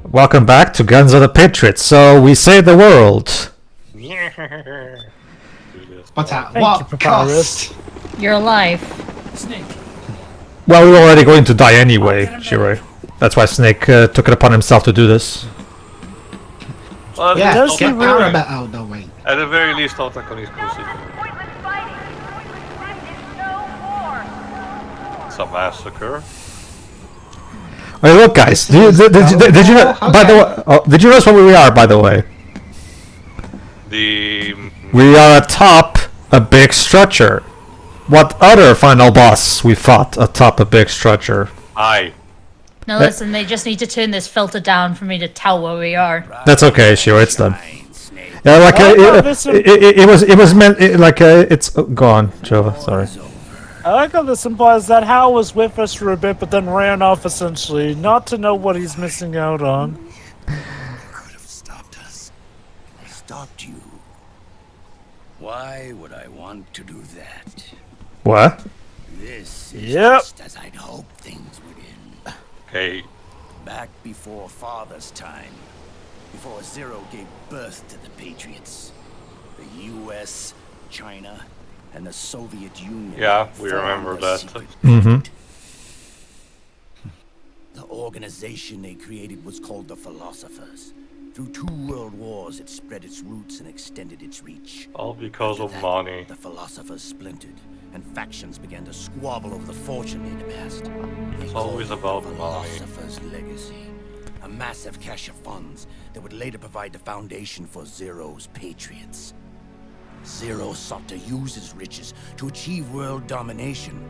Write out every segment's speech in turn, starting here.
Welcome back to Guns of the Patriots. So we save the world. What's that? Thank What you, Papyrus. cost? You're alive. Snake. Well, we were already going to die anyway, Shiroi. That's why Snake took it upon himself to do this. Well, Yeah, does get he really? Arabat out the way. At the very least, attack on his crucible. It's a massacre. Hey, look, guys. Did you know? By the way, did you notice where we are? By the way, we are atop a big structure. What other final boss we fought atop a big structure? No, listen, they just need to turn this filter down for me to tell where we are. That's okay, sure, it's done. Yeah, like it was meant it's gone, Jova. Sorry. I like how this implies that Hal was with us for a bit, but then ran off essentially, not to know what he's missing out on. Could have stopped us. Stopped you. Why would I want to do that? What? This is Yep. just as I'd hoped things would end. Okay. Back before Father's time, before Zero gave birth to the Patriots, the U.S., China, and the Soviet Union. Yeah, we formed remember a that. secret Mm-hmm. The organization they created was called the Philosophers. Through 2 world wars, it spread its roots and extended its reach. All because After of that, money. The Philosophers splintered, and factions began to squabble over the fortune they'd amassed. They It's always called it about the money. Philosophers' legacy, a massive cache of funds that would later provide the foundation for Zero's Patriots. Zero sought to use his riches to achieve world domination.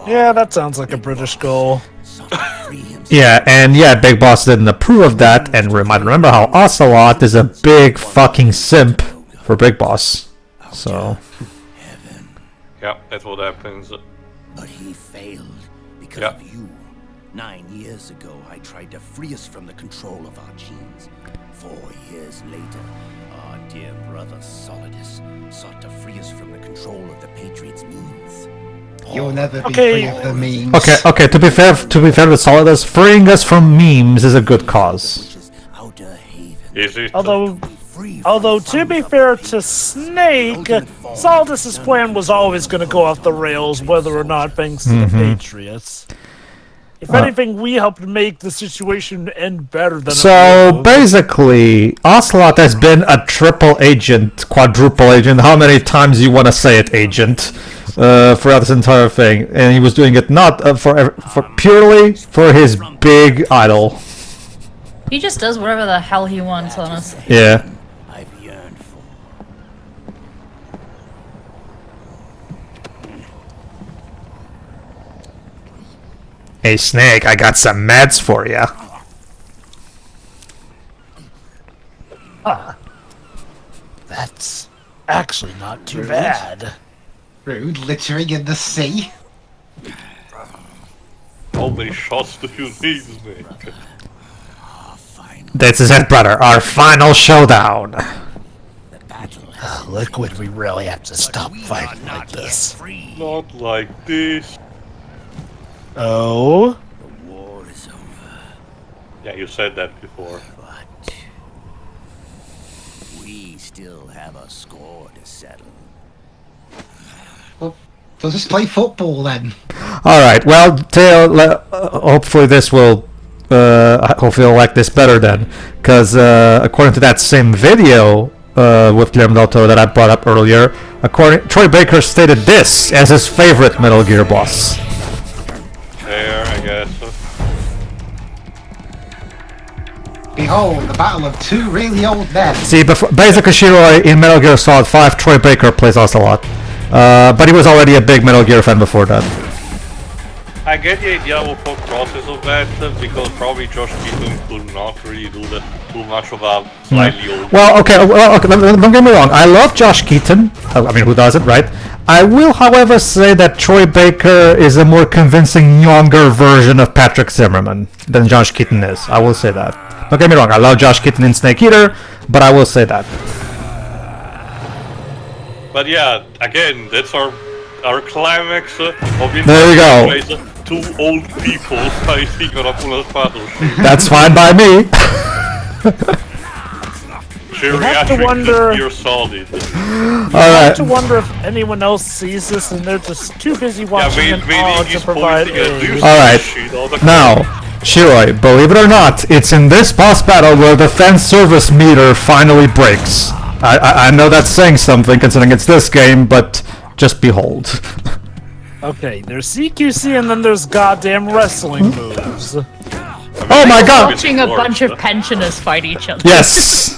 Yeah, that sounds like a British goal. Yeah, and yeah, Big Boss didn't approve of that, and might remember how Ocelot is a big fucking simp for Big Boss. So. Yeah, that's what happens. But he failed because Yeah. of you. 9 years ago, I tried to free us from the control of our genes. 4 years later, our dear brother Solidus sought to free us from the control of the Patriots' means. You'll never be Okay. free of the memes. Okay. To be fair with Solidus, freeing us from memes is a good cause. Which is Outer Haven. Is it? Although to be fair to Snake, Saldus's plan was always going to go off the rails, whether or not thanks to the Patriots. If anything, we helped make the situation end better than. So basically, Ocelot has been a triple agent, quadruple agent, how many times you want to say it, agent, throughout this entire thing, and he was doing it not for purely for his big idol. He just does whatever the hell he wants on us. Yeah. I've yearned for. Hey Snake, I got some meds for ya. That's actually not too bad. Rude, littering in the sea. How many shots do you need, Snake? This is it, brother. Our final showdown. The battle has Liquid, we really have to stop fighting like this. free. Not like this. Oh? The war is over, Yeah, you said that before. but we still have a score to settle. Well, let's just play football then. All right. Well, Teo, hopefully this will. Hopefully you'll like this better then, because according to that same video with Guillermo del Toro that I brought up earlier, Troy Baker stated this as his favorite Metal Gear boss. There, I guess. Behold, the battle of 2 really old men. See, basically Shiroi in Metal Gear Solid 5, Troy Baker plays Ocelot, but he was already a big Metal Gear fan before that. I get the idea of the process of that, because probably Josh Keaton could not really do that too much of a slightly old. Well, okay, don't get me wrong. I love Josh Keaton. I mean, who doesn't, right? I will, however, say that Troy Baker is a more convincing, younger version of Patrick Zimmerman than Josh Keaton is. I will say that. Don't get me wrong. I love Josh Keaton in Snake Eater, but I will say that. But yeah, again, that's our climax of the There you go. place, two old people fighting on a full battlefield. That's fine by me. Geriatric wonder- Gear Solid. I have Alright. to wonder if anyone else sees this and they're just too busy watching Yeah, in awe to he's provide pointing at you. aid. Alright. Shit all the Now, Shiroi, believe it or not, it's in this boss battle where the fan service meter finally breaks. I know that's saying something considering it's this game, but just behold. Okay, there's CQC and then there's goddamn wrestling moves. Oh my god! Watching a bunch of pensioners fight each other. Yes!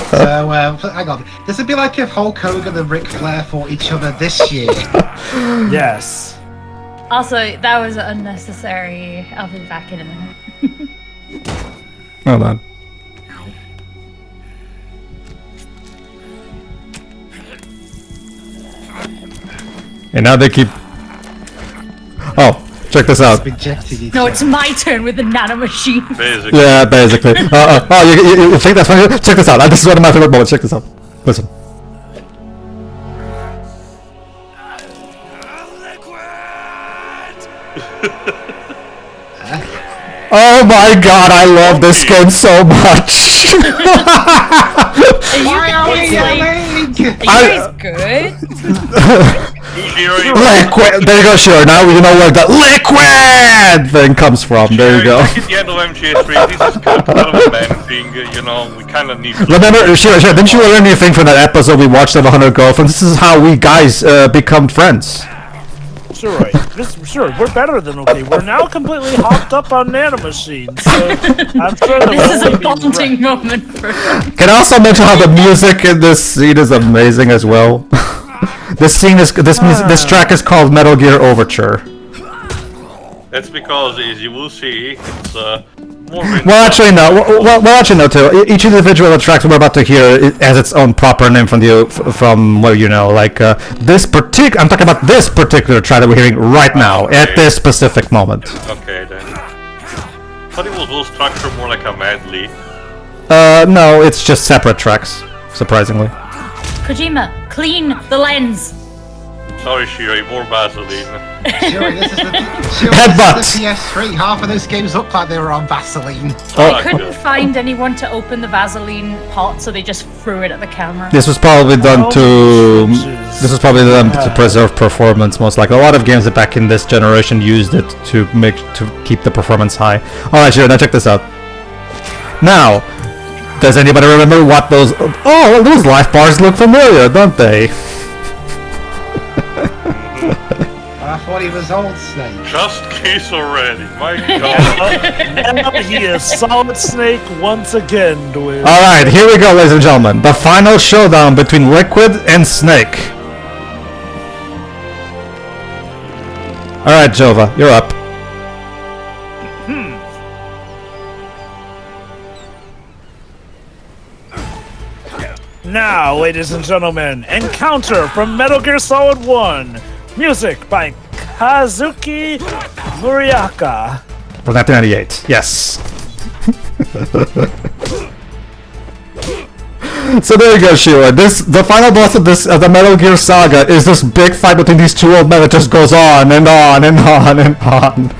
So, hang on. This would be like if Hulk Hogan and Ric Flair fought each other this year. Yes. Also, that was unnecessary. I'll be back in a minute. Hold on. And now they keep... Oh, check this out. Rejecting each No, other. it's my turn with the nanomachine. Basically. Yeah, basically. Oh, you think that's funny? Check this out. This is one of my favorite moments. Check this out. Listen. Oh my god, I love this game so much! Why are we yelling? Are you guys good? Liquid! There you go, sure. Now you know where the liquid thing comes from. There you go. Back at the end of MGA3, this is kind of a man thing, you know, we kind of need to... Remember, sure, didn't you learn anything from that episode we watched of 100 Girlfriends? This is how we guys become friends. Sure, sure, we're better than okay. We're now completely hopped up on nanomachines, so I'm sure that This is we'll a be daunting moment for Can I also mention how the music in this scene is amazing as well? This scene is this track is called Metal Gear Overture. That's because, as you will see, it's more... Well, actually, no. Well, actually, no. Too. Each individual tracks we're about to hear has its own proper name from what you know. Like this particular, I'm talking about this particular track that we're hearing right now at this specific moment. Okay, then. Thought it was structured more like a medley. No, it's just separate tracks. Surprisingly. Kojima, clean the lens. Sorry, Shiri, more Vaseline. Sure, this is the Headbutts. PS3. Half of those games looked like they were on Vaseline. They Ah, couldn't good. find anyone to open the Vaseline pot, so they just threw it at the camera. This was probably done to. Jesus. This was probably done to preserve performance. Most likely, a lot of games that back in this generation used it to keep the performance high. All right, sure. Now check this out. Now, does anybody remember what those? Oh, those life bars look familiar, don't they? I thought he was old Snake. Just kiss already, my god. And he is Solid Snake once again, dude. All right, here we go, ladies and gentlemen. The final showdown between Liquid and Snake. All right, Jova, you're up. Now, ladies and gentlemen, Encounter from Metal Gear Solid 1. Music by Kazuki Muriaka. From 1998, yes. So there you go, Sheila. The final boss of the Metal Gear saga is this big fight between these two old men that just goes on and on and on and on.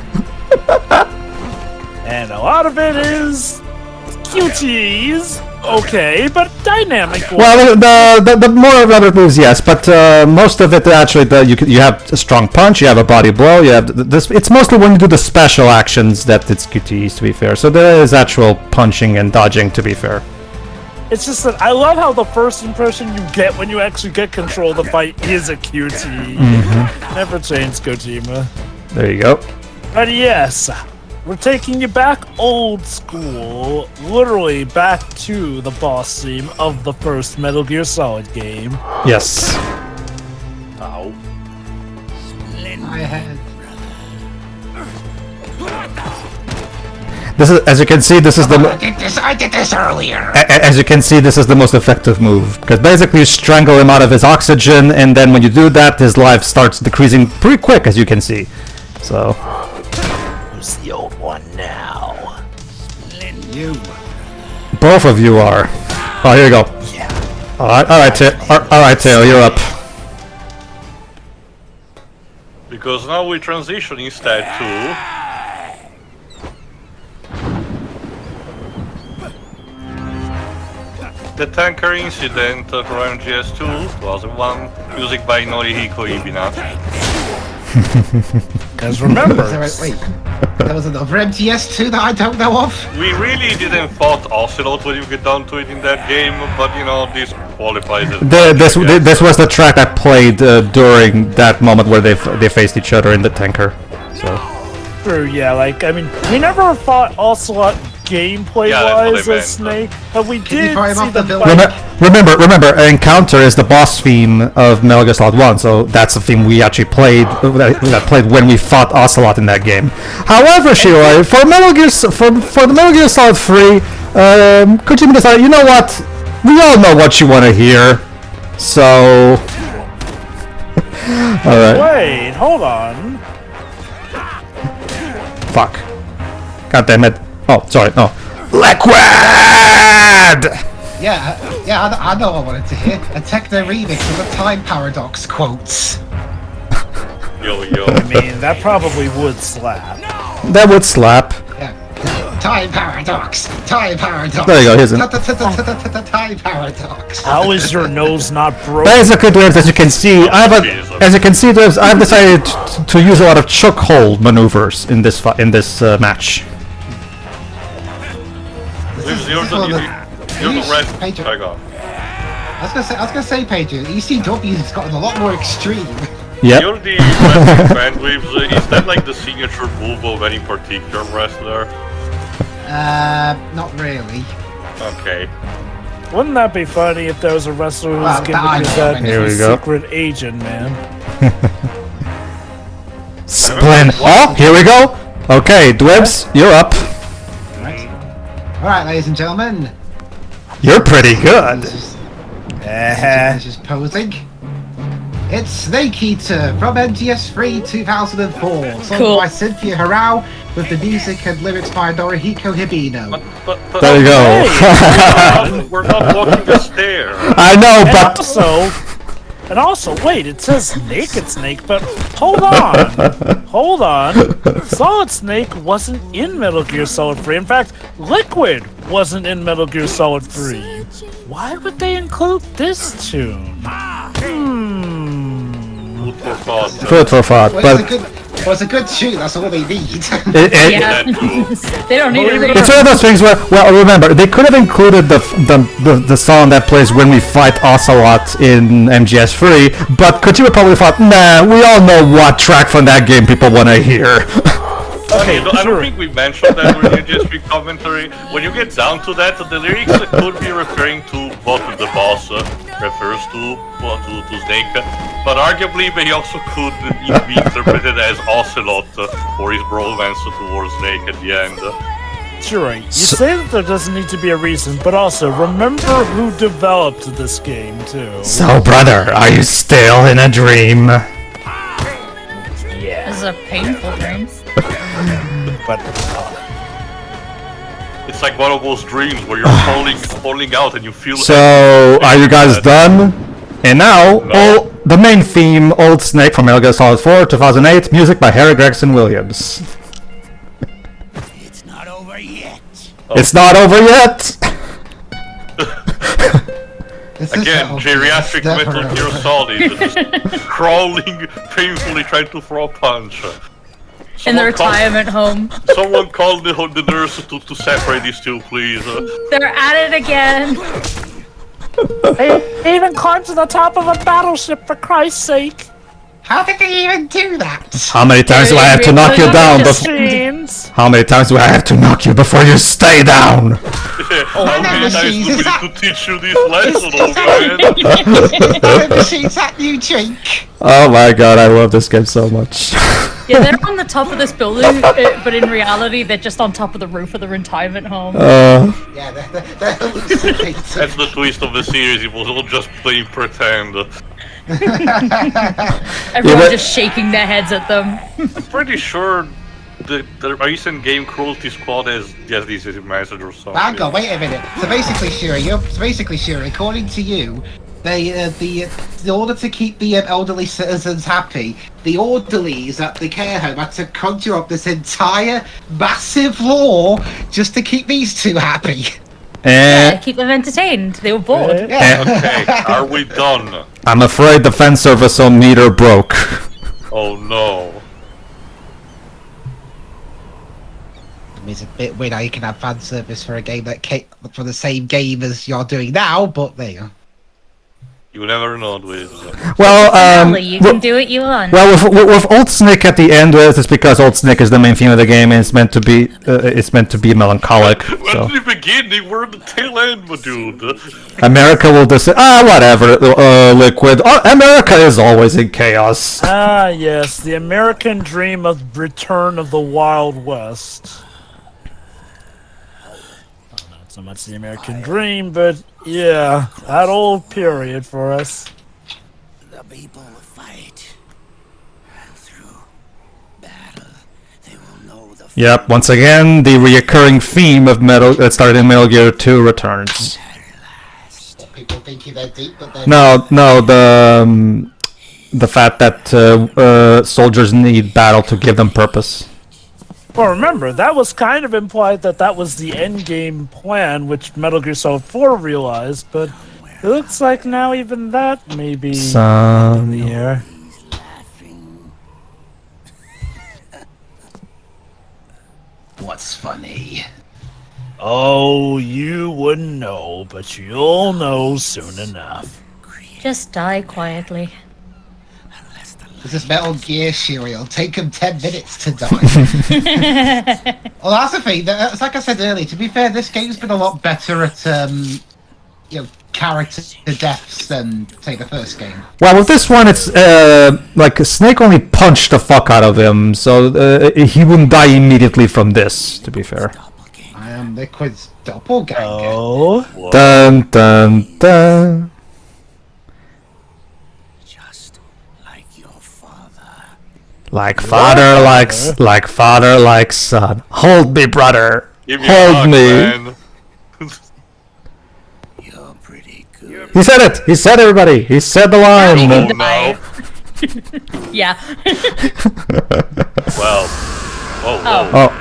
And a lot of it is cuties, okay, but dynamic ones. Well, the more elaborate moves, yes, but most of it actually, you have a strong punch, you have a body blow, you have this. It's mostly when you do the special actions that it's QTEs, to be fair. So there is actual punching and dodging, to be fair. It's just that I love how the first impression you get when you actually get control of the fight is a QT. Never change, Kojima. There you go. But yes, we're taking you back old school, literally back to the boss theme of the first Metal Gear Solid game. Yes. Ow. I had. This is, as you can see, this is the. I did this earlier. As you can see, this is the most effective move, because basically you strangle him out of his oxygen, and then when you do that, his life starts decreasing pretty quick, as you can see. So. Who's the old one now? You. Both of you are. Oh, here you go. Yeah. All right, Tail, you're up. because now we transition instead to... The Tanker Incident for MGS2 2001, music by Norihiko Ibina. Because remember, Wait, there was another MGS2 that I don't know of? We really didn't fought Ocelot when you get down to it in that game, but you know, this qualifies it. This was the track I played during that moment where they faced each other in the tanker. So. true, yeah, like, I mean, we never fought Ocelot gameplay-wise as Snake, but we did see them fight. Remember, Encounter is the boss theme of Metal Gear Solid 1, so that's the theme we actually played, that played when we fought Ocelot in that game. However, Shiroi, for the Metal Gear Solid 3, Kojima decided, you know what, we all know what you want to hear, so... Alright. Wait, hold on. Fuck. God damn it. Oh, sorry, no. Liquid! Yeah, I know what I wanted to hear. A techno remix of the Time Paradox quotes. Yo. I mean, that probably would slap. That would slap. Yeah. Time Paradox! Time Paradox! There you go, here's it. Time Paradox! How is your nose not broken? Basically, Dwarves, as you can see, as you can see, Dwarves, I've decided to use a lot of chokehold maneuvers in this match. You're the red. Pedro. I got. I was gonna say, Pedro, ECW's gotten a lot more extreme. Yep. You're the wrestling fan waves. Is that like the signature move of any particular wrestler? Not really. Okay. Wouldn't that be funny if there was a wrestler who was Well, giving I you know, that man. Here we go. secret agent, man? Splend. Oh, here we go. Okay, Dwarves, you're up. Alright, ladies and gentlemen. You're pretty good. Just posing. It's Snake Eater from MGS3 2004, sung Cool. by Cynthia Harao, with the music and lyrics by Norihiko Hibino. But There you go. we're not walking the stair. I know, but And also, wait, it says Naked Snake, but hold on. Solid Snake wasn't in Metal Gear Solid 3. In fact, Liquid wasn't in Metal Gear Solid 3. Why would they include this tune? food for thought. But It's a good shoot, that's all they need. Yeah. They don't need a it's one of those things where, well, remember, they could have included the song that plays when we fight Ocelot in MGS3, but Kojima probably thought, nah, we all know what track from that game people want to hear. Okay, I don't think we mentioned that when you just read commentary. When you get down to that, the lyrics could be referring to what the boss refers to Snake, but arguably they also could be interpreted as Ocelot for his bromance towards Snake at the end. Sure, right. You say that there doesn't need to be a reason, but also remember who developed this game too. So, brother, are you still in a dream? Yeah, This is a painful dream. but It's like one of those dreams where you're falling out and you feel. So, are you guys done? And now, the main theme, Old Snake from Metal Gear Solid 4, 2008, music by Harry Gregson Williams. It's not over yet. It's not over yet! Again, geriatric Metal Gear Solid, just crawling, painfully trying to throw a punch. In the retirement home. Someone call the nurse to separate these two, please. They're at it again. they even climbed to the top of a battleship for Christ's sake. How did they even do that? How many times do I have to knock you down before? Machines. How many times do I have to knock you before you stay down? How many times do we need to teach you these lessons, old man? Time Machine's that new drink. Oh my god, I love this game so much. Yeah, they're on the top of this building, but in reality, they're just on top of the roof of the retirement home. Yeah, they're hallucinating. That's the twist of the series, it was all just playing pretend. Everyone's just shaking their heads at them. I'm pretty sure the recent game Cruelty Squad has this is a message or something. Hang on, wait a minute. So basically, Shira, according to you, In order to keep the elderly citizens happy, the orderlies at the care home had to conjure up this entire massive law just to keep these two happy. Yeah, keep them entertained. They were bored. Okay, are we done? I'm afraid the fan service on meter broke. Oh no. It's a bit weird how you can have fan service for a game that for the same game as you're doing now, but there you go. You never know, Dweez. Well, You can do what you want. well, with Old Snake at the end, it's because Old Snake is the main theme of the game, and it's meant to be melancholic. Well, So. at the beginning, we're at the tail end, my dude. America will just say, whatever, Liquid. America is always in chaos. Ah, yes, the American dream of return of the Wild West. Well, not so much the American dream, but yeah, that old period for us. The people fight. And through battle, they will know the Yep, once again, the reoccurring theme of that started in Metal Gear 2 returns. People thinking they're deep, but they're No, the fact that soldiers need battle to give them purpose. Well, remember, that was kind of implied that was the end game plan, which Metal Gear Solid 4 realized, but it looks like now even that may be in the air. What's funny? Oh, you wouldn't know, but you'll know soon enough. Just die quietly. This is Metal Gear Shiri. It'll take him 10 minutes to die. Well, that's the thing. It's like I said earlier. To be fair, this game's been a lot better at character deaths than, say, the first game. Well, with this one, it's like Snake only punched the fuck out of him, so he wouldn't die immediately from this. To be fair. I am Liquid's doppelganger. Oh, Dun dun dun. just like your father. Like father likes son. Hold me, brother. Give me a Hold hug, me. man. You're pretty good. He said it. He said everybody. He said the line. You can Oh, die. Yeah. Well. Oh, Oh. Oh,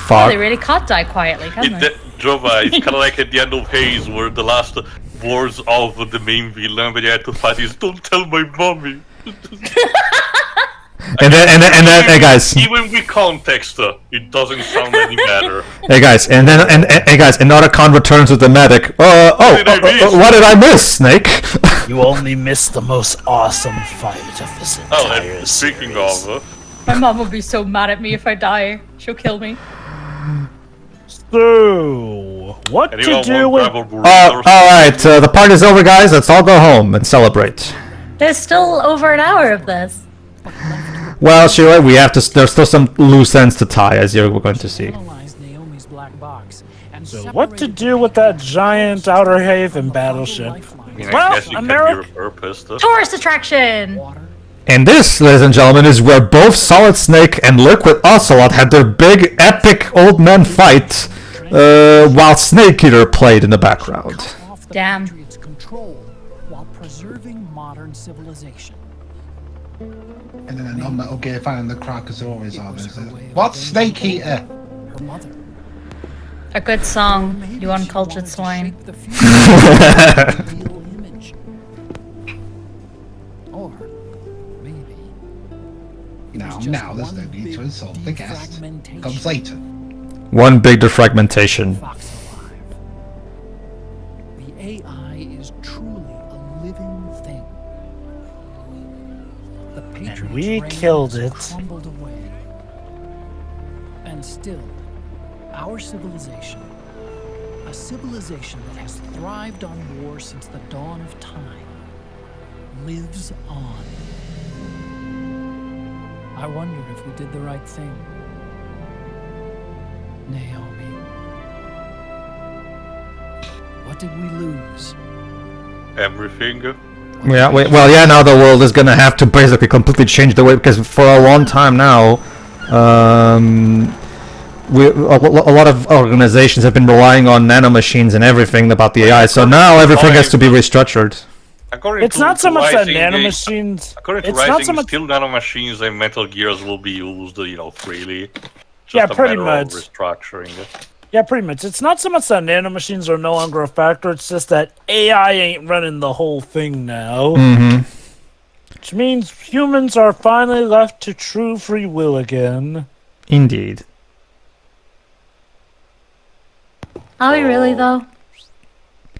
Oh, they fuck. really can't die quietly, can they? Drova, it's kind of like at the end of Haze, where the last words of the main villain that you had to fight is "Don't tell my mommy." And then, hey guys, Even with context, it doesn't sound any better. hey guys, and guys, and Otacon returns with the medic. What did I miss, Snake? you only missed the most awesome fight of this Oh, entire and speaking series. of, My mom will be so mad at me if I die. She'll kill me. So, what to anyone do want with... gravel burritos? Alright, the party's over, guys. Let's all go home and celebrate. There's still over an hour of this. Well, Sheila, there's still some loose ends to tie, as you're going to see. So, what to do with that giant Outer Haven battleship? I mean, Well, I guess it can be America- repurposed. Tourist attraction! And this, ladies and gentlemen, is where both Solid Snake and Liquid Ocelot had their big, epic old man fight, while Snake Eater played in the background. Damn. Patriots' control while preserving modern civilization. And then a non-Metal Gear fan in the crowd, because there always are. What's Snake Eater? Her mother. A good song, you uncultured swine. The future real image. Or maybe Now, there's no need to insult the guest. Comes later. One big defragmentation. Fox alive. The AI is truly a living thing. The Patriots' we reign killed has it. crumbled away. And still, our civilization, a civilization that has thrived on war since the dawn of time, lives on. I wonder if we did the right thing. Naomi. What did we lose? Everything. Yeah, now the world is gonna have to basically completely change the way, because for a long time now, a lot of organizations have been relying on nanomachines and everything about the AI, so now everything has to be restructured. According It's to, not so to much that Rising, nanomachines. According to It's not Rising, so much. still nanomachines and Metal Gears will be used, freely. Just Yeah, a pretty matter much. of restructuring it. Yeah, pretty much. It's not so much that nanomachines are no longer a factor. It's just that AI ain't running the whole thing now. Mm-hmm. Which means humans are finally left to true free will again. Indeed. Are we really though?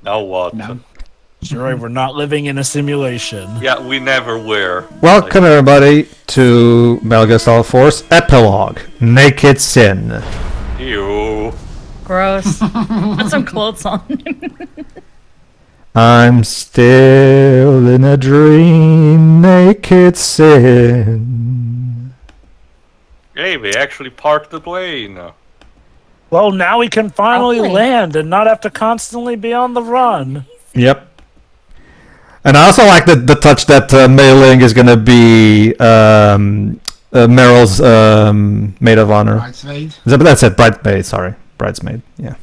Now what? No. Sure, we're not living in a simulation. Yeah, we never were. Welcome everybody to Metal Gear Solid 4's Epilogue, Naked Sin. Ew. Gross. Put some clothes on. I'm still in a dream, naked sin. Hey, we actually parked the plane. Well, now we can finally Okay. land and not have to constantly be on the run. Yep. And I also like the touch that Mei Ling is going to be Meryl's maid of honor. Bridesmaid. That's it, bridesmaid, sorry. Bridesmaid, yeah.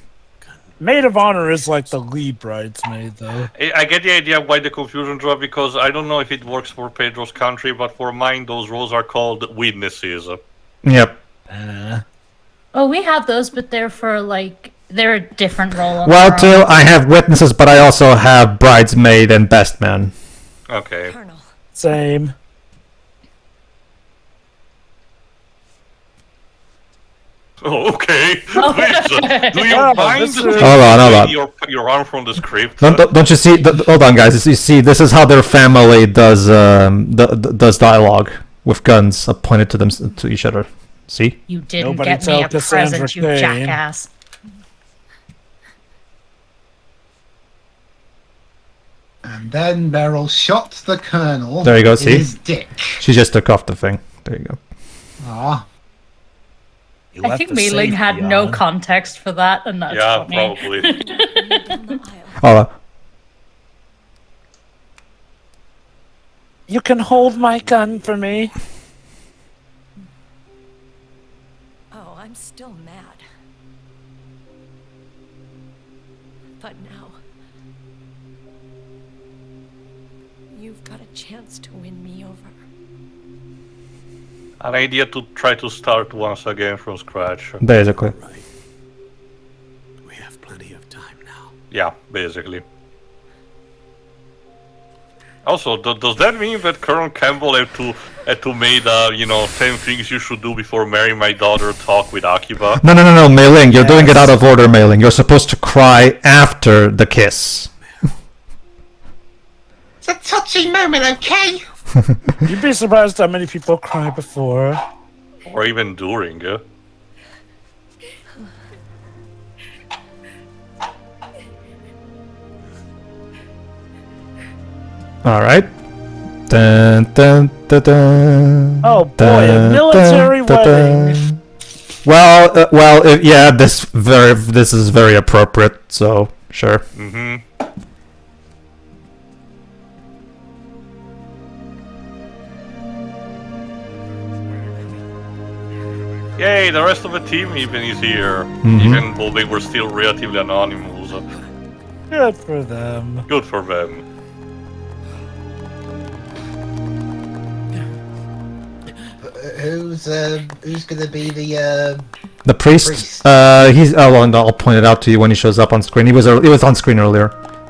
Maid of honor is like the lead bridesmaid, though. I get the idea why the confusion dropped, because I don't know if it works for Pedro's country, but for mine, those roles are called witnesses. Yep. Oh, we have those, but they're for they're a different role. On Well, their too, own. I have witnesses, but I also have bridesmaid and best man. Okay. Same. Oh, okay. Please, do you Oh, mind this is- taking Hold on. your arm from the script? Don't you see? Hold on, guys. You see, this is how their family does does dialogue with guns pointed to them to each other. See? You didn't Nobody get me tell a Cassandra present, you Cain. jackass. And then Meryl shot the colonel. There you go, in see? his dick. She just took off the thing. There you go. Ah. You I left think the Mei Ling had safety no on. context for that, and that's Yeah, funny. probably. Oh, You can hold my gun for me. Oh, I'm still mad. But now, you've got a chance to win me over. An idea to try to start once again from scratch. basically. Right. We have plenty of time now. Yeah, basically. Also, does that mean that Colonel Campbell had to make 10 things you should do before marrying my daughter talk with Akiba? No, Mei Ling. You're doing it Yes. out of order, Mei Ling. You're supposed to cry after the kiss. It's a touching moment, okay? You'd be surprised how many people cry before. Or even during? All right. Dun, dun, dun, dun. Oh boy, a military wedding. Well, yeah. This is very appropriate. So sure. Mm-hmm. Yay, the rest of the team even is here. Even though they were still relatively anonymous. Good for them. Good for them. Who's gonna be the The priest. Priest. He's. Oh, well, I'll point it out to you when he shows up on screen. He was on screen earlier.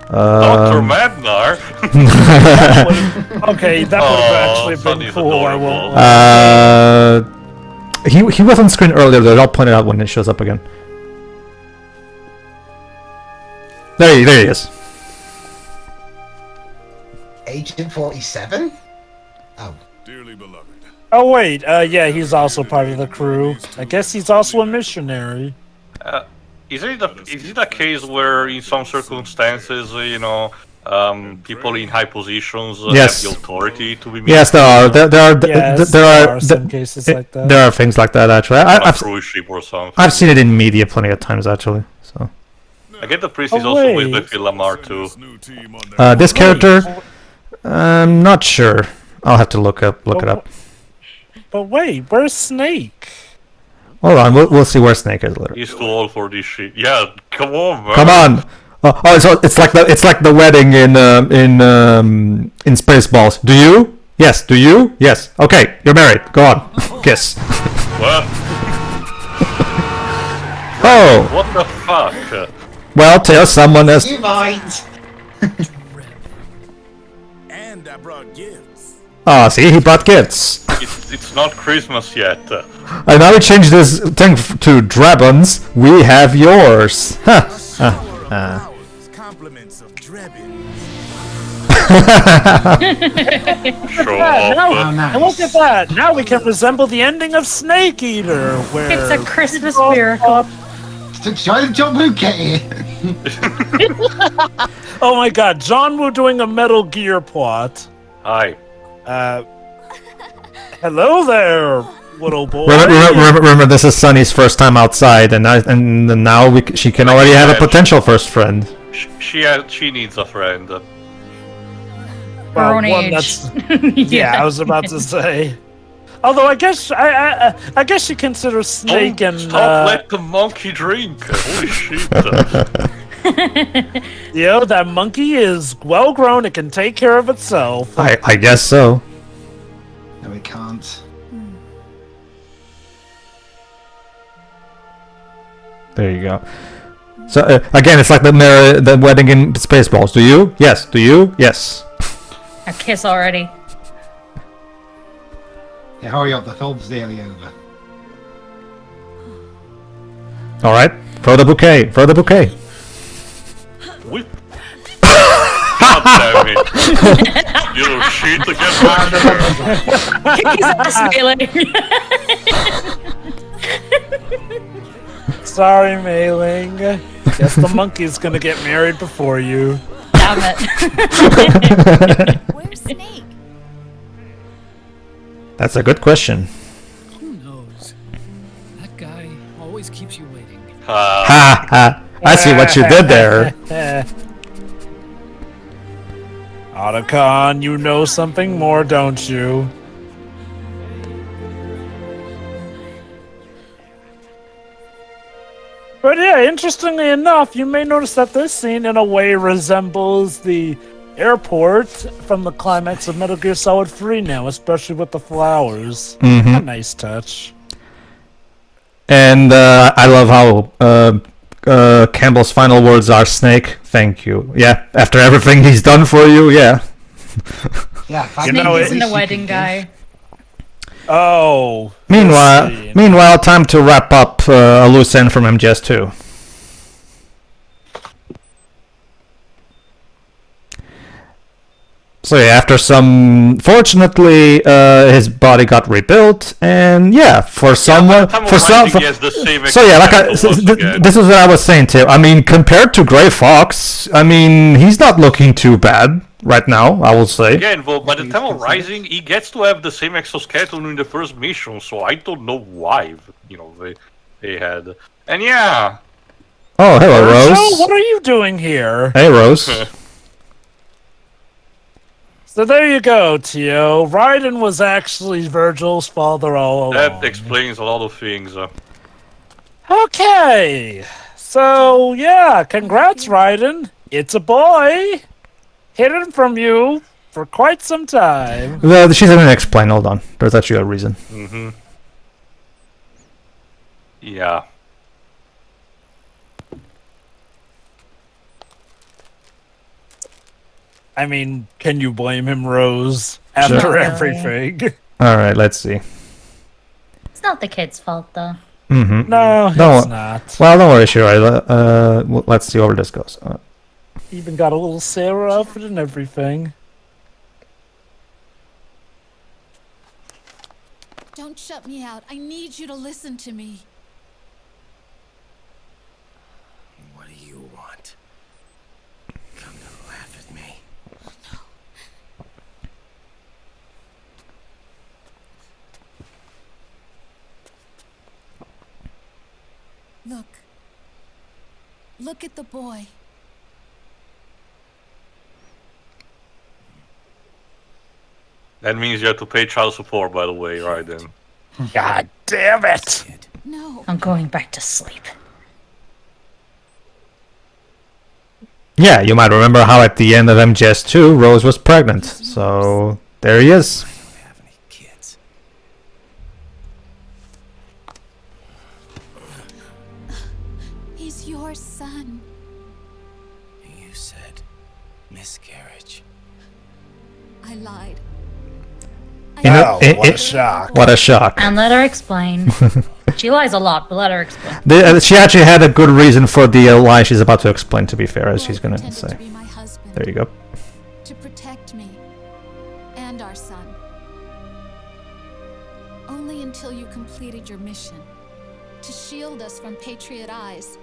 Dr. Madnar? Okay, that would have actually been Sonny's cool. I adorable. won't. He was on screen earlier, though. I'll point it out when it shows up again. There he is. Agent 47? Oh. Dearly beloved. Oh wait, yeah, he's also part of the crew. I guess he's also a missionary. Is it a case where, in some circumstances, people in high positions Yes. have the authority to be? Yes, there are. Yes, There are some cases like that. There are things like that actually. On a I've cruise ship or something. I've seen it in media plenty of times actually. So I get the priest Oh, is also with wait. the Philamar too. This new team on their this character, I'm not sure. I'll have to look it up. But wait, where's Snake? Hold on, we'll see where Snake is later. He's too old for this shit. Yeah, come on, man. Come on, Oh, so it's like the wedding in Spaceballs. Do you? Yes. Do you? Yes. Okay, you're married. Go on. Kiss. What? Oh. What the fuck? Well, tell someone else. You mind? And I brought gifts. Ah, see, he brought gifts. It's not Christmas yet. And now we change this thing to dragons. We have yours. Flowers, compliments of Drebin. Show Now, off. and look at that! Now we can resemble the ending of Snake Eater, where It's a Christmas miracle. Show John Luke get here. Oh my God, John Woo doing a Metal Gear plot. Hi. Hello there, little boy. Remember, this is Sunny's first time outside, and now she can already have a potential first friend. She needs a friend. Her own one age. Yeah, I was about to say. Although I guess I guess she considers Snake and Stop let the monkey drink. Holy shit. that monkey is well grown. It can take care of itself. I guess so. No, we can't. There you go. So again, it's like the wedding in Spaceballs. Do you? Yes. Do you? Yes. A kiss already. Yeah, hurry up, the film's nearly over. All right. Throw the bouquet. Throw the bouquet. Whip. God damn it. You little shit, get back here. He's smiling. Sorry, Mei-Ling. Guess the monkey's gonna get married before you. Damn it. Where's Snake? That's a good question. Who knows? That guy always keeps you waiting. Ha ha! I see what you did there. Otacon, you know something more, don't you? But yeah, interestingly enough, you may notice that this scene in a way resembles the airport from the climax of Metal Gear Solid 3 now, especially with the flowers. A nice touch. And I love how Campbell's final words are, "Snake, thank you." Yeah, after everything he's done for you, yeah. Yeah, You Snake know, isn't it- a wedding guy. Oh. Meanwhile, time to wrap up a loose end from MGS2. So yeah, after fortunately, his body got rebuilt, and yeah, for someone, so yeah, this is what I was saying too. I mean, compared to Gray Fox, I mean, he's not looking too bad right now, I will say. Again, well, by the time of Rising, he gets to have the same exoskeleton in the first mission, so I don't know why, they had. And yeah. Oh, hello, Rose. So, what are you doing here? Hey, Rose. So there you go, Tio. Raiden was actually Virgil's father all along. That explains a lot of things. Okay. So, yeah, congrats, Raiden. It's a boy. Hidden from you for quite some time. Well, she didn't explain. Hold on. There's actually a reason. Yeah. I mean, can you blame him, Rose, after Sure. everything? All right, let's see. It's not the kid's fault, though. Mm-hmm. No, it's No. not. Well, don't worry, Shira. Let's see where this goes. Even got a little sailor outfit and everything. Don't shut me out. I need you to listen to me. What do you want? Come to laugh at me? Look. Look at the boy. That means you have to pay child support, by the way, right then. God damn it! No. I'm going back to sleep. Yeah, you might remember how at the end of MGS2, Rose was pregnant. So there he is. Have any kids? He's your son. You said miscarriage. I lied. You know, what a shock. What a shock. And let her explain. She lies a lot, but let her explain. She actually had a good reason for the lie she's about to explain, to be fair, as she's going to say. To be my husband, There you go. to protect me and our son. Only until you completed your mission to shield us from Patriot eyes.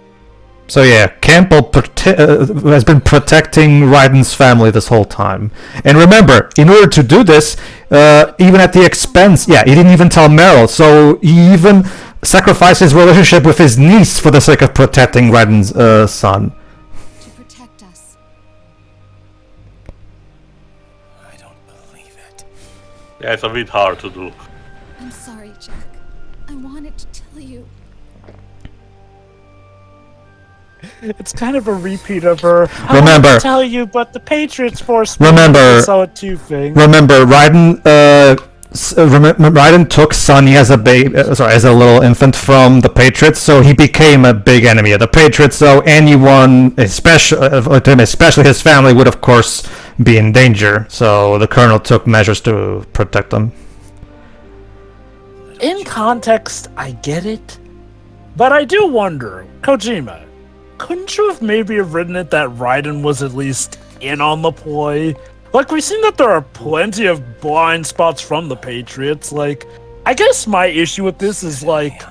So yeah, Campbell has been protecting Raiden's family this whole time. And remember, in order to do this, even at the expense, he didn't even tell Meryl, so he even sacrificed his relationship with his niece for the sake of protecting Raiden's son. To protect us. I don't believe it. Yeah, it's a bit hard to do. I'm sorry, Jack. I wanted to tell you. It's kind of a repeat of her. Remember- I won't tell you, but the Patriots forced me Remember- to saw it too thing. Remember, Raiden took Sonny as a as a little infant from the Patriots, so he became a big enemy of the Patriots. So anyone, especially his family, would of course be in danger. So the Colonel took measures to protect them. In context, I get it, but I do wonder, Kojima, couldn't you have maybe written it that Raiden was at least in on the ploy? Like, we've seen that there are plenty of blind spots from the Patriots. Like, I guess my issue with this is, like,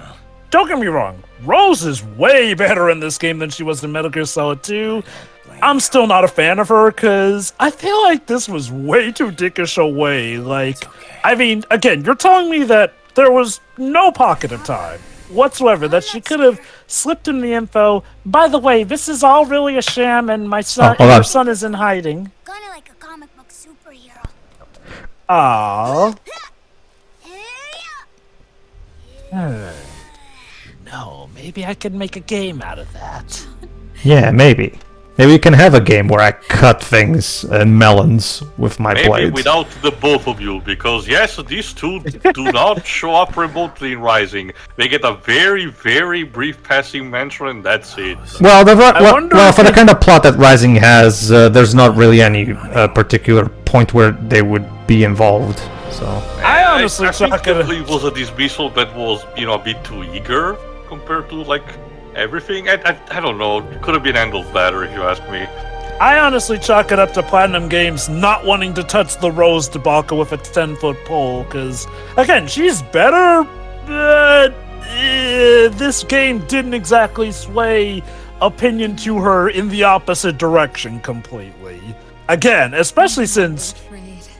don't get me wrong, Rose is way better in this game than she was in Metal Gear Solid 2. I'm still not a fan of her, because I feel like this was way too dickish away. Like, I mean, again, you're telling me that there was no pocket of time whatsoever that she could have slipped him the info. By the way, this is all really a sham, and my son, your son is in hiding. Kinda like a comic book superhero. Aww. No, maybe I could make a game out of that. Yeah, maybe. Maybe we can have a game where I cut things and melons with my Maybe blades. without the both of you, because yes, these two do not show up remotely in Rising. They get a very, very brief passing mention, and that's it. Well, wonder well, if for the it- kind of plot that Rising has, there's not really any particular point where they would be involved. So I honestly I think chalk it. it was a dismissal that was, a bit too eager compared to everything. I don't know. It could have been handled better, if you ask me. I honestly chalk it up to Platinum Games not wanting to touch the Rose debacle with a 10-foot pole, because, again, she's better, but this game didn't exactly sway opinion to her in the opposite direction completely. Again, especially since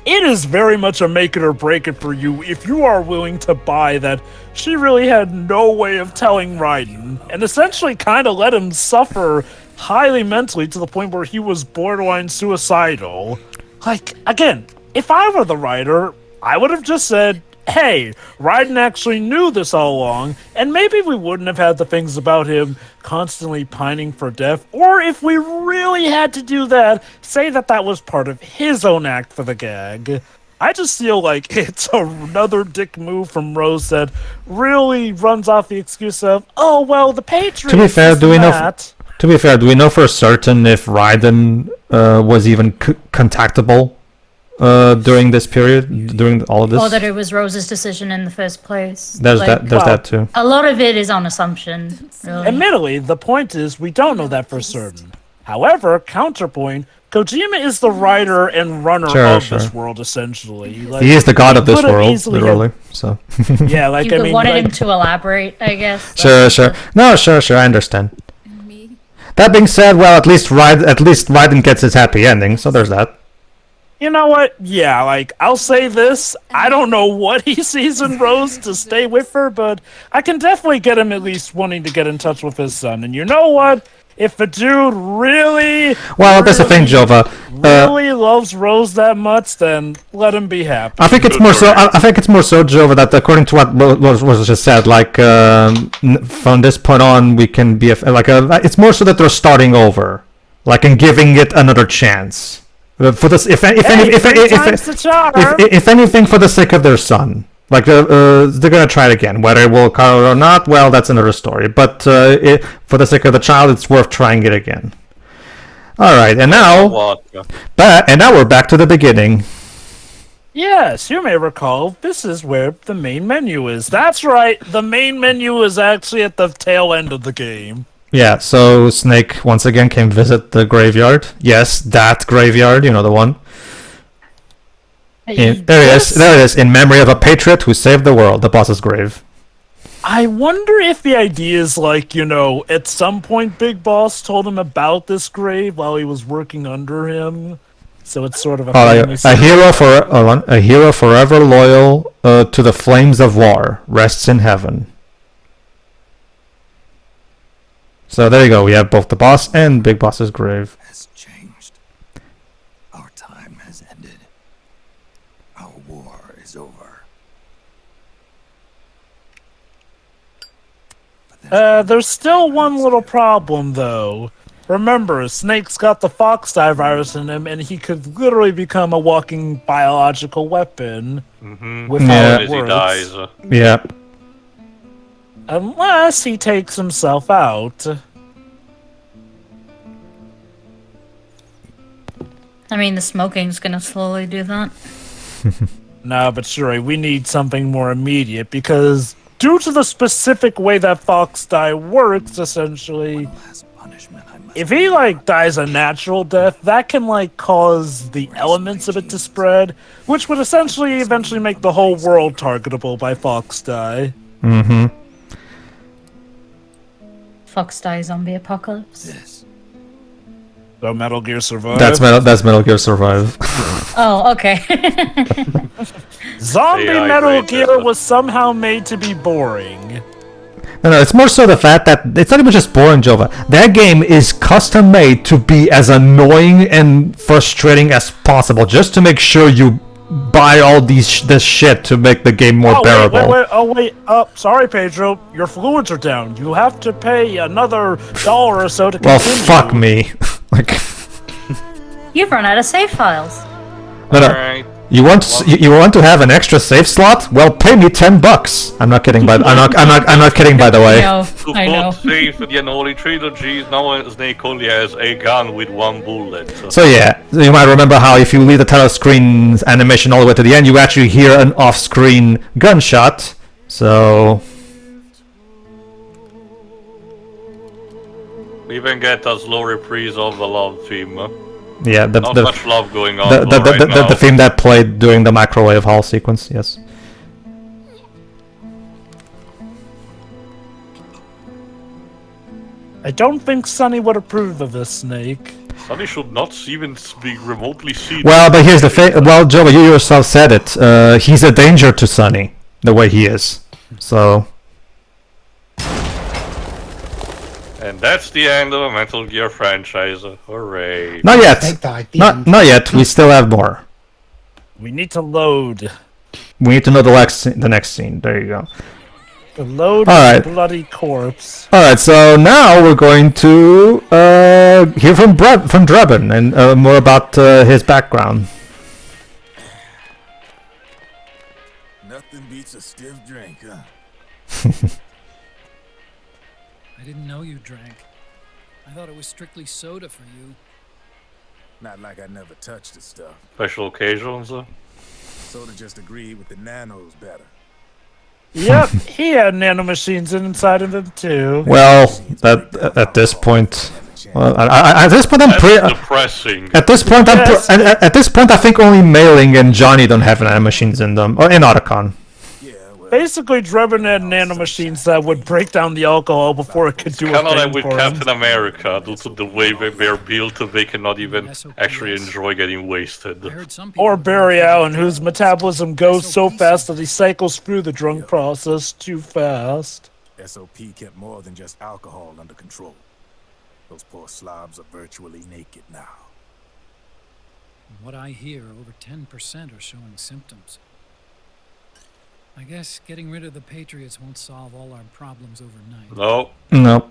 it is very much a make it or break it for you if you are willing to buy that she really had no way of telling Raiden, and essentially kind of let him suffer highly mentally to the point where he was borderline suicidal. Like, again, if I were the writer, I would have just said, hey, Raiden actually knew this all along, and maybe we wouldn't have had the things about him constantly pining for death, or if we really had to do that, say that that was part of his own act for the gag. I just feel like it's another dick move from Rose that really runs off the excuse of, oh, well, the Patriots. to be fair, this do we and know? that." To be fair, do we know for certain if Raiden was even contactable during this period, during all of this? Or that it was Rose's decision in the first place. There's Like, There's that too. a lot of it is on assumption, really. Admittedly, the point is we don't know that for certain. However, counterpoint, Kojima is the writer and runner of this world, essentially. Like, He is the god of this could have world, easily literally. So. Yeah, like, You I mean, wanted like, him to elaborate, I guess. Sure. No, sure. I understand. That being said, well, at least Raiden gets his happy ending, so there's that. you know what? Yeah, like, I'll say this. I don't know what he sees in Rose to stay with her, but I can definitely get him at least wanting to get in touch with his son. And you know what? If the dude really... Well, that's the thing, Jova. Really loves Rose that much, then let him be happy. I think it's more so. I think it's more so, Jova, that according to what was just said, like from this point on, we can be it's more so that they're starting over. like in giving it another chance. For this, if anything, for the sake of their son. Like they're gonna try it again. Whether it will come or not, well, that's another story. But for the sake of the child, it's worth trying it again. All right, and now, we're back to the beginning. Yes, you may recall, this is where the main menu is. That's right, the main menu is actually at the tail end of the game. Yeah, so Snake once again came visit the graveyard. Yes, that graveyard, you know the one. There it is, in memory of a patriot who saved the world, the boss's grave. I wonder if the idea is like, at some point Big Boss told him about this grave while he was working under him. So it's sort of a hero forever loyal to the flames of war rests in heaven. So there you go. We have both the boss and Big Boss's grave. Has changed. Our time has ended. Our war is over. There's still one little problem, though. Remember, Snake's got the Fox-Die virus in him, and he could literally become a walking biological weapon. With how it works. He dies. Yeah. Unless he takes himself out. I mean, the smoking's gonna slowly do that. No, but Shuri, we need something more immediate, because due to the specific way that Fox-Die works, essentially, if he, dies a natural death, that can, cause the elements of it to spread, which would eventually make the whole world targetable by Fox-Die. Mm-hmm. Fox-Die zombie apocalypse. Yes. So Metal Gear Survive? That's Metal Gear Survive. Oh, okay. Zombie Metal Gear was somehow made to be boring. No, it's more so the fact that it's not even just boring, Jova. That game is custom made to be as annoying and frustrating as possible, just to make sure you buy all this shit to make the game more bearable. Wait. Sorry, Pedro. Your fluids are down. You have to pay another $1 or so to continue. Well, fuck me. You've run out of save files. No. Alright. You want to have an extra save slot? Well, pay me $10. I'm not kidding. I'm not kidding. By the way. I know. Save the Unholy Trilogy. Now Snake only has a gun with one bullet. So yeah, you might remember how if you leave the title screen animation all the way to the end, you actually hear an off-screen gunshot. So We even get a slow reprise of the love theme. Yeah, not much love going on. The theme that played during the microwave hall sequence, yes. I don't think Sonny would approve of this, Snake. Sonny should not even be remotely seen. Well, but here's the thing. Well, Joe, you yourself said it. He's a danger to Sonny, the way he is. So. And that's the end of a Metal Gear franchise. Hooray. Not yet. Not yet. We still have more. We need to load. We need to know the next scene. There you go. The load of the bloody corpse. Alright, so now we're going to hear from Drebin and more about his background. Nothing beats a stiff drink, huh? I didn't know you drank. I thought it was strictly soda for you. Not like I never touched the stuff. Special occasions. Soda just agreed with the nanos better. Yep, he had nanomachines inside of him too. Well, at this point, at this point I'm depressing. At this point, at this point, I think only Mailing and Johnny don't have nanomachines in them, or in Otacon. Basically, Drebin had nanomachines that would break down the alcohol before it could do a thing like with for Captain him. America, due to the way they're built, they cannot even actually enjoy getting wasted. Or Barry Allen, whose metabolism goes so fast that he cycles through the drunk process too fast. SOP kept more than just alcohol under control. Those poor slobs are virtually naked now. From what I hear, over 10% are showing symptoms. I guess getting rid of the Patriots won't solve all our problems overnight. No. No.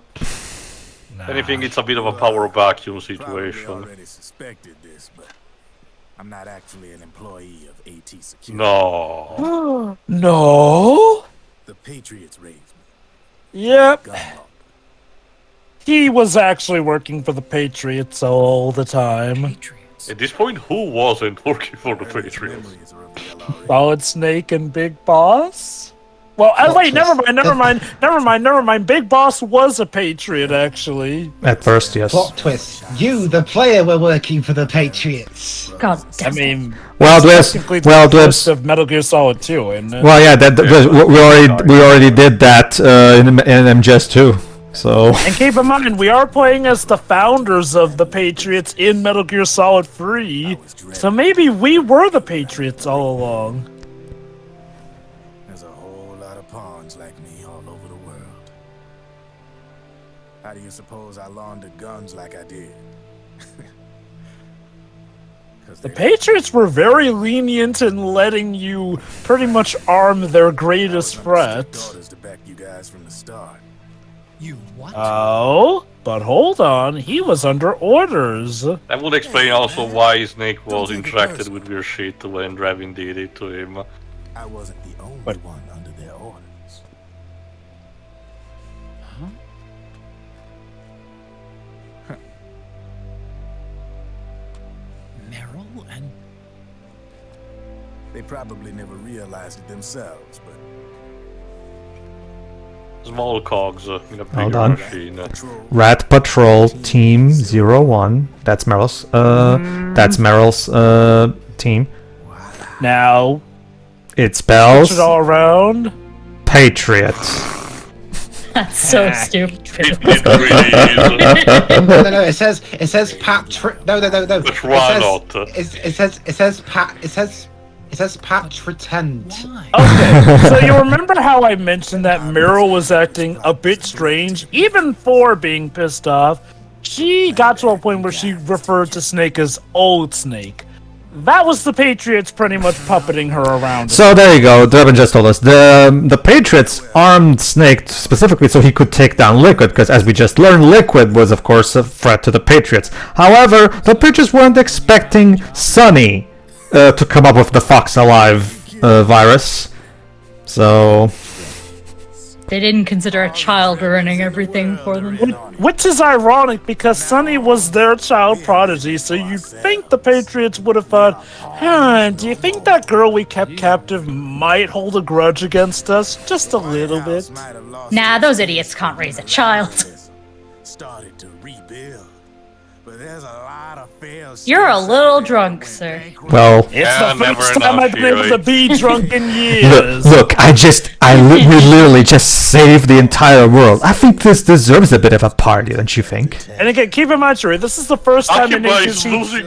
Anything, it's a bit of a power vacuum Probably situation. already suspected this, but I'm not actually an employee of AT Security. No. No. The Patriots raised me. Yep. Gun law. He was actually working for the Patriots all the time. Patriots. At this point, who wasn't working for the Earliest Patriots? memories are revealed already. Solid Snake and Big Boss. Well, wait, never mind. Big Boss was a Patriot, actually. At first, yes. Plot twist. You, the player, were working for the Patriots. God I damn it. mean, Well, Dwibs. technically Well, the first Dwibs. of Metal Gear Solid 2, isn't it? Well, yeah, we already did that in MGS2. So And keep in mind, we are playing as the founders of the Patriots in Metal Gear Solid 3, so maybe we were the Patriots all along. There's a whole lot of pawns like me all over the world. How do you suppose I laundered guns like I did? 'Cause The they- Patriots were very lenient in letting you pretty much arm their greatest threat. Orders to back you guys from the start. You what? Oh, but hold on, he was under orders. That would explain also why Snake was interacted with weird shit when Draven did it to him. I wasn't the only But- one under their orders. Meryl and They probably never realized it themselves, but Small cogs in a Well bigger done. machine. Patrol Rat Patrol Team 01. That's Meryl's. That's Meryl's team. Now, It push spells it all around. Patriot. That's so stupid. It really is. No. It says Patrick. No. But why not? It says Patritent. why? Okay, so you remember how I mentioned that Meryl was acting a bit strange, even for being pissed off? She got to a point where she referred to Snake as Old Snake. That was the Patriots pretty much puppeting her around. So there you go. Durban just told us the Patriots armed Snake specifically so he could take down Liquid, because as we just learned, Liquid was of course a threat to the Patriots. However, the Patriots weren't expecting Sonny to come up with the Fox Alive virus. So They didn't consider a child ruining everything for them. Which is ironic because Sonny was their child prodigy, so you'd think the Patriots would have thought, do you think that girl we kept captive might hold a grudge against us? Just a little bit. Nah, those idiots can't raise a child. started to rebuild, but there's a lot of failed. You're a little drunk, sir. well, It's Yeah, the never first time enough, I've been able to Huey. be drunk in years. look, we literally just saved the entire world. I think this deserves a bit of a party, don't you think? And again, keep in mind, Shuri, this is the first time in Occupy is ATC. losing.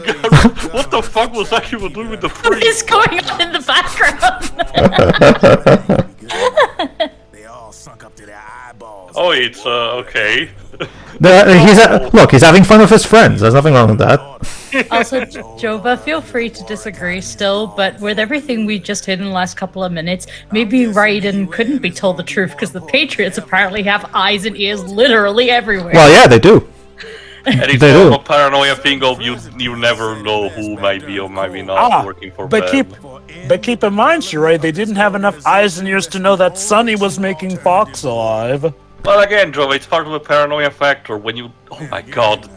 What the fuck was Akiba doing with the What free? is going on in the background? They all sunk up to their eyeballs. Oh, it's okay. He's having fun with his friends. There's nothing wrong with that. Also, Jova, feel free to disagree still, but with everything we just hit in the last couple of minutes, maybe Raiden couldn't be told the truth because the Patriots apparently have eyes and ears literally everywhere. Well, yeah, they do. And it's They more do. of a paranoia thing of you never know who might be or might be not working for but them. keep in mind, Shuri, they didn't have enough eyes and ears to know that Sonny was making Fox alive. Well, again, Joe, it's part of the paranoia factor. When you, oh my god,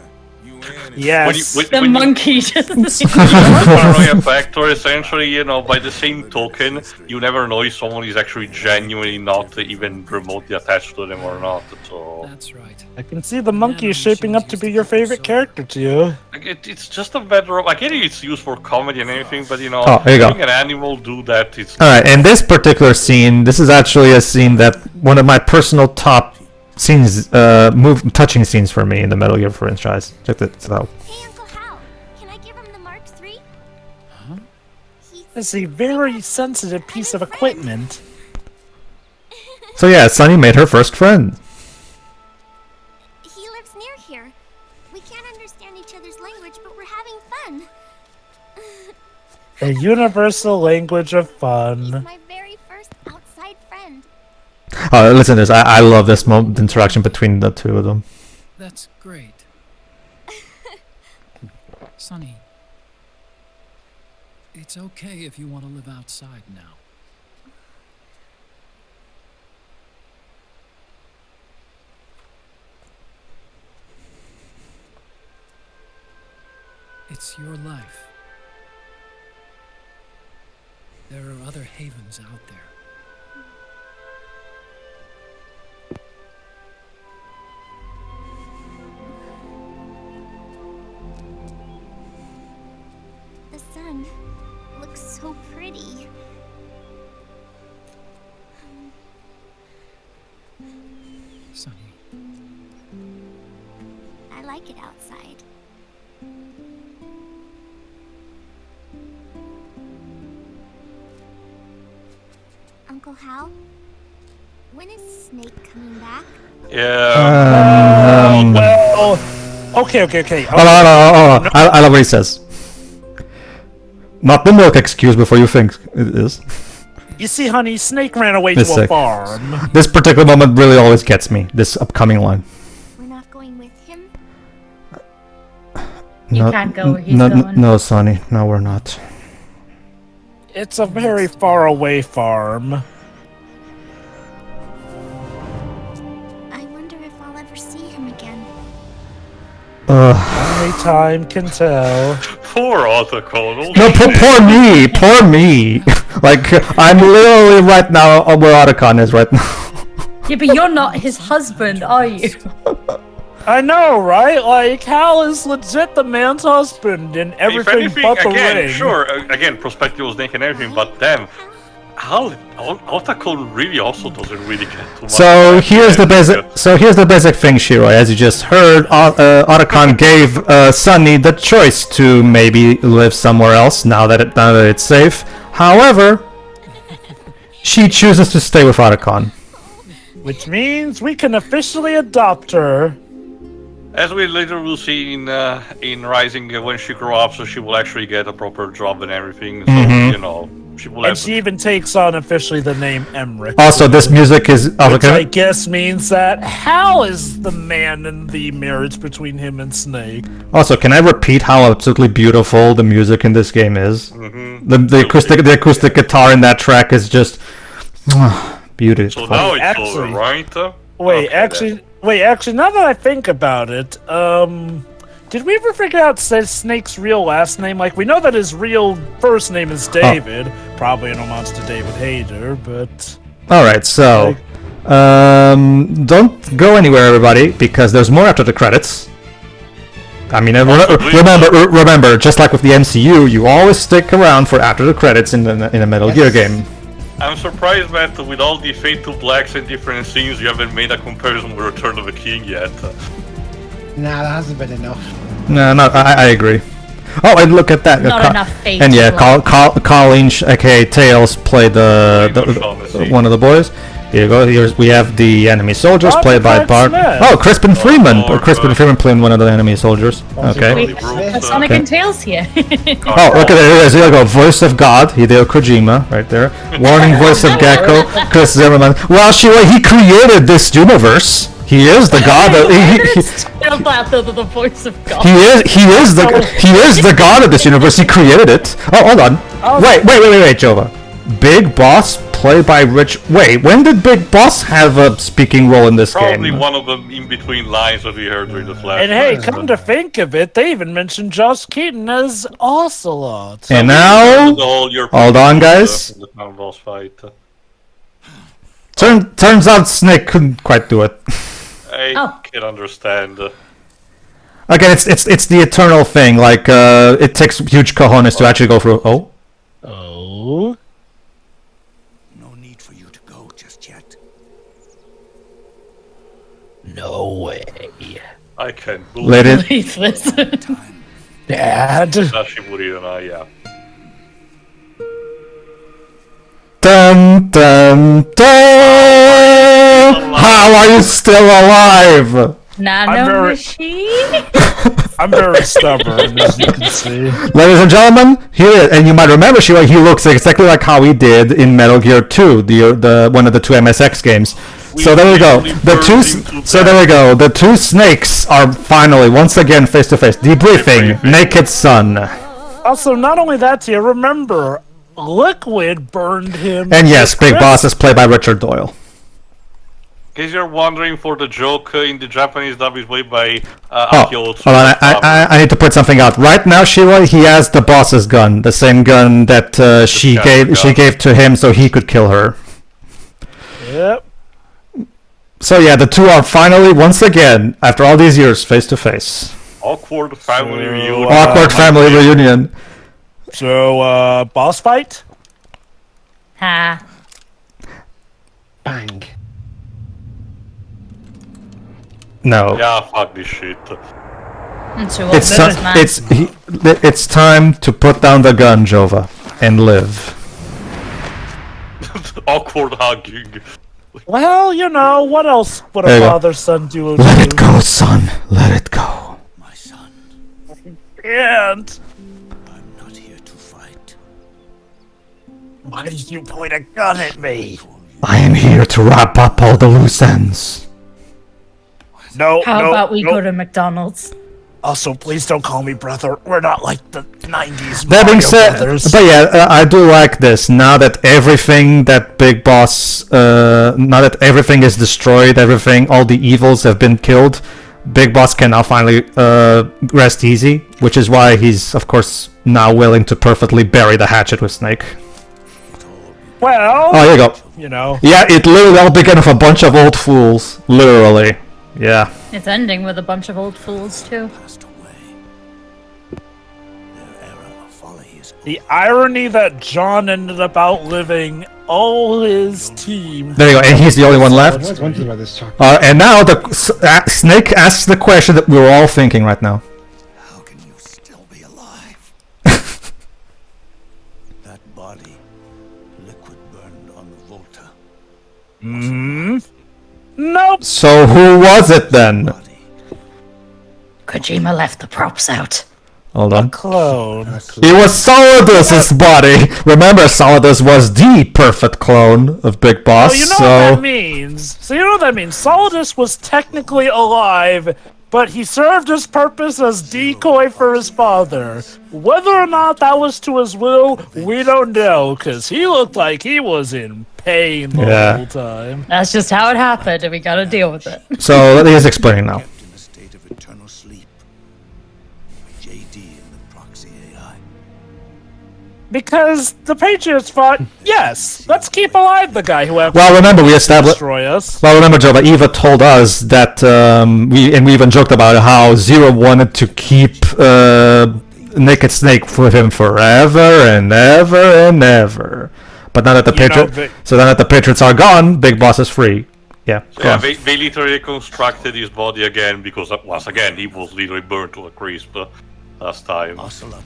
Yes. the monkey just... paranoia factor, essentially, you know, by the same token, you never know if someone is actually genuinely not even remotely attached to them or not. So That's right. I can see the monkey is shaping up to be your favorite character to you. like, it's just a matter of, I get it's used for comedy and anything, but you know, Oh, there you go. having an animal do that, it's Alright, in this particular scene, this is actually a scene that one of my personal top scenes, touching scenes for me in the Metal Gear franchise. Check this out. Hey, Uncle Hal, can I give him the Mark III? It's a very sensitive piece of equipment. So yeah, Sunny made her first friend. He lives near here. We can't understand each other's language, but we're having fun. A universal language of He's fun. my very first outside friend. Listen to this. I love this interaction between the two of them. That's great. Sonny, it's okay if you want to live outside now. It's your life. There are other havens out there. The sun looks so pretty. Sonny, I like it outside. Uncle Hal, when is Snake coming back? Yeah. Well, okay. Hold on. I love what he says. Not the milk excuse before you think it is. You see, honey, Snake ran away This to a sick. farm. This particular moment really always gets me. This upcoming line. We're not going with him? You can't go where he's going. No, Sonny. No, we're not. It's a very far away farm. I wonder if I'll ever see him again. Only time can tell. Poor Otacon. No, poor me. Like, I'm literally right now where Otacon is right now. Yeah, but you're not his husband, are you? I know, right? Like, Hal is legit the man's husband in If everything anything, but the again, ring. sure, again, perspective was Snake and everything, but damn, Otacon really also doesn't really get too much. So here's the basic thing, Shiro. As you just heard, Otacon gave Sunny the choice to maybe live somewhere else now that it's safe. However, she chooses to stay with Otacon. Which means we can officially adopt her. As we later will see in Rising, when she grows up, so she will actually get a proper job and everything. So you know, she will. And she even takes on officially the name Emmerich. Also, this music is Which I guess means that Hal is the man in the marriage between him and Snake. Also, can I repeat how absolutely beautiful the music in this game is? The acoustic guitar in that track is just beautiful. So now it's Actually- over, right? Wait, Okay, actually, now that I think about it, did we ever figure out Snake's real last name? Like, we know that his real first name is David, probably an homage to David Hayter, but... Alright, so... don't go anywhere, everybody, because there's more after the credits. I mean, remember, just like with the MCU, you always stick around for after the credits in a Metal Gear game. I'm surprised that with all the Fate to Blacks and different scenes, you haven't made a comparison with Return of the King yet. Nah, that hasn't been enough. No, I agree. Oh, and look at that. Not enough fate. And yeah, Colleen, aka Tails, played one of the boys. Here you go. We have the enemy soldiers played by Bart. Oh, Crispin Freeman. Crispin Freeman playing one of the enemy soldiers. Okay. Wait, Sonic and Tails here. Oh, look at it. There you go. Voice of God, Hideo Kojima, right there. Warning voice of Gecko, Chris Zimmerman. Well, he created this universe. He is the god. The voice of God. He is the god of this universe. He created it. Oh, hold on. Wait, Jova. Big Boss played by Rich. Wait, when did Big Boss have a speaking role in this Probably game? one of them in between lines that we heard during the flashback. And hey, come to think of it, they even mentioned Josh Keaton as Ocelot. And now, hold on, guys. The final boss fight. Turns out Snake couldn't quite do it. I can understand. Again, it's the eternal thing. Like, it takes huge cojones to actually go through. Oh. No need for you to go just yet. No way. I can't Let it. Please listen. Dad. Yeah. Dun dun dun! How are you still alive? Nano machine? I'm very stubborn, as you can see. Ladies and gentlemen, here, and you might remember, he looks exactly like how he did in Metal Gear 2, the one of the two MSX games. So there we go. There we go. The two snakes are finally once again face to face. Debriefing. Naked Sun. Also, not only that, do you remember Liquid burned him? And yes, Big Boss is played by Richard Doyle. In case you're wondering, for the joke in the Japanese dub is played by Hold on, I need to put something out. Right now, Shiwa, he has the boss's gun, the same gun that she gave to him so he could kill her. Yep. So yeah, the two are finally, once again, after all these years, face to face. Awkward family reunion. Awkward family reunion. So, boss fight? Ha. Bang. No. Yeah, fuck this shit. It's time to put down the gun, Jova, and live. Awkward hugging. Well, you know, what else would a father-son duo do? Let it go, son. Let it go. My son, And I'm not here to fight. why did you point a gun at me? I am here to wrap up all the loose ends. How about we go to McDonald's? Also, please don't call me brother. We're not like the 90s That being Mario said, brothers. but yeah, I do like this. Now that everything that Big Boss, now that everything is destroyed, all the evils have been killed, Big Boss can now finally rest easy, which is why he's, of course, now willing to perfectly bury the hatchet with Snake. Well, Oh, here you go. you know. Yeah, it literally all began with a bunch of old fools. Literally. Yeah. It's ending with a bunch of old fools, too. The irony that John ended up outliving all his team. There you go, and he's the only one left. I was wondering about this talk. And now the Snake asks the question that we're all thinking right now. How can you still be alive? That body, Liquid burned on the Volta. Nope. So who was it then? Kojima left the props out. Hold on. Clone. It was Solidus's body. Remember, Solidus was the perfect clone of Big Boss. Oh, you know what that means. So you know what that means. Solidus was technically alive, but he served his purpose as decoy for his father. Whether or not that was to his will, we don't know, because he looked like he was in pain the whole time. That's just how it happened, and we gotta deal with it. So he's explaining now. In a state of eternal sleep. JD and the proxy AI. Because the Patriots thought, yes, let's keep alive the guy who Well, remember we established. destroy us. Well, remember, Joe, but Eva told us that we even joked about how Zero wanted to keep Naked Snake with him forever and ever and ever. But now that the Patriots are gone, Big Boss is free. Yeah. So yeah, they literally reconstructed his body again because once again he was literally burned to a crisp last time.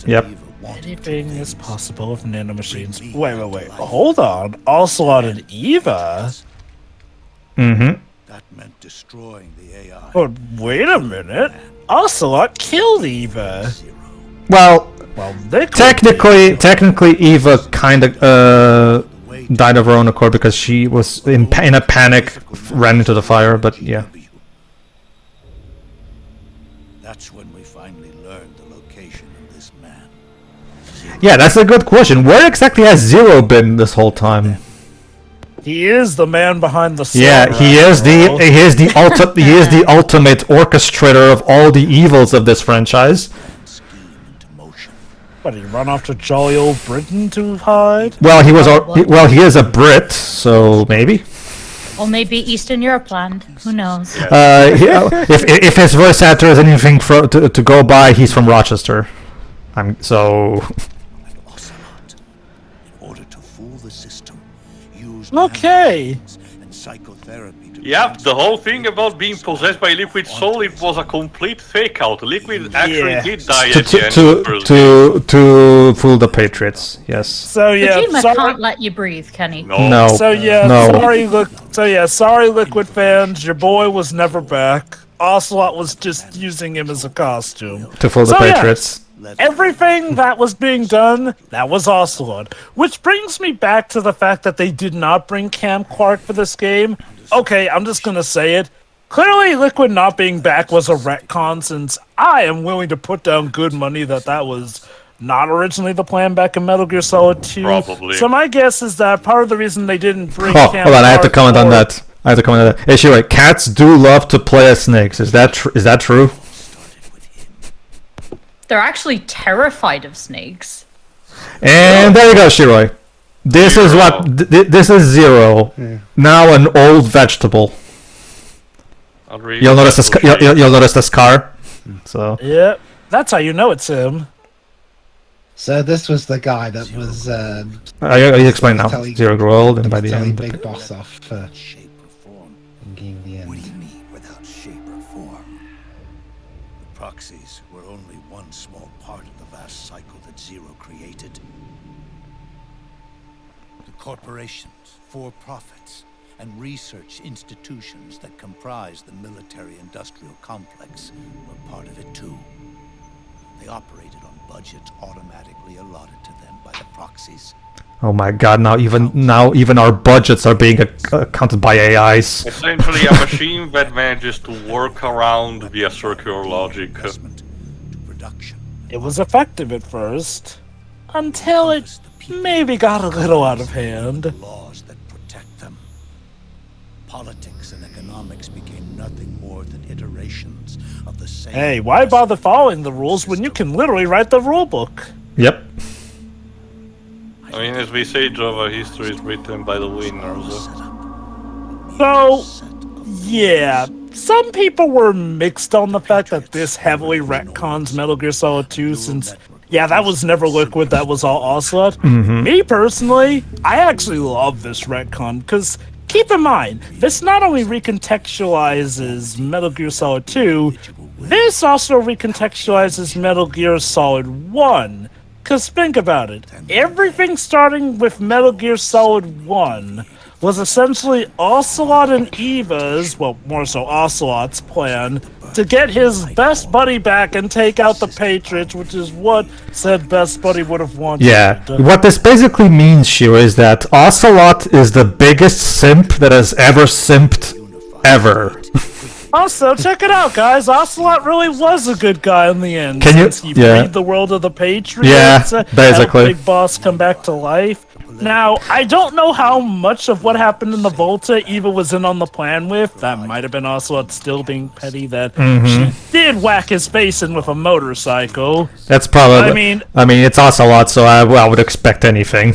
Yep. Anything is possible with nanomachines. Wait. Hold on. Ocelot and Eva? Mm-hmm. That meant destroying the AI. But wait a minute. Ocelot killed Eva. Well, technically, Eva kind of died of her own accord because she was in a panic, ran into the fire. But yeah. That's when we finally learned the location of this man. Yeah, that's a good question. Where exactly has Zero been this whole time? He is the man behind the saga. Yeah, he is the ultimate orchestrator of all the evils of this franchise. What, did he run off to jolly old Britain to hide? Well, he is a Brit, so maybe. Or maybe Eastern Europe land. Who knows? If his voice actor is anything to go by, he's from Rochester. Okay. Yep, the whole thing about being possessed by Liquid Soul, it was a complete fake out. Liquid actually did die at the end of the first game. To fool the Patriots, yes. So yeah, Kojima can't let you breathe, can he? No. So yeah, sorry Liquid fans, your boy was never back. Ocelot was just using him as a costume. To fool the Patriots. Everything that was being done, that was Ocelot. Which brings me back to the fact that they did not bring Cam Clark for this game. okay, I'm just gonna say it. Clearly, Liquid not being back was a retcon, since I am willing to put down good money that was not originally the plan back in Metal Gear Solid 2. Probably. So my guess is that part of the reason they didn't bring Oh, Cam hold on, I have to Clark comment on forward- that. Hey, sure, cats do love to play as snakes. Is that true? They're actually terrified of snakes. And there you go, Shiroi. This is what this is Zero. Now an old vegetable. You'll notice you'll notice the scar. So Yep, that's how you know it's him. So this was the guy that was you explain now. telling- Zero grew old, and by the telling end, Big Boss off for Shape or form. thinking the What do end. you mean without shape or form? The proxies were only one small part of the vast cycle that Zero created. The corporations, for-profits, and research institutions that comprise the military-industrial complex were part of it too. They operated on budgets automatically allotted to them by the proxies. oh my god! Now even our budgets are being accounted by AIs. Essentially, a machine that manages to work around via circular logic. Investment to production. It was effective at first, until it maybe got a little out of hand. Laws that protect them. Politics and economics became nothing more than iterations of the same. Hey, why bother following the rules when you can literally write the rule book? Yep. I mean, as we say, Java history is written by the winners. So, yeah, some people were mixed on the fact that this heavily retcons Metal Gear Solid 2, since, yeah, that was never Liquid, that was all Ocelot. Me personally, I actually love this retcon, because keep in mind, this not only recontextualizes Metal Gear Solid 2, this also recontextualizes Metal Gear Solid 1. Because think about it, everything starting with Metal Gear Solid 1 was essentially Ocelot and Eva's, well, more so Ocelot's plan to get his best buddy back and take out the Patriots, which is what said best buddy would have wanted. Yeah. What this basically means, Shiro, is that Ocelot is the biggest simp that has ever simped ever. Also, check it out, guys. Ocelot really was a good guy in the end. Can you- since he yeah. freed the world of the Patriots. Yeah, helped basically. Big Boss come back to life. Now, I don't know how much of what happened in the Volta Eva was in on the plan with. That might have been Ocelot still being petty that she did whack his face in with a motorcycle. That's probably. I mean- it's Ocelot, so I would expect anything.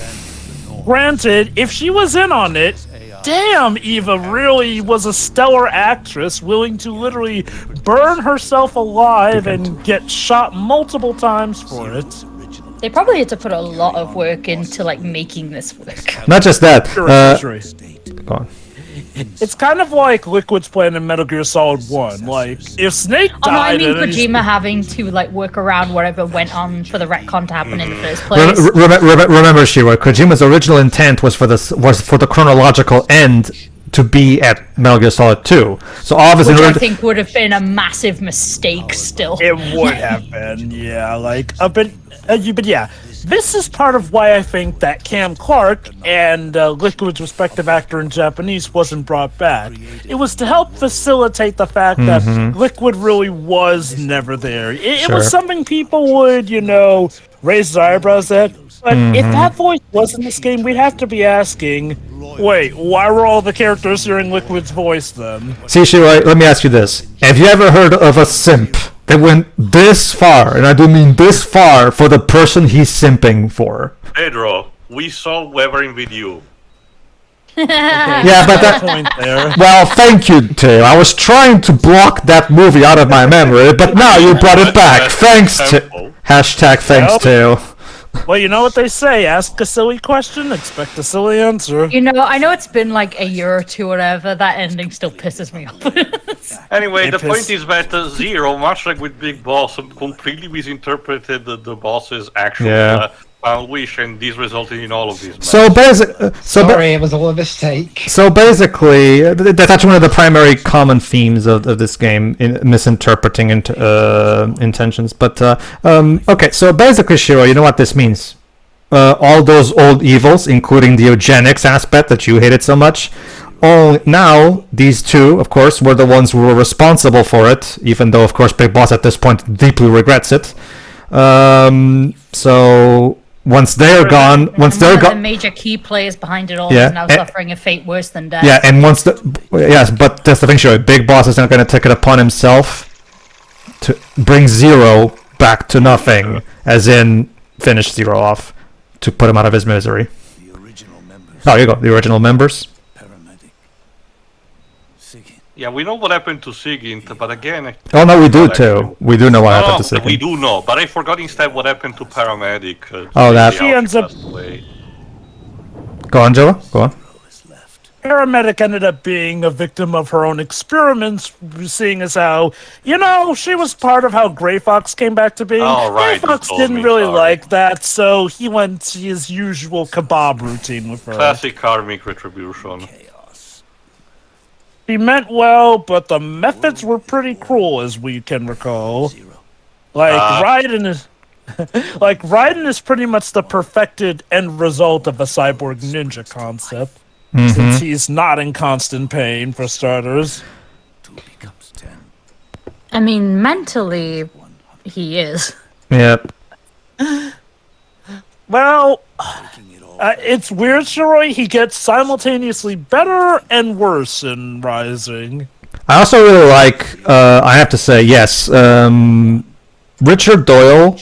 Granted, if she was in on it, damn, Eva really was a stellar actress, willing to literally burn herself alive and get shot multiple times for it. They probably had to put a lot of work into like making this work. Not just that. Sure. Go on. It's kind of like Liquid's plan in Metal Gear Solid 1. Like, if Snake died... Oh no, I mean and he's- Kojima having to like work around whatever went on for the retcon to happen in the first place. Remember, Shiro, Kojima's original intent was for the chronological end to be at Metal Gear Solid 2. So obviously, Which I think would have been a massive mistake still. It would have been, yeah, like, but yeah, this is part of why I think that Cam Clark and Liquid's respective actor in Japanese wasn't brought back. It was to help facilitate the fact that Liquid really was never there. It was something people would, raise their eyebrows at. But if that voice was in this game, we'd have to be asking, wait, why were all the characters hearing Liquid's voice then? See, Shiro, let me ask you this. Have you ever heard of a simp that went this far, and I do mean this far, for the person he's simping for? Pedro, we saw Wevering with you. Yeah, but that... Point there. Well, thank you, Tail. I was trying to block that movie out of my memory, but now you brought it back. Thanks, Tail. Hashtag thanks, Tail. Well, you know what they say, ask a silly question, expect a silly answer. I know it's been like a year or two or whatever, that ending still pisses me off. Anyway, the It point is- is that Zero, much like with Big Boss, completely misinterpreted the boss's actual final wish, and this resulted in all of these. So Sorry, it was all a mistake. So basically, that's actually one of the primary common themes of this game, in misinterpreting intentions. But okay, so basically, Shiro, you know what this means? All those old evils, including the eugenics aspect that you hated so much, now these two, of course, were the ones who were responsible for it, even though, of course, Big Boss at this point deeply regrets it. So once they're gone, One of the major key players behind it all is now suffering a fate worse than death. Yeah, and but that's the thing, sure. Big Boss is not going to take it upon himself to bring Zero back to nothing, as in finish Zero off, to put him out of his misery. The original members. Oh, here you go, the original members. Paramedic. Sigint. Yeah, we know what happened to Sigint, but again... Oh no, we do too. We do know what happened to Sigint. We do know, but I forgot instead what happened to Paramedic. That... She ends up... Go on, Joe. Go on. Paramedic ended up being a victim of her own experiments, seeing as how, she was part of how Grey Fox came back to being. Oh, right, Grey Fox didn't really like that, so he went to his usual kebab routine with her. Classic karmic retribution. He meant well, but the methods were pretty cruel, as we can recall. Raiden is pretty much the perfected end result of a cyborg ninja concept. Since he's not in constant pain, for starters. 2 becomes 10. I mean, mentally, he is. Yep. Well, it's weird, Shiroi. He gets simultaneously better and worse in Rising. I also really like, I have to say, yes, Richard Doyle,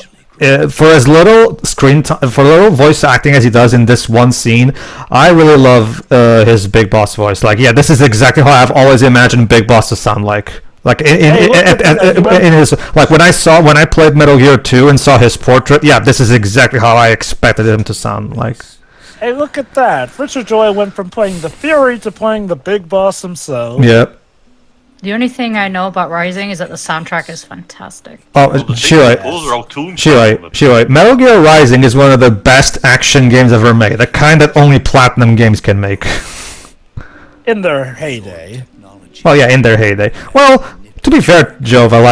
for as little screen time, for little voice acting as he does in this one scene, I really love his Big Boss voice. This is exactly how I've always imagined Big Boss to sound like. In his when I played Metal Gear 2 and saw his portrait, this is exactly how I expected him to sound like. Hey, look at that! Richard Doyle went from playing the Fury to playing the Big Boss himself. Yep. The only thing I know about Rising is that the soundtrack is fantastic. Shiroi, Metal Gear Rising is one of the best action games ever made. The kind that only Platinum games can make. In their heyday. Oh yeah, in their heyday. Well, to be fair, Jova,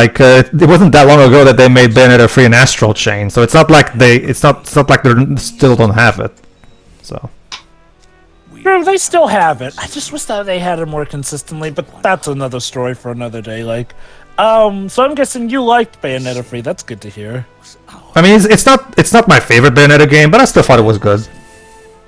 it wasn't that long ago that they made Bayonetta 3 and Astral Chain, so it's not like they still don't have it. So. Sure, they still have it. I just wish that they had it more consistently, but that's another story for another day. So I'm guessing you liked Bayonetta 3. That's good to hear. I mean, it's not my favorite Bayonetta game, but I still thought it was good.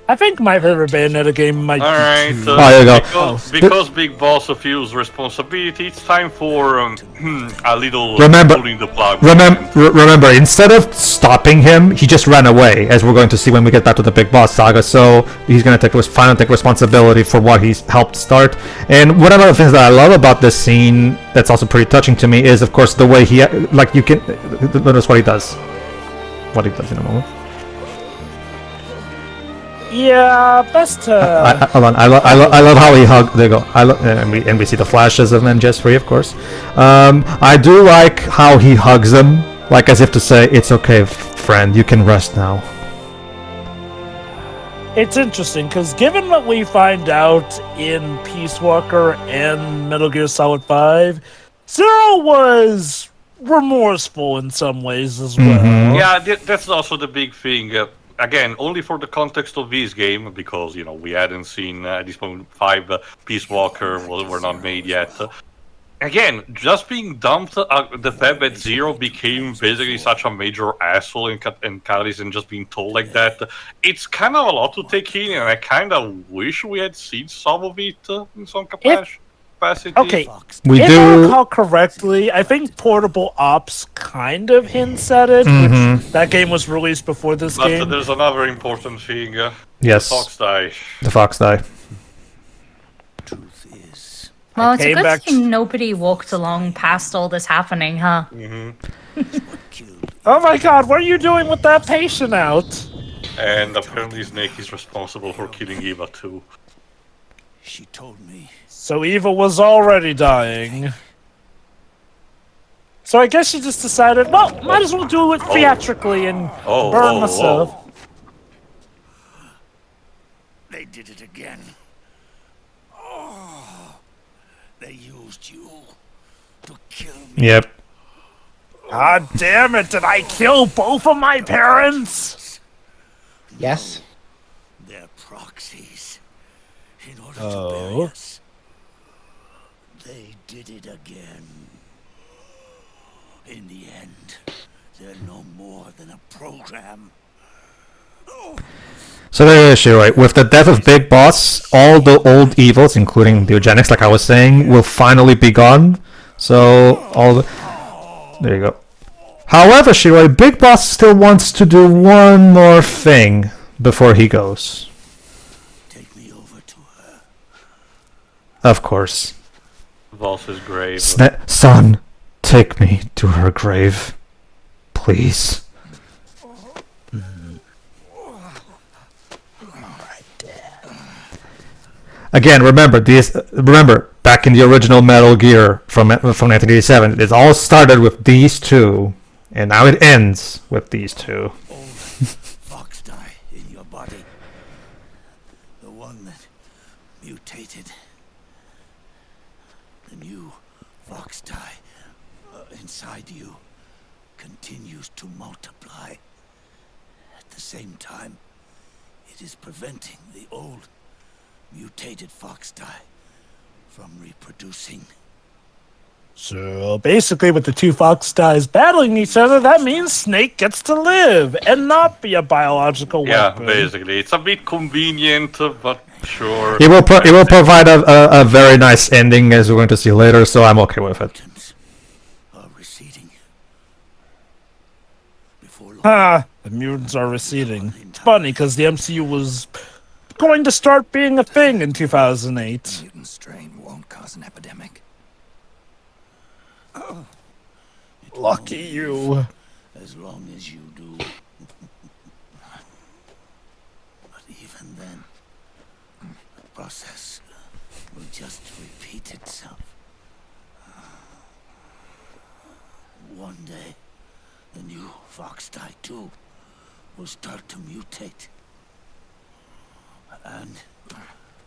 I think my favorite Bayonetta game might be too. There you go. Because Big Boss feels responsibility, it's time for a little pulling the plug. Remember, instead of stopping him, he just ran away, as we're going to see when we get back to the Big Boss saga. So he's going to take responsibility for what he's helped start. And one of the things that I love about this scene, that's also pretty touching to me, is of course the way he you can notice what he does. What he does in a moment. Yeah, best to... Hold on, I love how he hugged. There you go. And we see the flashes of MGS3, of course. I do like how he hugs him, as if to say, "It's okay, friend. You can rest now." It's interesting because given what we find out in Peace Walker and Metal Gear Solid 5, Zero was remorseful in some ways as well. Yeah, that's also the big thing. Again, only for the context of this game, because, we hadn't seen, at this point, 5 Peace Walker were not made yet. Again, just being dumped, the fact that Zero became basically such a major asshole in Catalyst and just being told like that, it's kind of a lot to take in, and I kind of wish we had seen some of it in some capacity. Okay, if I recall correctly, I think Portable Ops kind of hints at it, which that game was released before this game. But there's another important thing. Yes. The Fox die. The Fox die. Truth is... Well, it's a good thing nobody walked along past all this happening, huh? Oh my god, what are you doing with that patient out? And apparently Snake is responsible for killing Eva too. She told me. So Eva was already dying. So I guess she just decided, well, might as well do it theatrically and burn myself. They did it again. Oh, they used you to kill me. Yep. God damn it, did I kill both of my parents? Yes. They're proxies. In order to bury us, They did it again. In the end, they're no more than a program. So there is issue, right? With the death of Big Boss, all the old evils, including the eugenics, like I was saying, will finally be gone. So all the... There you go. However, Shiroi, Big Boss still wants to do one more thing before he goes. Take me over to her. Of course. Boss's grave. Son, take me to her grave. Please. Again, remember, back in the original Metal Gear from 1987, it all started with these two, and now it ends with these two. Fox die in your body. The one that mutated. The new Fox die inside you continues to multiply. At the same time, it is preventing the old mutated fox die from reproducing. So basically, with the two fox dies battling each other, that means Snake gets to live and not be a biological weapon. Yeah, basically. It's a bit convenient, but sure. It will provide a very nice ending, as we're going to see later, so I'm okay with it. Are receding. The mutants are receding. It's funny, because the MCU was going to start being a thing in 2008. Mutant strain won't cause an epidemic. Lucky you. As long as you do. But even then, the process will just repeat itself. One day, the new fox die too will start to mutate and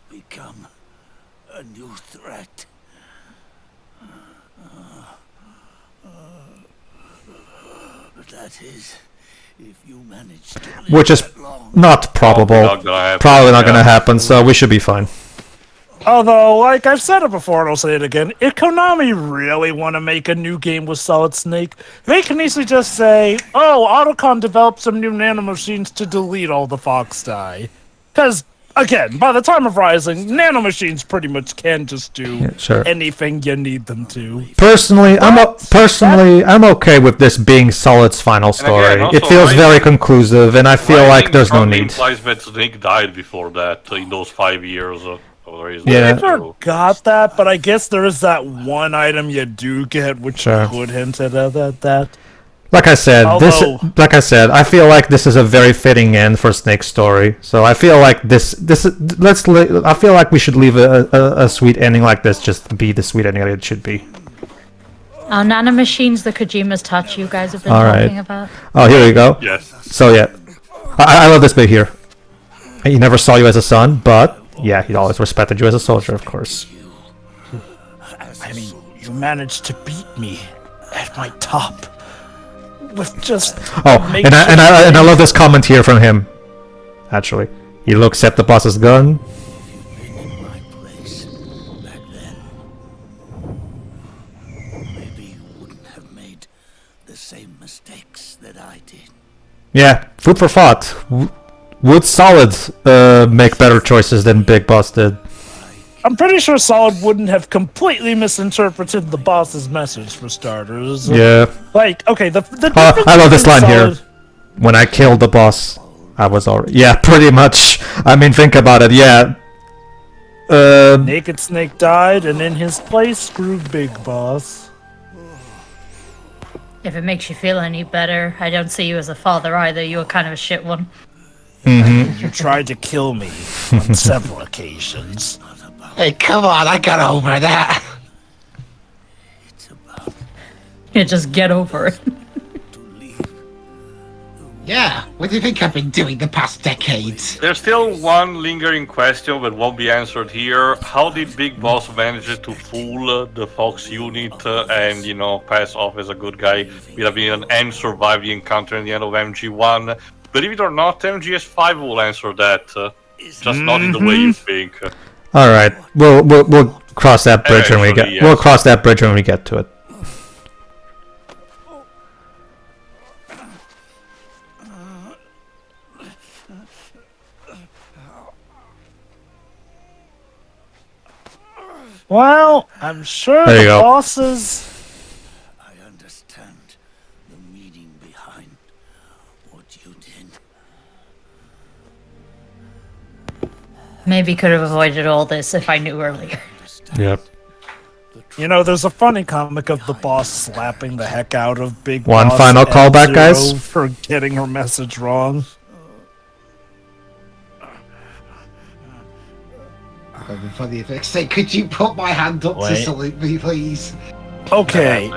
become a new threat. That is, if you manage to live Which is that long. not probable. Probably not going to happen, so we should be fine. Although, like I've said it before and I'll say it again, if Konami really want to make a new game with Solid Snake, they can easily just say, oh, Otacon developed some new nanomachines to delete all the Fox die. Because, again, by the time of Rising, nanomachines pretty much can just do anything you need them to. Personally, I'm okay with this being Solid's final story. Again, also, it feels very conclusive, and I feel like there's no need. Implies that Snake died before that, in those 5 years. Yeah, I forgot that, but I guess there is that one item you do get, which could hint at that. Like I said, I feel like this is a very fitting end for Snake's story. So I feel like I feel like we should leave a sweet ending like this just be the sweet ending that it should be. Nanomachines, the Kojima's touch you guys have been talking about. Oh, here we go. Yes. So yeah, I love this bit here. He never saw you as a son, but yeah, he always respected you as a soldier, of course. I mean, you managed to beat me at my top. With just and I love this comment here from him. Actually, he looks at the boss's gun. In my place back then, maybe you wouldn't have made the same mistakes that I did. Yeah, food for thought. Would Solid make better choices than Big Boss did? I'm pretty sure Solid wouldn't have completely misinterpreted the boss's message, for starters. Yeah. Like, okay, the I love this line here. When I killed the boss, I was already... Yeah, pretty much. I mean, think about it, yeah. Naked Snake died, and in his place grew Big Boss. If it makes you feel any better, I don't see you as a father either. You were kind of a shit one. Mm-hmm. You tried to kill me on several occasions. Hey, come on, I got over that. Yeah, just get over it. Yeah, what do you think I've been doing the past decades? There's still one lingering question that won't be answered here. How did Big Boss manage to fool the Fox unit and, pass off as a good guy with a villain and survive the encounter in the end of MG1? Believe it or not, MGS5 will answer that. Just not in the way you think. All right, we'll cross that bridge when we get. Eventually, yes. We'll cross that bridge when we get to it. Well, I'm sure There you the go. bosses. I understand the meaning behind what you did. Maybe could have avoided all this if I knew earlier. Yep. You know, there's a funny comic of the boss slapping the heck out of Big One Boss final callback, F-Zero guys. for getting her message wrong. That'd be funny if it say, "Could you put my hand up to Wait. salute me, please?" Okay,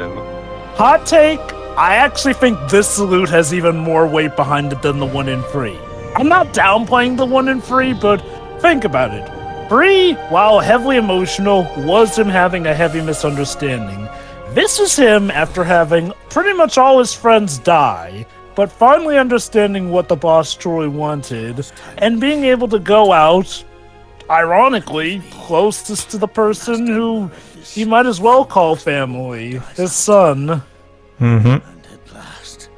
hot take. I actually think this salute has even more weight behind it than the 1 in 3. I'm not downplaying the 1 in 3, but think about it. 3, while heavily emotional, was him having a heavy misunderstanding. This is him after having pretty much all his friends die, but finally understanding what the boss truly wanted, and being able to go out, ironically, closest to the person who he might as well call family, his son. Mm-hmm. At last,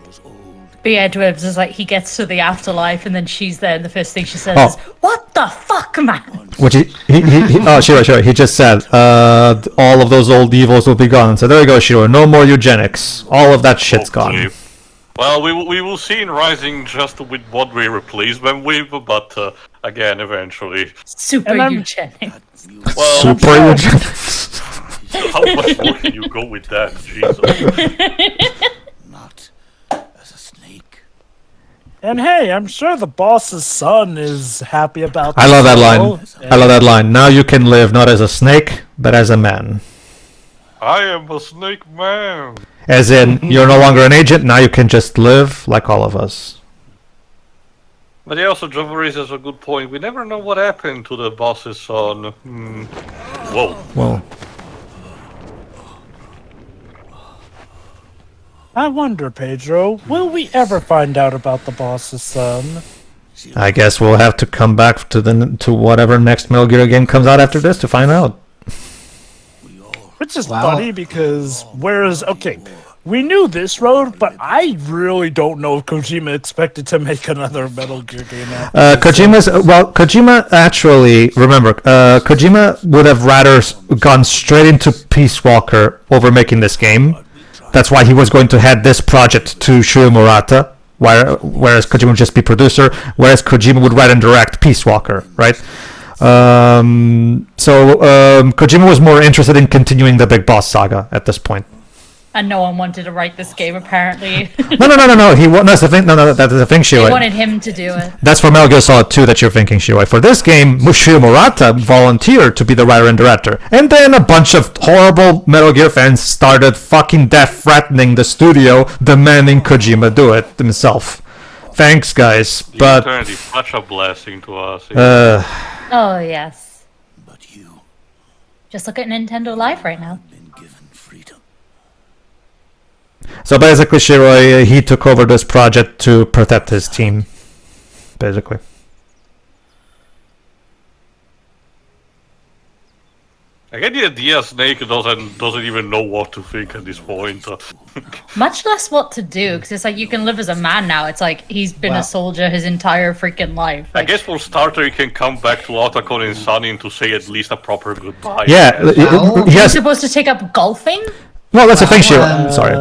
those old But yeah, Dwebs is like, he gets to the afterlife and then she's there and the first thing she says Oh. is, "What the fuck, man?" Which he oh, sure. He just said, all of those old evils will be gone. So there you go, Shiro. No more eugenics. All of that shit's Hopefully. gone. Well, we will see in Rising just with what we replace them with, but again, eventually. Super And I'm- eugenics. Well, Super eugenics. how much more can you go with that? Jesus. not as a snake. And hey, I'm sure the boss's son is happy about I love that this line. as I love that line. Now you can live not as a snake, but as a man. I am a snake man. As in, you're no longer an agent, now you can just live like all of us. But he also Java raises a good point. We never know what happened to the boss's son. Whoa. Well, I wonder, Pedro, will we ever find out about the boss's son? I guess we'll have to come back to whatever next Metal Gear game comes out after this to find out. Which is Wow. funny because whereas we knew this road, but I really don't know if Kojima expected to make another Metal Gear game after this. Kojima actually, remember, Kojima would have rather gone straight into Peace Walker over making this game. That's why he was going to head this project to Shuyo Murata, whereas Kojima would just be producer, whereas Kojima would write and direct Peace Walker, right? Kojima was more interested in continuing the Big Boss saga at this point. And no one wanted to write this game, apparently. No. That's the thing. No, that's the thing, They Shioi. wanted him to do it. That's for Metal Gear Solid 2 that you're thinking, Shioi. For this game, Mushoyo Murata volunteered to be the writer and director. And then a bunch of horrible Metal Gear fans started fucking death threatening the studio, demanding Kojima do it himself. Thanks, guys. But, Eternity, such a blessing to us. Oh, yes. But you Just look at Nintendo Live right now. have been given freedom. so basically, Shiroi, he took over this project to protect his team. Basically. I get the idea Snake doesn't even know what to think at this point. Much less what to do, because it's like you can live as a man now. It's like he's been Wow. a soldier his entire freaking life. I Like, guess for starter, you can come back to Otacon and Sunny to say at least a proper goodbye. Yeah, Well, he's yes. supposed to take up golfing? Well, that's the thing, Shiroi. Sorry.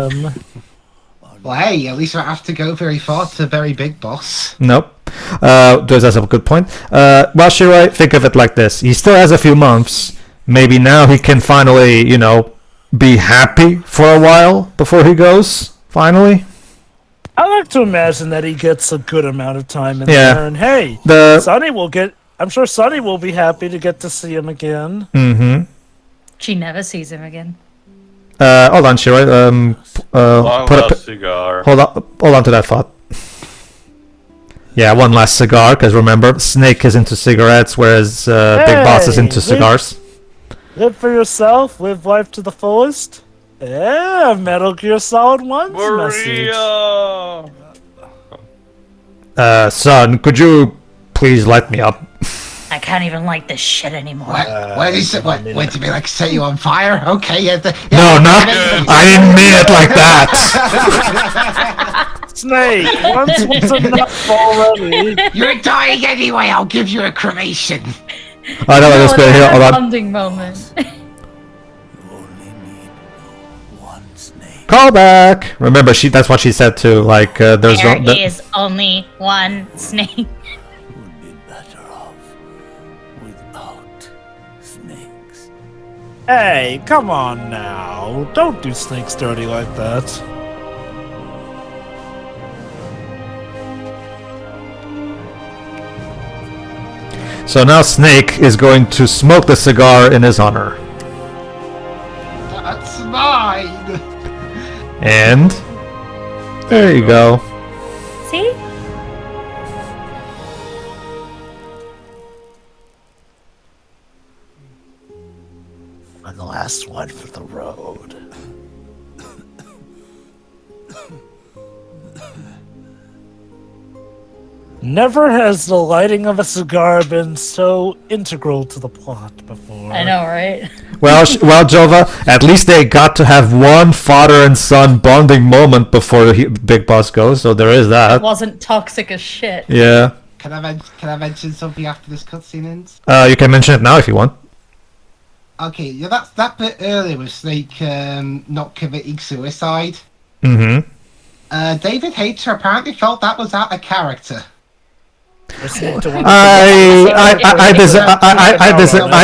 Well, hey, at least I don't have to go very far to very big boss. Nope. That's a good point. Well, Shiroi, think of it like this. He still has a few months. Maybe now he can finally, be happy for a while before he goes, finally. I like to imagine that he gets a good amount of time in Yeah. there, and hey, I'm sure Sonny will be happy to get to see him again. Mm-hmm. She never sees him again. Hold on, Shiroi. One last cigar. Hold on to that thought. Yeah, one last cigar, because remember, Snake is into cigarettes, whereas Big Boss is into cigars. Live for yourself, live life to the fullest. Yeah, Metal Gear Solid 1's message. Maria! Son, could you please light me up? I I can't even light this shit anymore. What is it? What to be like? Set you on fire? Okay. Yeah, No, not. I didn't mean it like that. Snake, once was enough already. You're dying anyway. I'll give you a cremation. I know this bit here. Hold on. Bonding moment. Call back. Remember, that's what she said too. Like, there's There is only one snake. Would be better off without snakes. Hey, come on now. Don't do snakes dirty like that. So now Snake is going to smoke the cigar in his honor. That's mine. And there you go. See? And the last one for the road. Never has the lighting of a cigar been so integral to the plot before. I know, right? Well, Jova, at least they got to have one father and son bonding moment before the big boss goes, so there is It that. wasn't toxic as shit. Yeah. Can I mention something after this cutscene ends? You can mention it now if you want. Okay, yeah, that's that bit earlier with Snake not committing suicide. Mm-hmm. David Hayter apparently felt that was out of character. I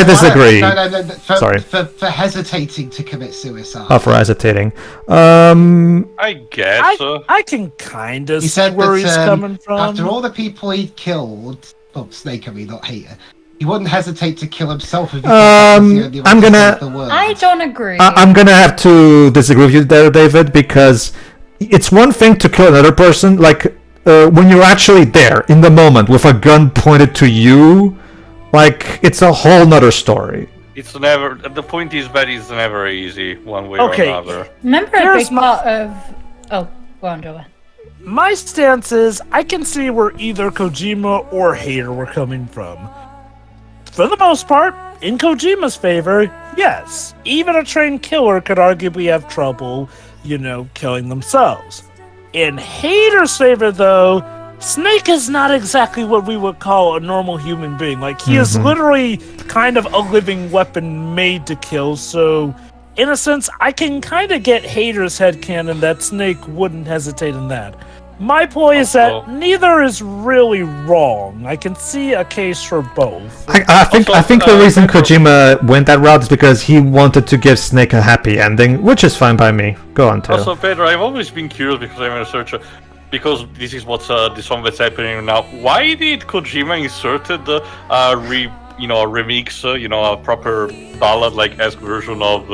disagree. No, Sorry. For hesitating to commit suicide. Oh, for hesitating. I guess. I can kind of He see said where that he's coming from. after all the people he'd killed, well, Snake, I mean, not Hater, he wouldn't hesitate to kill himself if he thought that was the only way I'm to gonna- save the world. I don't agree. I'm gonna have to disagree with you there, David, because it's one thing to kill another person, like when you're actually there in the moment with a gun pointed to you, like it's a whole nother story. It's never. The point is that it's never easy, one way Okay. or another. Remember a Here's big part of... Oh, go on, Joa. My stance is I can see where either Kojima or Hater were coming from. For the most part, in Kojima's favor, yes. Even a trained killer could arguably have trouble, killing themselves. In Hater's favor, though, Snake is not exactly what we would call a normal human being. Like, he is literally kind of a living weapon made to kill, so in a sense, I can kind of get Hater's headcanon that Snake wouldn't hesitate in that. My point is that neither is really wrong. I can see a case for both. I think the reason Kojima went that route is because he wanted to give Snake a happy ending, which is fine by me. Go on, Tail. Also, Pedro, I've always been curious because I'm a researcher. Because this is what's this one that's happening now. Why did Kojima inserted the remix, a proper ballad-like-esque version of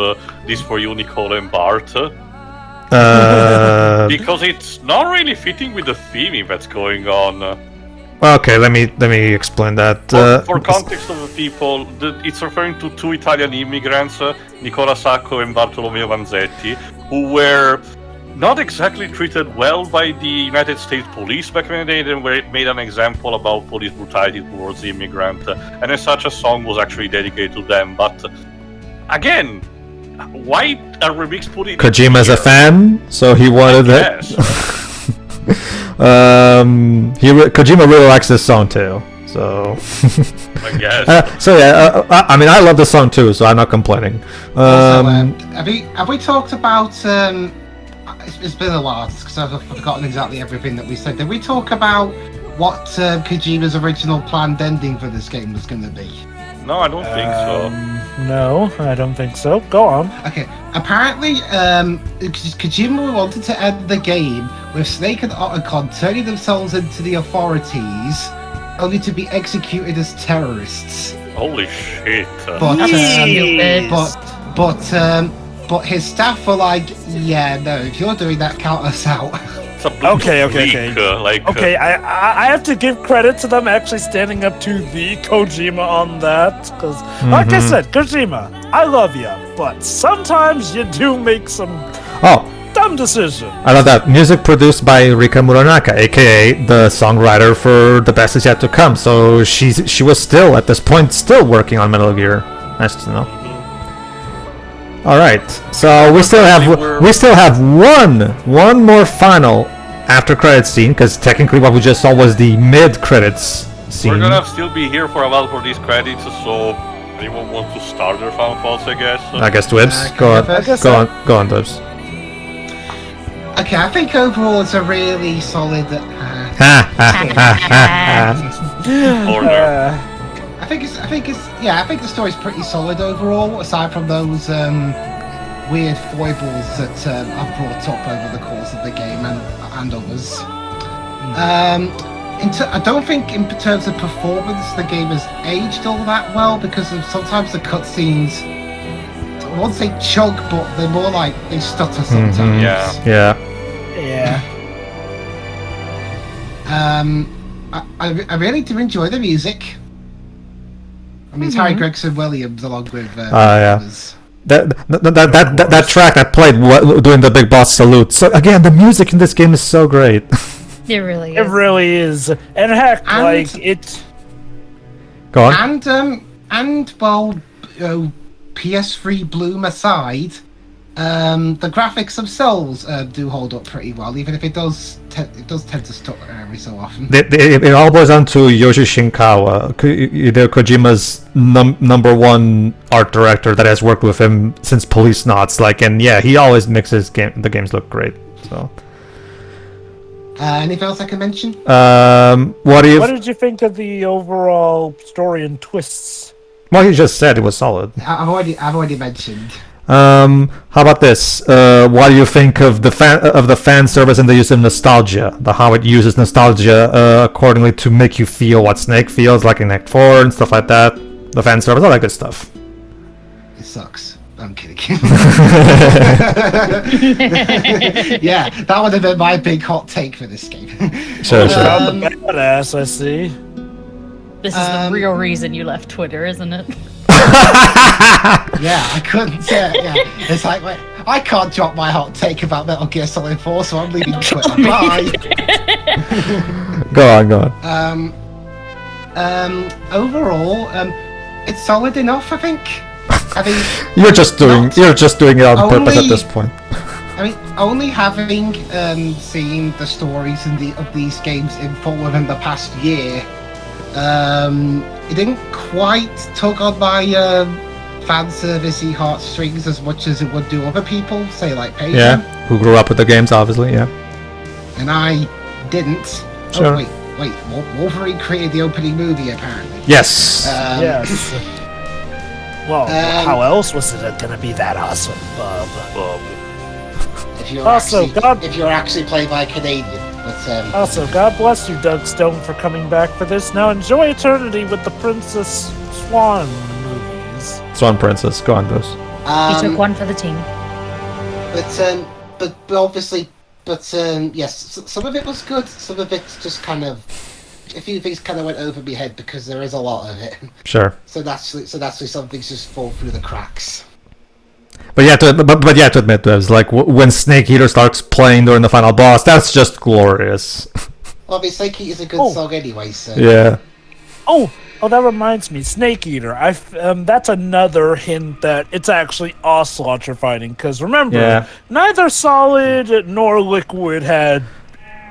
This For You, Nicole and Bart? Because it's not really fitting with the theming that's going on. Okay, let me explain that. For context of the people, it's referring to two Italian immigrants, Nicola Sacco and Bartolomeo Vanzetti, who were not exactly treated well by the United States police back in the day. They made an example about police brutality towards the immigrant, and as such a song was actually dedicated to them. But again, why a remix put it Kojima's a fan, so he wanted it. Kojima really likes this song too, so. I guess. I mean, I love the song too, so I'm not complaining. Have we talked about? It's been a while because I've forgotten exactly everything that we said. Did we talk about what Kojima's original planned ending for this game was going to be? No, I don't think so. No, I don't think so. Go on. Okay, apparently, Kojima wanted to end the game with Snake and Otacon turning themselves into the authorities, only to be executed as terrorists. Holy shit! But his staff were like, yeah, no, if you're doing that, count us out. Okay. Okay, I have to give credit to them actually standing up to the Kojima on that, because, like I said, Kojima, I love you, but sometimes you do make some dumb Dumb decision. I love that. Music produced by Rika Muranaka, aka the songwriter for The Best Is Yet to Come. So she was still, at this point, still working on Metal Gear. Nice to know. Alright, so we still have one more final after credits scene, because technically what we just saw was the mid-credits scene. We're gonna still be here for a while for these credits, so anyone want to start their final thoughts, I guess? I guess Dwibs. Go on, Dwibs. Okay, I think overall it's a really solid. Order. I think the story's pretty solid overall, aside from those weird foibles that I've brought up over the course of the game and others. I don't think in terms of performance the game has aged all that well, because of sometimes the cutscenes, I won't say chug, but they're more like they stutter sometimes. Yeah. I really do enjoy the music. I mean, it's Harry Gregson Williams along with others. That track that played during the Big Boss salute. So again, the music in this game is so great. It really is. It really is. And heck, it's... Go on. And PS3 Bloom aside, the graphics themselves do hold up pretty well, even if it does tend to stutter every so often. It all boils down to Yoshi Shinkawa, Kojima's number one art director that has worked with him since Police Knots. And he always makes the games look great. So. Anything else I can mention? What did you think of the overall story and twists? Well, you just said it was solid. I've already mentioned. How about this? What do you think of the fan service and the use of nostalgia? How it uses nostalgia accordingly to make you feel what Snake feels like in Act 4 and stuff like that. The fan service, all that good stuff. It sucks. I'm kidding. Yeah, that would have been my big hot take for this game. Sure. Badass, I see. This is the real reason you left Twitter, isn't it? Yeah, I couldn't. Yeah, it's like, wait, I can't drop my hot take about Metal Gear Solid 4, so I'm leaving Twitter. Bye. Go on. Overall, it's solid enough, I think. You're just doing it on purpose at this point. I mean, only having seen the stories of these games in full within the past year, it didn't quite tug on my fan servicey heartstrings as much as it would do other people, say like Pedro. Yeah, who grew up with the games, obviously. Yeah. And I didn't. Sure. Oh wait, Wolverine created the opening movie apparently. Yes. Yes. Well, how else was it gonna be that awesome, Bob? If you're actually played by a Canadian. But, also, God bless you, Doug Stone, for coming back for this. Now enjoy eternity with the Princess Swan movies. Swan Princess, go on, those. He took one for the team. But obviously, yes, some of it was good. Some of it just kind of, a few things kind of went over my head because there is a lot of it. Sure. So that's why some things just fall through the cracks. But you have to admit, Devs, like when Snake Eater starts playing during the final boss, that's just glorious. Well, I mean, Snake Eater's a good song anyway, so. Yeah. Oh, that reminds me, Snake Eater. That's another hint that it's actually Ocelot you're fighting. Because remember, neither Solid nor Liquid had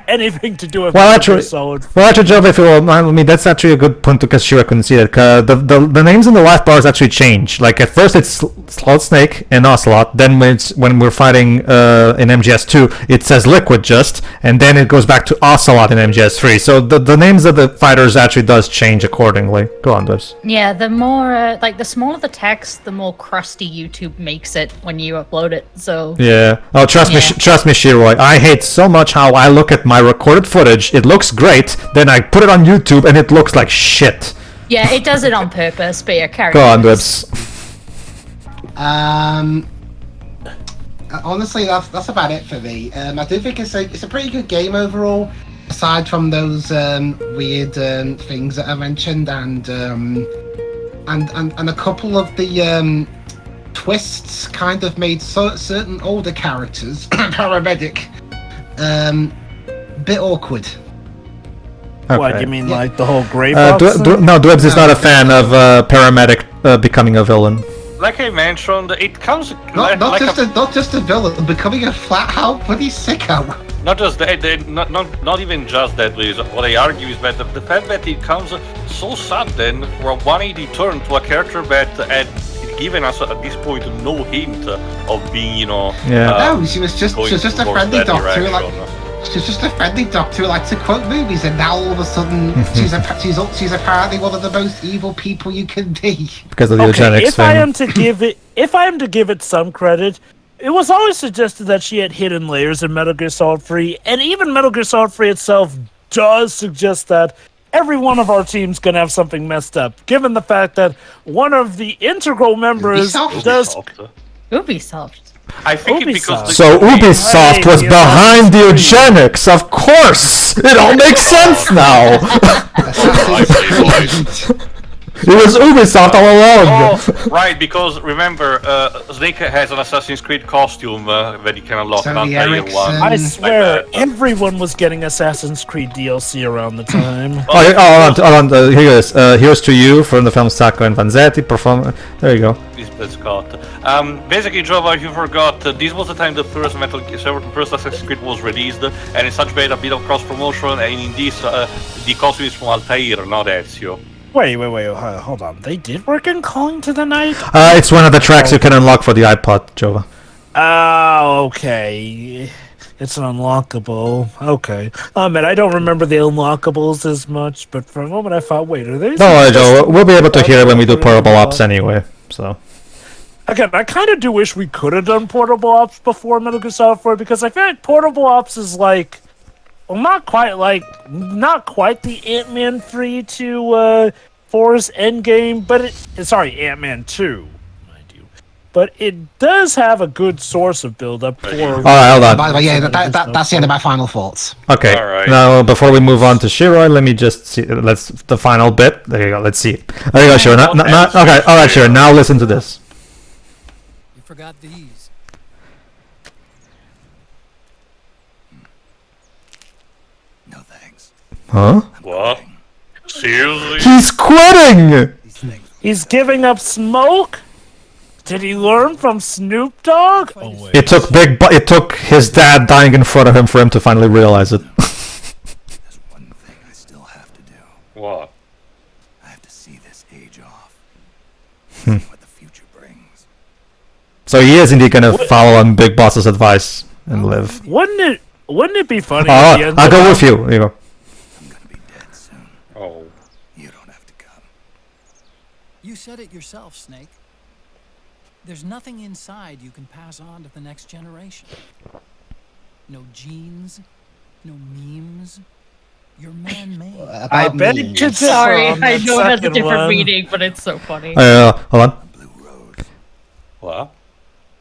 anything to do with Solid. Well, actually, Joe, if you will, I mean, that's actually a good point because Shira couldn't see it. The names in the life bars actually change. Like at first it's Solid Snake and Ocelot. Then when we're fighting in MGS2, it says Liquid just, and then it goes back to Ocelot in MGS3. So the names of the fighters actually does change accordingly. Go on, Dubs. Yeah, the more the smaller the text, the more crusty YouTube makes it when you upload it. So yeah. Oh, trust me, Shiroi. I hate so much how I look at my recorded footage. It looks great. Then I put it on YouTube and it looks like shit. Yeah, it does it on purpose. But yeah, carry Go on, Dubs. Honestly, that's about it for me. I do think it's a pretty good game overall, aside from those weird things that I mentioned, and a couple of the twists kind of made certain older characters, paramedic, bit awkward. What, you mean like the whole grey No, Dwebs is not a fan of paramedic becoming a villain. Like I mentioned, it comes Not just a villain, becoming a flat out bloody sicko. not just that, not even just that. What I argue is that the fact that it comes so sudden, for a 180 turn to a character that had given us at this point no hint of being, Yeah. No, she was just a friendly doctor. She's just a friendly doctor who likes to quote movies, and now all of a sudden she's apparently one of the most evil people you can be. Because of the eugenics thing. If I am to give it some credit, it was always suggested that she had hidden layers in Metal Gear Solid 3, and even Metal Gear Solid 3 itself does suggest that every one of our team's gonna have something messed up, given the fact that one of the integral members does. Ubisoft. I think it's because So Ubisoft was behind the eugenics, of course! It all makes sense now! It was Ubisoft all along! Oh, right, because remember, Snake has an Assassin's Creed costume that he can unlock, not player one. I swear, everyone was getting Assassin's Creed DLC around the time. Hold on, here it is. Here's to you from the film Sacco and Vanzetti. There you go. It's got. Basically, Jova, you forgot, this was the time the first first Assassin's Creed was released, and in such way a bit of cross-promotion, and in this, the costume is from Altair, not Ezio. Wait, hold on. They did work in Calling to the Night? It's one of the tracks you can unlock for the iPod, Jova. Oh, okay. It's an unlockable. Okay. Man, I don't remember the unlockables as much, but for a moment I thought, wait, are they... Don't worry, Joe. We'll be able to hear it when we do portable ops anyway, so... Again, I kind of do wish we could have done portable ops before Metal Gear Solid 4, because I feel like portable ops is like... Well, not quite the Ant-Man 3 to 4's Endgame, but sorry, Ant-Man 2, mind you. But it does have a good source of build-up for... Alright, hold on. By the way, yeah, that's the end of my final thoughts. Okay, Alright. Now before we move on to Shiroi, let me just see, the final bit. There you go, let's see. There you go, Shiroi. Okay, alright, Shiroi, now listen to this. You forgot these. Huh? What? Seriously? He's quitting! He's giving up smoke? Did he learn from Snoop Dogg? Oh, wait. It took his dad dying in front of him for him to finally realize it. There's one thing I still have to do. What? I have to see this age off. See what the future brings. So he is indeed gonna follow on Big Boss's advice and live. Wouldn't it be funny at the end I'll go with you. There you go. Oh. You don't have to come. You said it yourself, Snake. There's nothing inside you can pass on to the next generation. No genes, no memes. You're man-made. I bet it gets Sorry, I know it has a different meaning, but it's so funny. Hold on. Blue Road. What?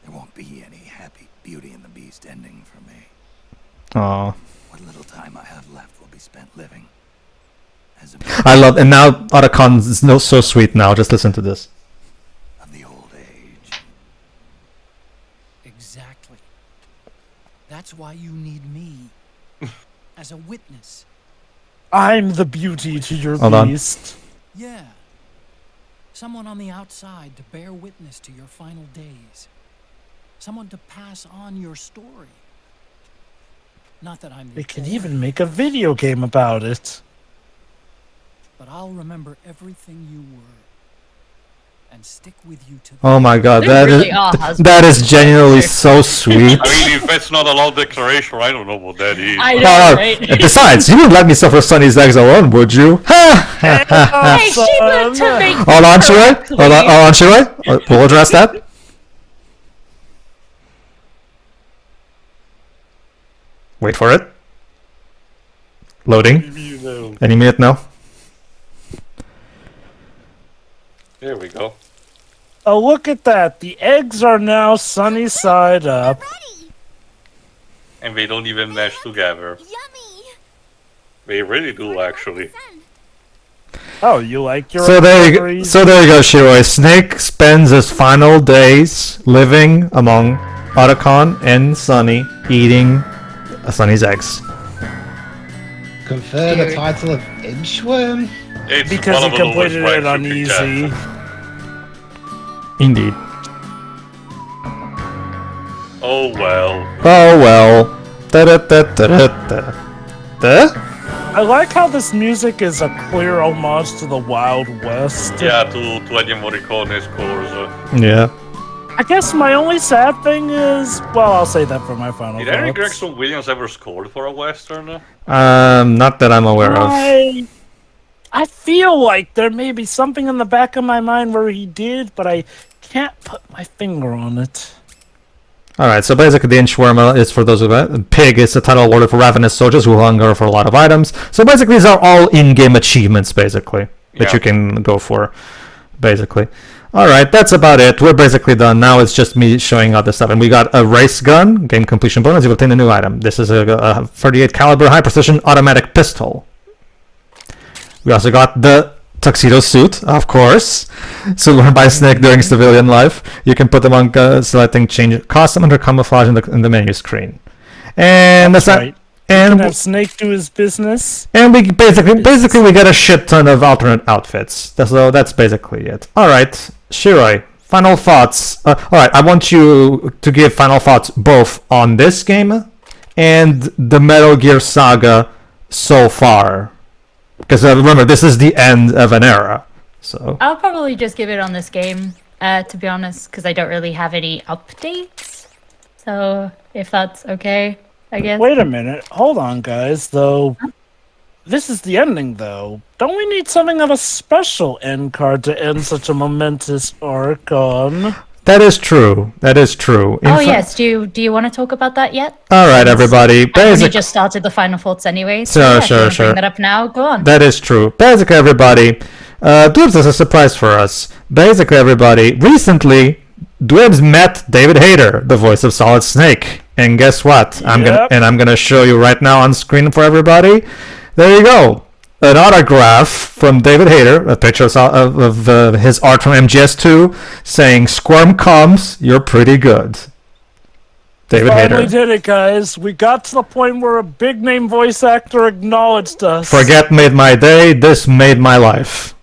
There won't be any happy Beauty and the Beast ending for me. Aw. What little time I have left will be spent living. I love, and now Otacon is so sweet now. Just listen to this. Of the old age. Exactly. That's why you need me. As a witness. I'm the beauty to your Hold on. beast. Yeah. Someone on the outside to bear witness to your final days. Someone to pass on your story. Not that I'm the They could even make a video game about it. But I'll remember everything you were. And stick with you to Oh my god, They that really is are husbands. that is genuinely so sweet. I mean, if that's not a loud declaration, I don't know what that is. I know, right? Besides, you wouldn't let me suffer Sonny's eggs alone, would you? Hey, she went to make Hold on, Shiroi. Hold on, Shiroi. We'll address that. Wait for it. Loading. Any minute now. There we go. Oh, look at that. The eggs are now sunny side up. And they don't even mesh together. Yummy! They really do, actually. Oh, you like your So there you memories? go, Shiroi. Snake spends his final days living among Otacon and Sunny, eating Sunny's eggs. Confer the title of Inchworm? It's Because one he of the lowest completed it ranks on you can easy. get. Indeed. Oh well. Oh well. Da-da-da-da-da-da. I like how this music is a clear homage to the Wild West. Yeah, to Ennio Morricone's scores. Yeah. I guess my only sad thing is, well, I'll say that for my final Did Eric thoughts. Gregson Williams ever scored for a Western? Not that I'm aware of. I feel like there may be something in the back of my mind where he did, but I can't put my finger on it. Alright, so basically the Inchworm is for those who Pig is the title awarded for ravenous soldiers who hunger for a lot of items. So basically these are all in-game achievements, basically, that you can go for, basically. Alright, that's about it. We're basically done. Now it's just me showing out the stuff. And we got a race gun, game completion bonus, you obtain a new item. This is a 38 caliber high precision automatic pistol. We also got the tuxedo suit, of course. So learned by Snake during civilian life. You can put them on selecting change costume under camouflage in the menu screen. And that's right. And have Snake do his business. And we basically we get a shit ton of alternate outfits. So that's basically it. All right, Shiroi, final thoughts. All right, I want you to give final thoughts both on this game and the Metal Gear Saga so far. Because remember, this is the end of an era. So I'll probably just give it on this game, to be honest, because I don't really have any updates. So if that's okay, I guess. Wait a minute. Hold on, guys, though. Huh? This is the ending, though. Don't we need something of a special end card to end such a momentous arc on? that is true. That is true. Yes. Do you want to talk about that yet? All right, everybody. I only just started the final thoughts anyway. So Sure, yeah, if you wanna sure. Bring that up now. Go on. That is true. Basically, everybody, Dwebs is a surprise for us. Basically, everybody, recently, Dwebs met David Hayter, the voice of Solid Snake. And guess what? I'm gonna show you right now on screen for everybody. There you go. An autograph from David Hayter, a picture of his art from MGS2, saying, "Squirm comes, you're pretty good." David Hayter. We did it, guys. We got to the point where a big-name voice actor acknowledged us. Forget made my day, this made my life.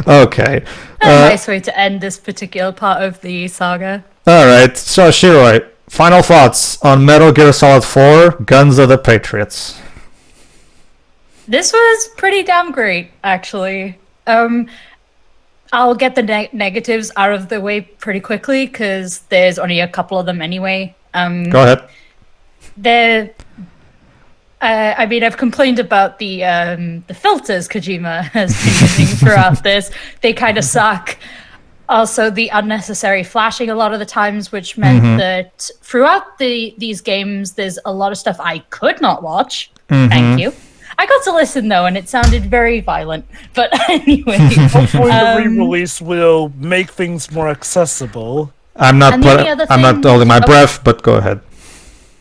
Okay. A nice way to end this particular part of the saga. Alright, so Shiroi, final thoughts on Metal Gear Solid 4, Guns of the Patriots. This was pretty damn great, actually. I'll get the negatives out of the way pretty quickly, because there's only a couple of them anyway. Go ahead. I've complained about the filters Kojima has been using throughout this. They kind of suck. Also, the unnecessary flashing a lot of the times, which meant that throughout these games, there's a lot of stuff I could not watch. Thank you. I got to listen, though, and it sounded very violent. But anyway. Hopefully the re-release will make things more accessible. I'm not holding my breath, but go ahead.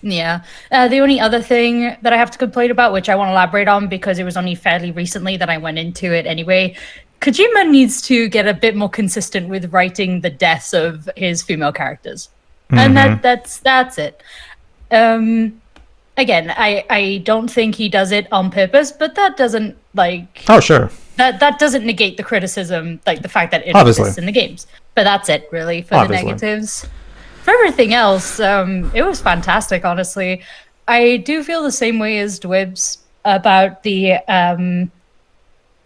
Yeah. The only other thing that I have to complain about, which I want to elaborate on because it was only fairly recently that I went into it anyway, Kojima needs to get a bit more consistent with writing the deaths of his female characters. And that's it. Again, I don't think he does it on purpose, but that doesn't Oh, sure. That doesn't negate the criticism, like the fact that it Obviously. exists in the games. But that's it, really, for Obviously. the negatives. For everything else, it was fantastic, honestly. I do feel the same way as Dwibs about the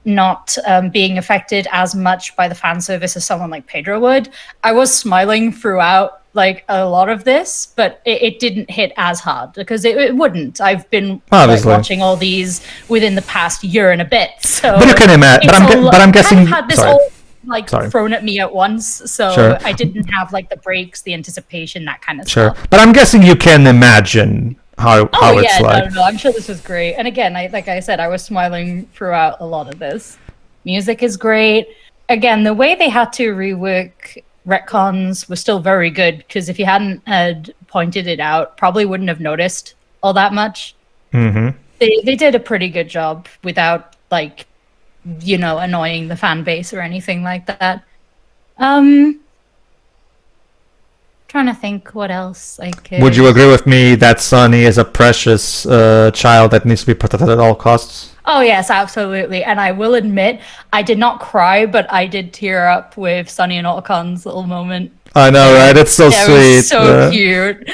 not being affected as much by the fan service as someone like Pedro would. I was smiling throughout like a lot of this, but it didn't hit as hard because it wouldn't. I've been watching all these within the past year and a bit. So But you can imagine. But I'm guessing. I've had this Sorry. all thrown at me at once, so Sure. I didn't have like the breaks, the anticipation, that kind of Sure. stuff. But I'm guessing you can imagine how it's like. No, I'm sure this was great. And again, like I said, I was smiling throughout a lot of this. Music is great. Again, the way they had to rework retcons was still very good, because if you hadn't had pointed it out, probably wouldn't have noticed all that much. Mm-hmm. They did a pretty good job without like annoying the fan base or anything like that. Trying to think what else I could. Would you agree with me that Sunny is a precious child that needs to be protected at all costs? Oh yes, absolutely. And I will admit, I did not cry, but I did tear up with Sunny and Otachan's little moment. I know, right? It's so That sweet. was so cute.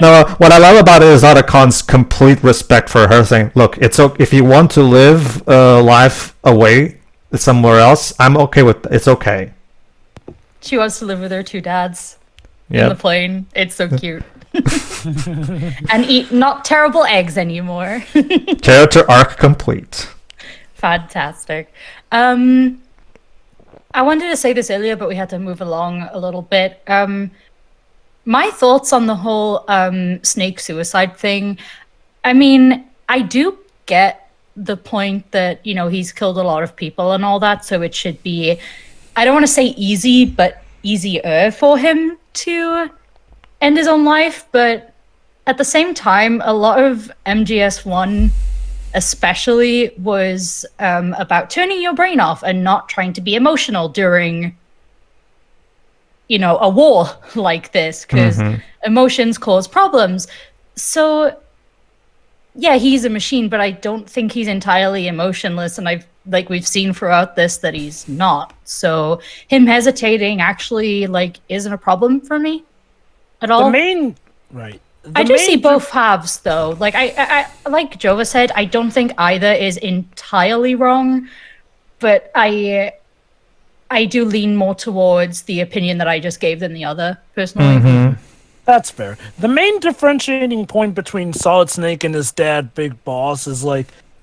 No, what I love about it is Otachan's complete respect for her, saying, "Look, it's okay if you want to live life away somewhere else. I'm okay with it's okay." She wants to live with her two dads in Yeah. the plane. It's so cute. And eat not terrible eggs anymore. Character arc complete. Fantastic. I wanted to say this earlier, but we had to move along a little bit. My thoughts on the whole Snake suicide thing. I mean, I do get the point that, he's killed a lot of people and all that, so it should be, I don't want to say easy, but easier for him to end his own life. But at the same time, a lot of MGS1 especially was about turning your brain off and not trying to be emotional during a war like this, because emotions cause problems. So yeah, he's a machine, but I don't think he's entirely emotionless, and we've seen throughout this that he's not. So him hesitating actually isn't a problem for me at all. I do see both halves, though. I like Jova said, I don't think either is entirely wrong, but I do lean more towards the opinion that I just gave than the other, personally. That's fair. The main differentiating point between Solid Snake and his dad, Big Boss, is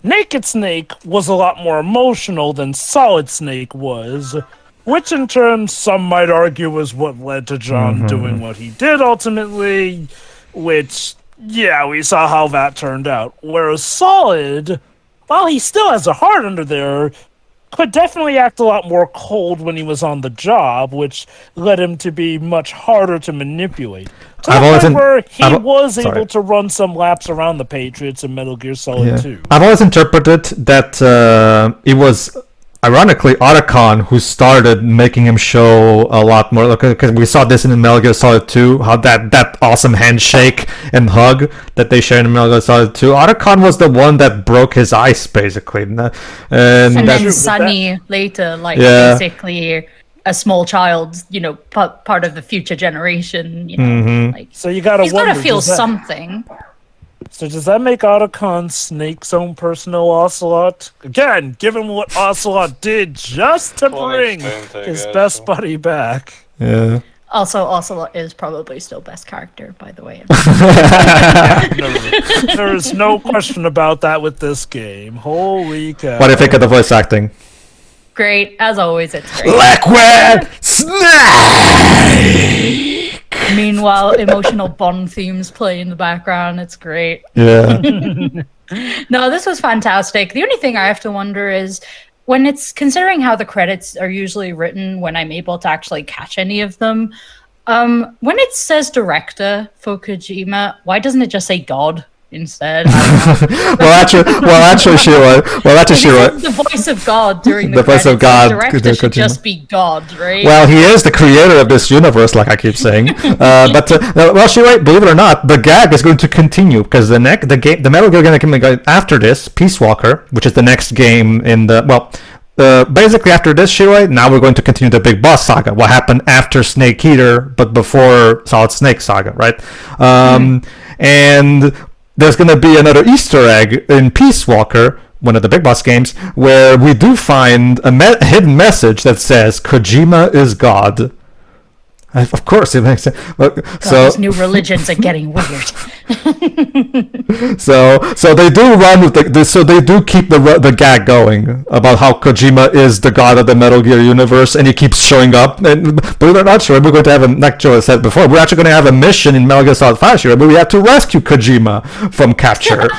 Naked Snake was a lot more emotional than Solid Snake was, which in turn some might argue is what led to John doing what he did ultimately. Which, yeah, we saw how that turned out. Whereas Solid, while he still has a heart under there, could definitely act a lot more cold when he was on the job, which led him to be much harder to manipulate. However, he was able to run some laps around the Patriots in Metal Gear Solid 2. I've always interpreted that it was ironically Otachan who started making him show a lot more, because we saw this in Metal Gear Solid 2, how that awesome handshake and hug that they shared in Metal Gear Solid 2. Otachan was the one that broke his ice, basically. And then Sunny later, basically a small child, part of the future generation, so you gotta he's wonder, gotta feel something. So does that make Otachan Snake's own personal Ocelot? Again, given what Ocelot did just to bring his best buddy back. Yeah. Also, Ocelot is probably still best character, by the way. There is no question about that with this game. Holy cow. What do you think of the voice acting? Great. As always, it's great. Liquid Snake! Meanwhile, emotional Bond themes play in the background. It's great. Yeah. No, this was fantastic. The only thing I have to wonder is, when it's considering how the credits are usually written, when I'm able to actually catch any of them, when it says director for Kojima, why doesn't it just say God instead? well, actually, she was. The voice of God during the voice of God. The director should just be God, right? Well, he is the creator of this universe, like I keep saying. Shiroi, believe it or not, the gag is going to continue, because the Metal Gear game after this, Peace Walker, which is the next game in the basically after this, Shiroi, now we're going to continue the Big Boss saga. What happened after Snake Eater, but before Solid Snake saga, right? And there's going to be another Easter egg in Peace Walker, one of the Big Boss games, where we do find a hidden message that says Kojima is God. Of course, it makes sense. These new religions are getting weird. So they do run with so they do keep the gag going about how Kojima is the god of the Metal Gear universe, and he keeps showing up. And believe it or not, sure, we're going to have like Joe said before, we're actually going to have a mission in Metal Gear Solid 5, sure, but we have to rescue Kojima from capture.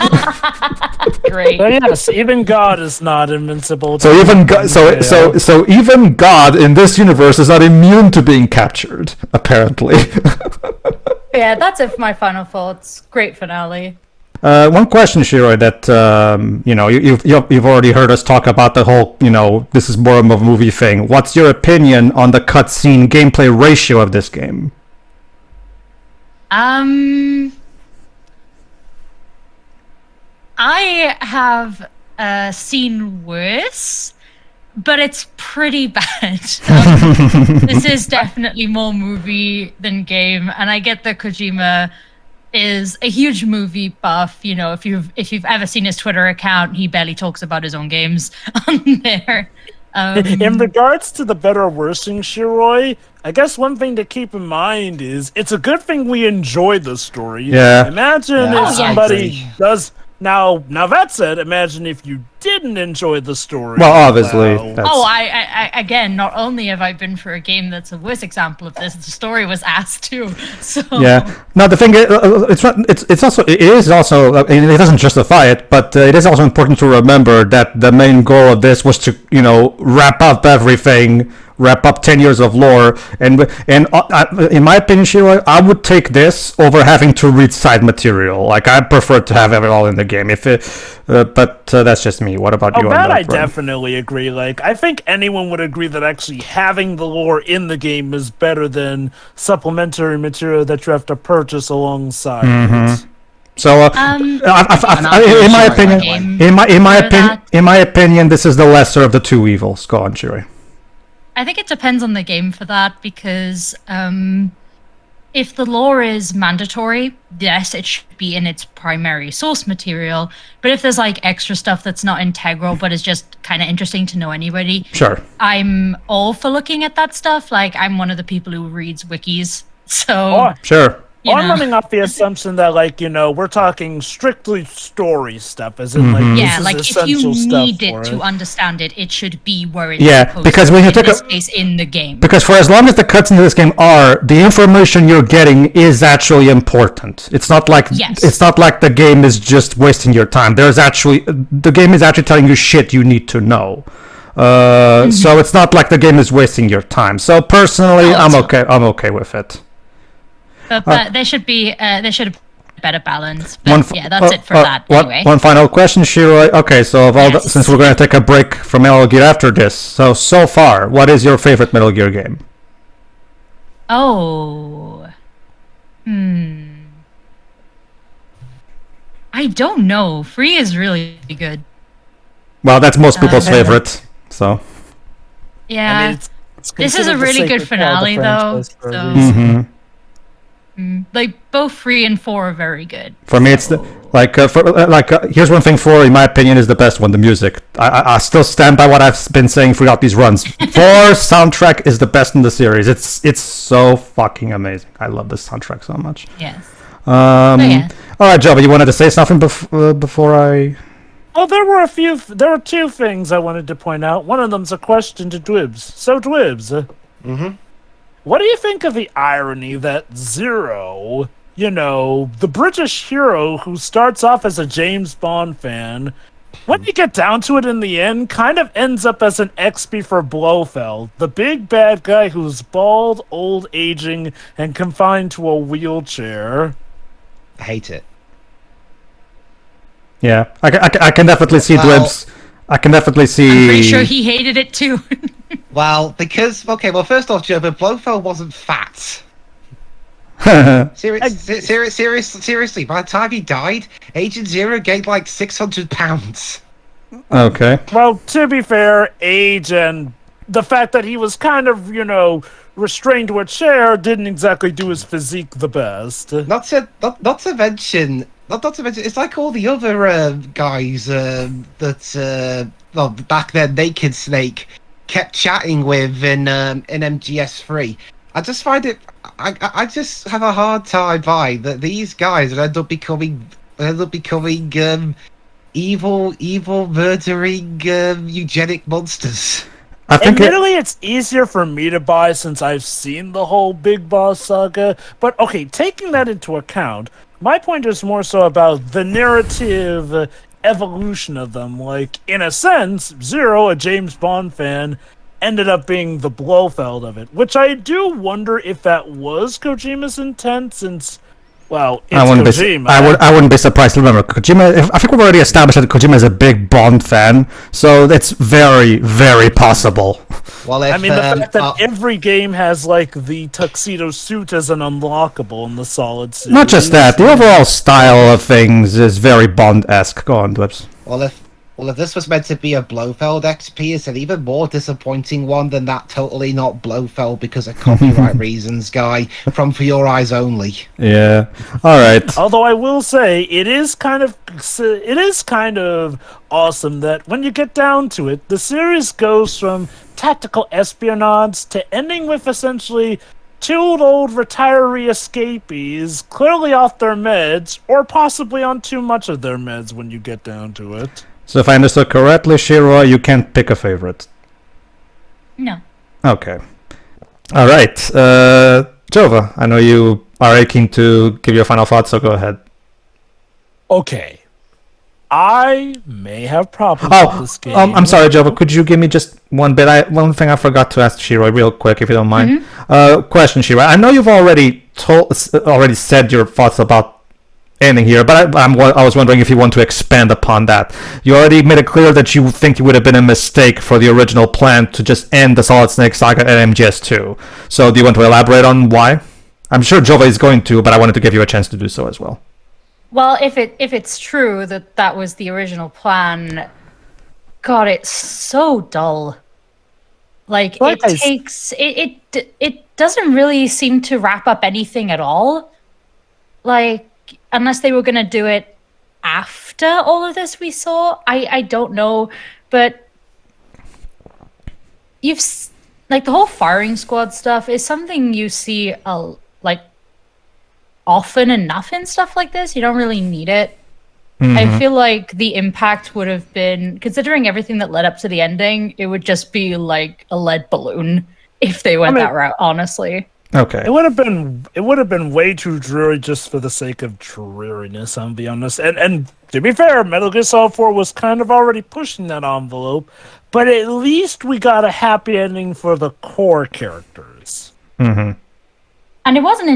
Great. But yes, even God is not invincible. So even even God in this universe is not immune to being captured, apparently. Yeah, that's it for my final thoughts. Great finale. One question, Shiroi, that you've already heard us talk about the whole, this is more of a movie thing. What's your opinion on the cutscene gameplay ratio of this game? I have seen worse, but it's pretty bad. This is definitely more movie than game, and I get that Kojima is a huge movie buff. If you've ever seen his Twitter account, he barely talks about his own games on there. In regards to the better or worse thing, Shiroi, I guess one thing to keep in mind is it's a good thing we enjoyed the story. Yeah. Imagine if somebody does. Now that said, imagine if you didn't enjoy the story. Well, obviously. I again, not only have I been for a game that's a worse example of this, the story was ass too. So yeah. No, the thing is, it is also. It doesn't justify it, but it is also important to remember that the main goal of this was to, wrap up everything. Wrap up 10 years of lore, and in my opinion, Shiro, I would take this over having to read side material. Like, I prefer to have it all in the game. But that's just me. What about you? That on that I front? definitely agree. Like, I think anyone would agree that actually having the lore in the game is better than supplementary material that you have to purchase alongside it. So, in my opinion, this is the lesser of the two evils. Go on, Shiri. I think it depends on the game for that, because if the lore is mandatory, yes, it should be in its primary source material. But if there's extra stuff that's not integral but is just kind of interesting to know anybody, sure, I'm all for looking at that stuff. Like, I'm one of the people who reads wikis, so sure. I'm running off the assumption that, we're talking strictly story stuff, as in, if you need it to understand it, it should be where it's supposed because to when be, you take in this case, in the game. Because for as long as the cutscenes in this game the information you're getting is actually important. It's not like the game is just wasting your time. The game is actually telling you shit you need to know. So it's not like the game is wasting your time. So personally, I'm okay with it. But there should be a better balance. But that's it for that. Anyway. One final question, Shiroi. Okay, so since we're going to take a break from Metal Gear after this, so far, what is your favorite Metal Gear game? I don't know. 3 is really good. Well, that's most people's favorite. So. Yeah. This is a really good finale, though. Both 3 and 4 are very good. For me, it's here's one thing 4, in my opinion, is the best one: the music. I still stand by what I've been saying throughout these runs. 4 soundtrack is the best in the series. It's so fucking amazing. I love this soundtrack so much. Yes. All right, Joby, you wanted to say something before I? Well, there were 2 things I wanted to point out. One of them's a question to Dwibs. So, Dwibs. What do you think of the irony that Zero, the British hero who starts off as a James Bond fan, when you get down to it in the end, kind of ends up as an XP for Blofeld, the big bad guy who's bald, old, aging, and confined to a wheelchair? I hate it. Yeah, I can definitely see Dwibs. I can definitely see. I'm pretty sure he hated it too. Well, first off, Joe, but Blofeld wasn't fat. Seriously, by the time he died, Agent Zero gained 600 pounds. Okay. Well, to be fair, age and the fact that he was kind of, restrained to a chair didn't exactly do his physique the best. Not to mention, it's like all the other guys that back then Naked Snake kept chatting with in MGS3. I just find it. I just have a hard time by that these guys end up becoming evil, murdering, eugenic monsters. Admittedly, it's easier for me to buy since I've seen the whole Big Boss saga. But okay, taking that into account, my point is more so about the narrative evolution of them. In a sense, Zero, a James Bond fan, ended up being the Blofeld of it, which I do wonder if that was Kojima's intent, since Well, it's I wouldn't Kojima. I wouldn't be surprised. Remember, Kojima. I think we've already established that Kojima is a big Bond fan, so it's very, very possible. Well, if, I mean, the fact that every game has like the tuxedo suit as an unlockable in the Solid series. Not just that, the overall style of things is very Bond-esque. Go on, Dwibs. Well, if this was meant to be a Blofeld XP, it's an even more disappointing one than that totally not Blofeld because of copyright reasons guy from For Your Eyes Only. Yeah. All right. Although I will say it is kind of awesome that when you get down to it, the series goes from tactical espionage to ending with essentially two old retiree escapees clearly off their meds or possibly on too much of their meds when you get down to it. So if I understood correctly, Shiro, you can't pick a favorite. No. Okay. All right. Jova, I know you are aching to give your final thoughts, so go ahead. Okay. I may have problems with this game. I'm sorry, Jova. Could you give me just one bit? One thing I forgot to ask Shiro real quick, if you don't mind. Question, Shiro. I know you've already said your thoughts about ending here, but I was wondering if you want to expand upon that. You already made it clear that you think it would have been a mistake for the original plan to just end the Solid Snake saga at MGS2. So do you want to elaborate on why? I'm sure Jova is going to, but I wanted to give you a chance to do so as well. Well, if it's true that was the original plan, God, it's so dull. Like it doesn't really seem to wrap up anything at all. Like, unless they were going to do it after all of this we saw, I don't know, but the whole firing squad stuff is something you see often enough in stuff like this. You don't really need it. I feel like the impact would have been, considering everything that led up to the ending, it would just be like a lead balloon if they went that route, honestly. Okay. It would have been way too dreary just for the sake of dreariness, I'll be honest. And to be fair, Metal Gear Solid 4 was kind of already pushing that envelope, but at least we got a happy ending for the core characters. Mm-hmm. And it wasn't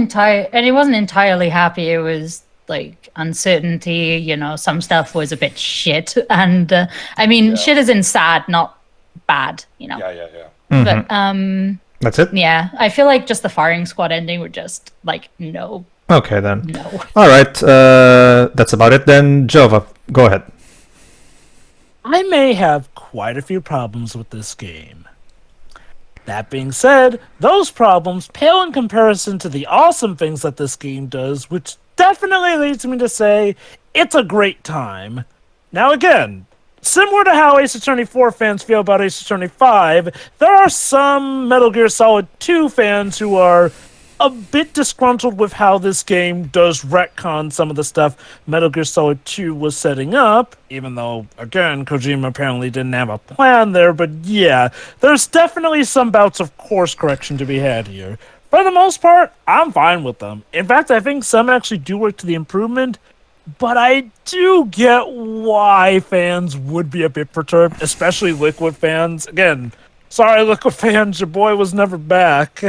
entirely happy. It was like uncertainty, some stuff was a bit shit. And shit is in sad, not bad, Yeah. Mm-hmm. But that's it? Yeah, I feel like just the firing squad ending would just no. Okay then. No. All right, that's about it then. Jova, go ahead. I may have quite a few problems with this game. That being said, those problems pale in comparison to the awesome things that this game does, which definitely leads me to say it's a great time. Now again, similar to how Ace Attorney 4 fans feel about Ace Attorney 5, there are some Metal Gear Solid 2 fans who are a bit disgruntled with how this game does retcon some of the stuff Metal Gear Solid 2 was setting up, even though, again, Kojima apparently didn't have a plan there, but yeah, there's definitely some bouts of course correction to be had here. For the most part, I'm fine with them. In fact, I think some actually do work to the improvement, but I do get why fans would be a bit perturbed, especially Liquid fans. Again, sorry, Liquid fans, your boy was never back.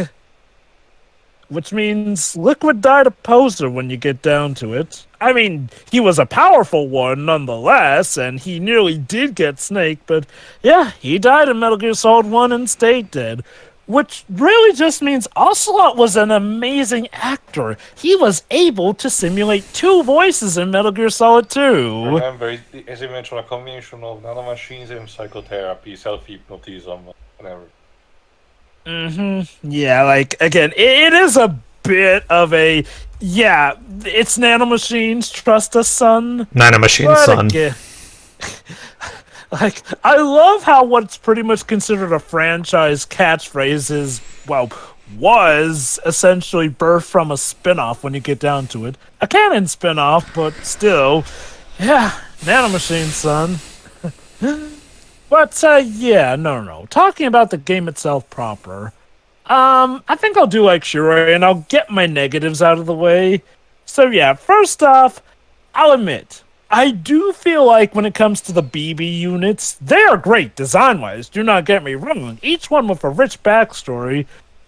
Which means Liquid died a poser when you get down to it. I mean, he was a powerful one nonetheless, and he nearly did get Snake, but yeah, he died in Metal Gear Solid 1 and stayed dead. Which really just means Ocelot was an amazing actor. He was able to simulate two voices in Metal Gear Solid 2. Remember, as you mentioned, a combination of nanomachines and psychotherapy, self-hypnotism, whatever. Yeah, again, it is a bit of a, it's nanomachines, trust us, son. Nanomachines, son. Again, I love how what's pretty much considered a franchise catchphrase is, was essentially birthed from a spin-off when you get down to it. A canon spin-off, but still, nanomachines, son. But, no. Talking about the game itself proper, I think I'll do like Shiroi, and I'll get my negatives out of the way. So first off, I'll admit, I do feel like when it comes to the BB units, they are great design-wise, do not get me wrong. Each one with a rich backstory,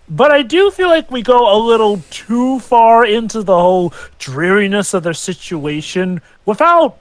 But I do feel like we go a little too far into the whole dreariness of their situation without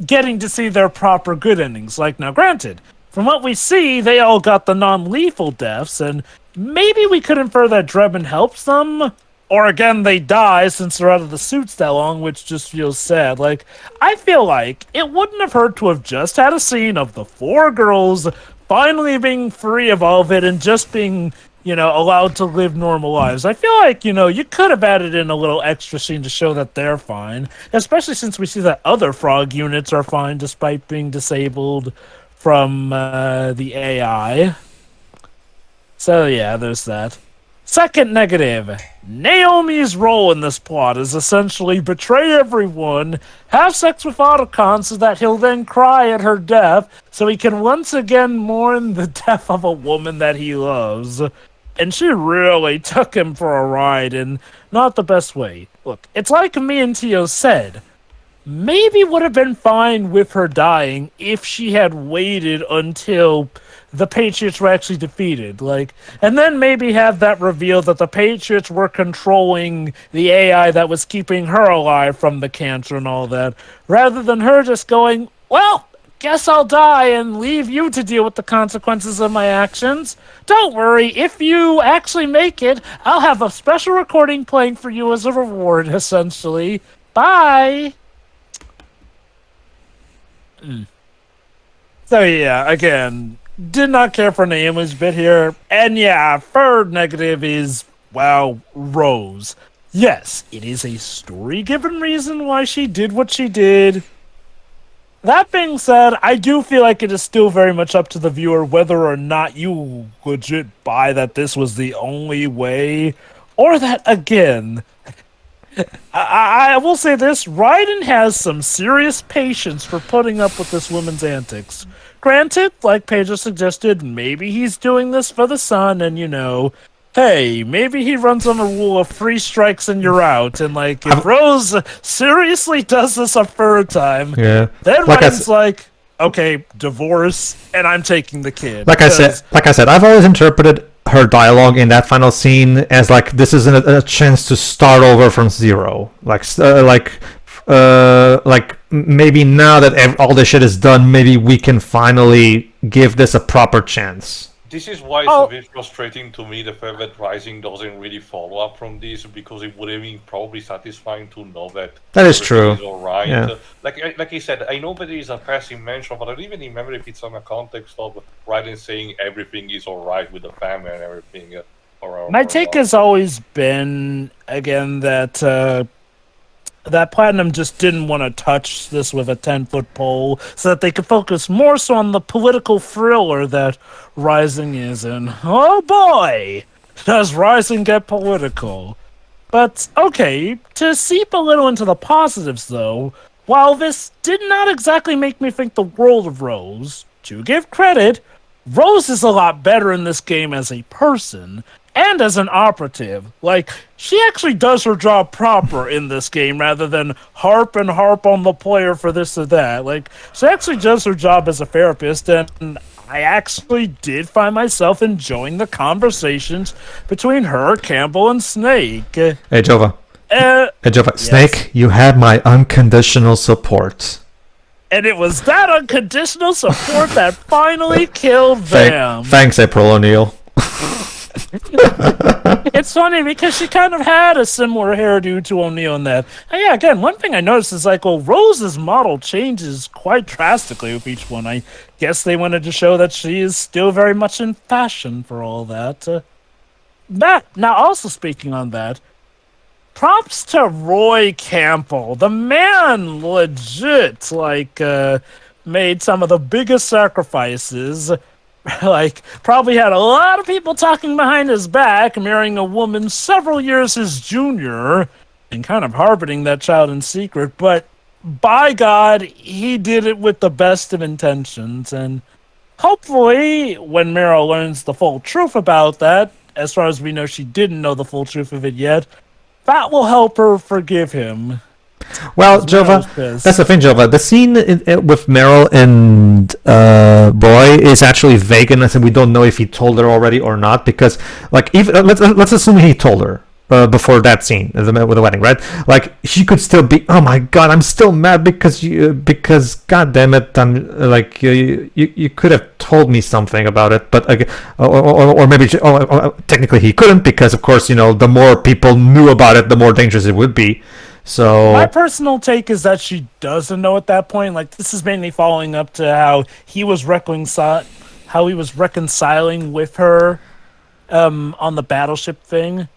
getting to see their proper good endings. Like, now granted, from what we see, they all got the non-lethal deaths, and maybe we could infer that Drebin helps them, or again, they die since they're out of the suits that long, which just feels sad. Like, I feel like it wouldn't have hurt to have just had a scene of the 4 girls finally being free of all of it and just being, allowed to live normal lives. I feel like, you could have added in a little extra scene to show that they're fine, especially since we see that other frog units are fine despite being disabled from the AI. So yeah, there's that. Second negative, Naomi's role in this plot is essentially betray everyone, have sex with Otacon so that he'll then cry at her death, so he can once again mourn the death of a woman that he loves. And she really took him for a ride in not the best way. Look, it's like me and Tio said, maybe would have been fine with her dying if she had waited until the Patriots were actually defeated. And then maybe have that reveal that the Patriots were controlling the AI that was keeping her alive from the cancer and all that, rather than her just going, well, guess I'll die and leave you to deal with the consequences of my actions. Don't worry, if you actually make it, I'll have a special recording playing for you as a reward, essentially. Bye! So yeah, again, did not care for Naomi's bit here. And yeah, third negative is, Rose. Yes, it is a story-given reason why she did what she did. That being said, I do feel like it is still very much up to the viewer whether or not you legit buy that this was the only way, or that, again, I will say this, Raiden has some serious patience for putting up with this woman's antics. Granted, like Pedro suggested, maybe he's doing this for the son, and hey, maybe he runs on a rule of 3 strikes and you're out, and if Rose seriously does this a third time, then Ryan's okay, divorce, and I'm taking the kid. Like I said, I've always interpreted her dialogue in that final scene as this is a chance to start over from zero. Maybe now that all this shit is done, maybe we can finally give this a proper chance. This is why it's a bit frustrating to me, the fact that Rising doesn't really follow up from this, because it would have been probably satisfying to know that is true. Is all right. Yeah. Like I said, I know that it is a passing mention, but I don't even remember if it's on the context of Raiden saying everything is all right with the family and everything. My take has always been, again, that Platinum just didn't want to touch this with a 10-foot pole so that they could focus more so on the political thriller that Rising is in. Oh boy! Does Rising get political? But, okay, to seep a little into the positives though, while this did not exactly make me think the world of Rose, to give credit, Rose is a lot better in this game as a person, and as an operative. She actually does her job proper in this game rather than harp on the player for this or that. She actually does her job as a therapist, and I actually did find myself enjoying the conversations between her, Campbell, and Snake. Hey, Jova. Yes. Snake, you had my unconditional support. And it was that unconditional support that finally killed them. Thanks, April O'Neil. It's funny because she kind of had a similar hairdo to O'Neil in that. And yeah, again, one thing I noticed is Rose's model changes quite drastically with each one. I guess they wanted to show that she is still very much in fashion for all that. Now, also speaking on that, props to Roy Campbell. The man legit made some of the biggest sacrifices. Probably had a lot of people talking behind his back, marrying a woman several years his junior, and kind of harboring that child in secret, but by God, he did it with the best of intentions, and hopefully, when Meryl learns the full truth about that, as far as we know she didn't know the full truth of it yet, that will help her forgive him. Well, Meryl was Jova, pissed. that's the thing, Jova. The scene with Meryl and Roy is actually vague, and we don't know if he told her already or not. Because, like, even let's assume he told her before that scene with the wedding, right? Like, she could still be, oh my god, I'm still mad because god damn it, I'm like you could have told me something about it, but or maybe technically he couldn't, because of course, the more people knew about it, the more dangerous it would be. So my personal take is that she doesn't know at that point. Like, this is mainly following up to how he was reconciling with her on the battleship thing.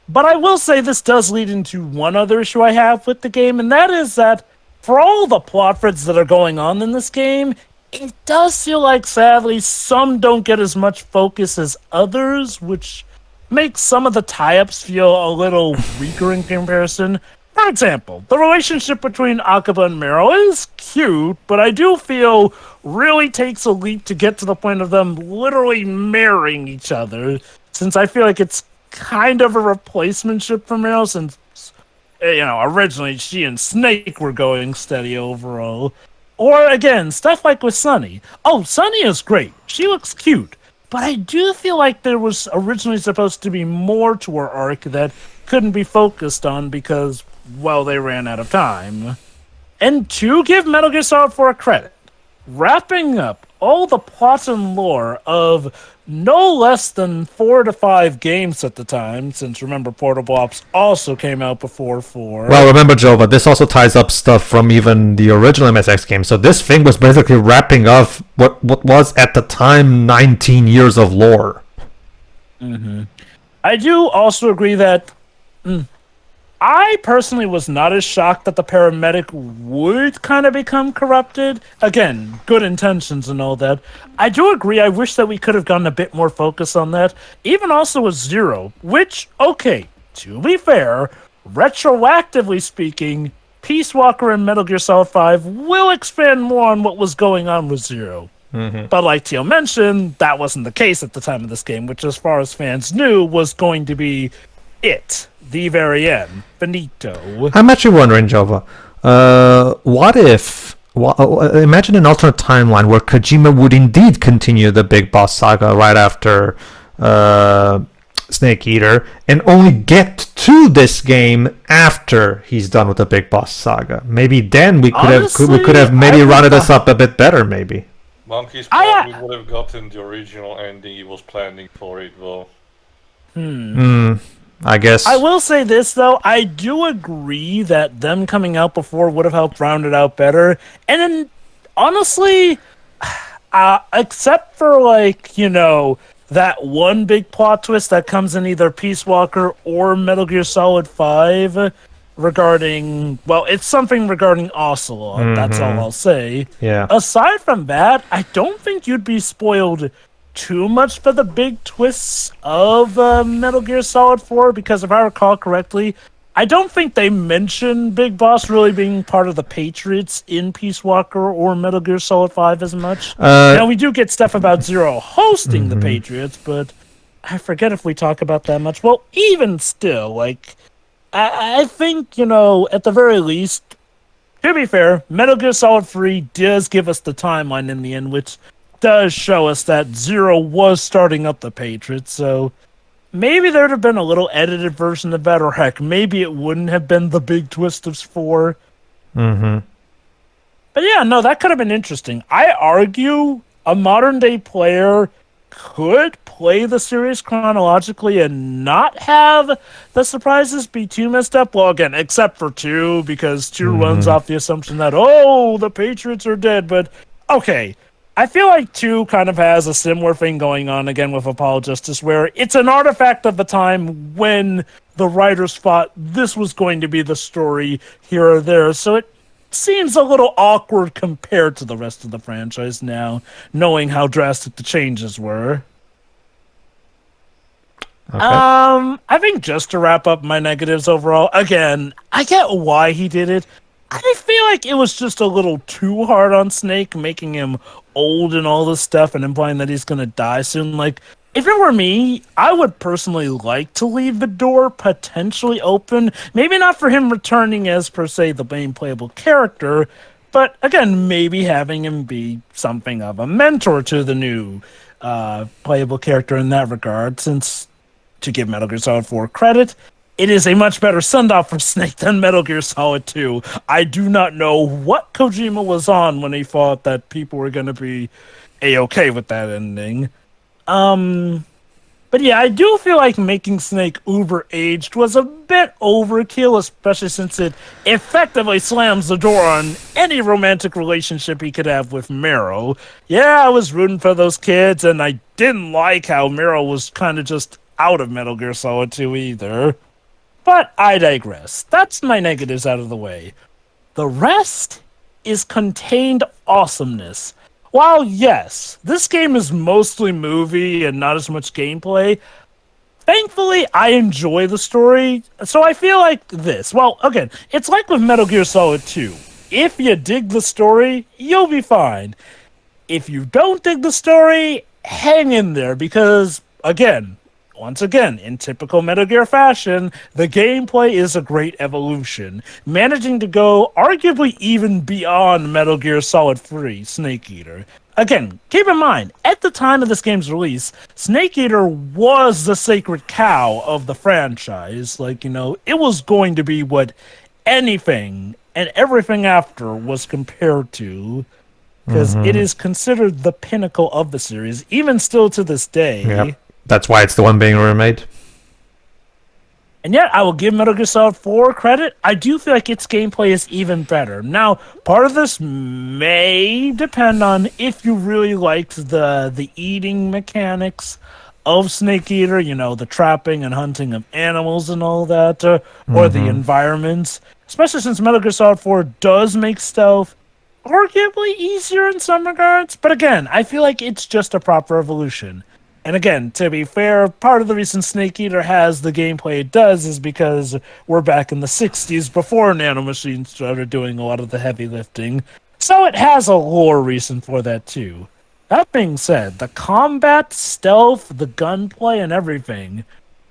But I will say this does lead into one other issue I have with the game, and that is that for all the plot threads that are going on in this game, it does feel like, sadly, some don't get as much focus as others, which makes some of the tie-ups feel a little weaker in comparison. For example, the relationship between Akaba and Meryl is cute, but I do feel really takes a leap to get to the point of them literally marrying each other, since I feel like it's kind of a replacement ship for Meryl, since originally she and Snake were going steady overall. Or again, stuff like with Sunny. Oh, Sunny is great. She looks cute. But I do feel like there was originally supposed to be more to her arc that couldn't be focused on because, well, they ran out of time. And to give Metal Gear Solid 4 credit, wrapping up all the plot and lore of no less than 4 to 5 games at the time, since remember Portable Ops also came out before 4. well, remember, Jova, this also ties up stuff from even the original MSX game. So this thing was basically wrapping up what was at the time 19 years of lore. Mm-hmm. I do also agree that I personally was not as shocked that the paramedic would kind of become corrupted. Again, good intentions and all that. I do agree, I wish that we could have gotten a bit more focus on that. Even also with Zero, which, okay, to be fair, retroactively speaking, Peace Walker and Metal Gear Solid 5 will expand more on what was going on with Zero. Mm-hmm. But like Teal mentioned, that wasn't the case at the time of this game, which as far as fans knew was going to be it. The very end. Benito. I'm actually wondering, Jova, what if... imagine an alternate timeline where Kojima would indeed continue the Big Boss saga right after Snake Eater, and only get to this game after he's done with the Big Boss saga. Maybe then we could have maybe rounded us up a bit better, maybe. Monkeys probably would have gotten the original ending he was planning for it, though. I guess. I will say this, though. I do agree that them coming out before would have helped round it out better. And then, honestly, except for, that one big plot twist that comes in either Peace Walker or Metal Gear Solid 5 regarding, well, it's something regarding Ocelot. Mm-hmm. That's all I'll say. Yeah. Aside from that, I don't think you'd be spoiled too much for the big twists of Metal Gear Solid 4, because if I recall correctly, I don't think they mention Big Boss really being part of the Patriots in Peace Walker or Metal Gear Solid 5 as much. Now, we do get stuff about Zero hosting the Patriots, but I forget if we talk about that much. Well, even still, I think, at the very least, to be fair, Metal Gear Solid 3 does give us the timeline in the end, which does show us that Zero was starting up the Patriots, so maybe there'd have been a little edited version of that, or heck, maybe it wouldn't have been the big twist of 4. Mm-hmm. But yeah, no, that could have been interesting. I argue a modern-day player could play the series chronologically and not have the surprises be too messed up. Well, again, except for 2, because 2 runs off the assumption that, the Patriots are dead, but okay. I feel like 2 kind of has a similar thing going on again with Apollo Justice, where it's an artifact of the time when the writers thought this was going to be the story here or there. So it seems a little awkward compared to the rest of the franchise now, knowing how drastic the changes were. Okay. I think just to wrap up my negatives overall, again, I get why he did it. I feel like it was just a little too hard on Snake, making him old and all this stuff and implying that he's going to die soon. if it were me, I would personally like to leave the door potentially open. Maybe not for him returning as, per se, the main playable character, but again, maybe having him be something of a mentor to the new playable character in that regard, since, to give Metal Gear Solid 4 credit, it is a much better send-off for Snake than Metal Gear Solid 2. I do not know what Kojima was on when he thought that people were going to be A-okay with that ending. But yeah, I do feel like making Snake uber-aged was a bit overkill, especially since it effectively slams the door on any romantic relationship he could have with Meryl. Yeah, I was rooting for those kids, and I didn't like how Meryl was kind of just out of Metal Gear Solid 2 either. But I digress. That's my negatives out of the way. The rest is contained awesomeness. While, yes, this game is mostly movie and not as much gameplay, thankfully, I enjoy the story, so I feel like this. Well, again, it's like with Metal Gear Solid 2. If you dig the story, you'll be fine. If you don't dig the story, hang in there, because, once again, in typical Metal Gear fashion, the gameplay is a great evolution, managing to go arguably even beyond Metal Gear Solid 3 Snake Eater. Again, keep in mind, at the time of this game's release, Snake Eater was the sacred cow of the franchise. It was going to be what anything and everything after was compared to, because it is considered the pinnacle of the series, even still to this day. Yep. That's why it's the one being remade. And yet, I will give Metal Gear Solid 4 credit. I do feel like its gameplay is even better. Now, part of this may depend on if you really liked the eating mechanics of Snake Eater, the trapping and hunting of animals and all that, or the environments. Especially since Metal Gear Solid 4 does make stealth arguably easier in some regards. But again, I feel like it's just a proper evolution. And again, to be fair, part of the reason Snake Eater has the gameplay it does is because we're back in the 60s before nanomachines started doing a lot of the heavy lifting. So it has a lore reason for that too. That being said, the combat, stealth, the gunplay, and everything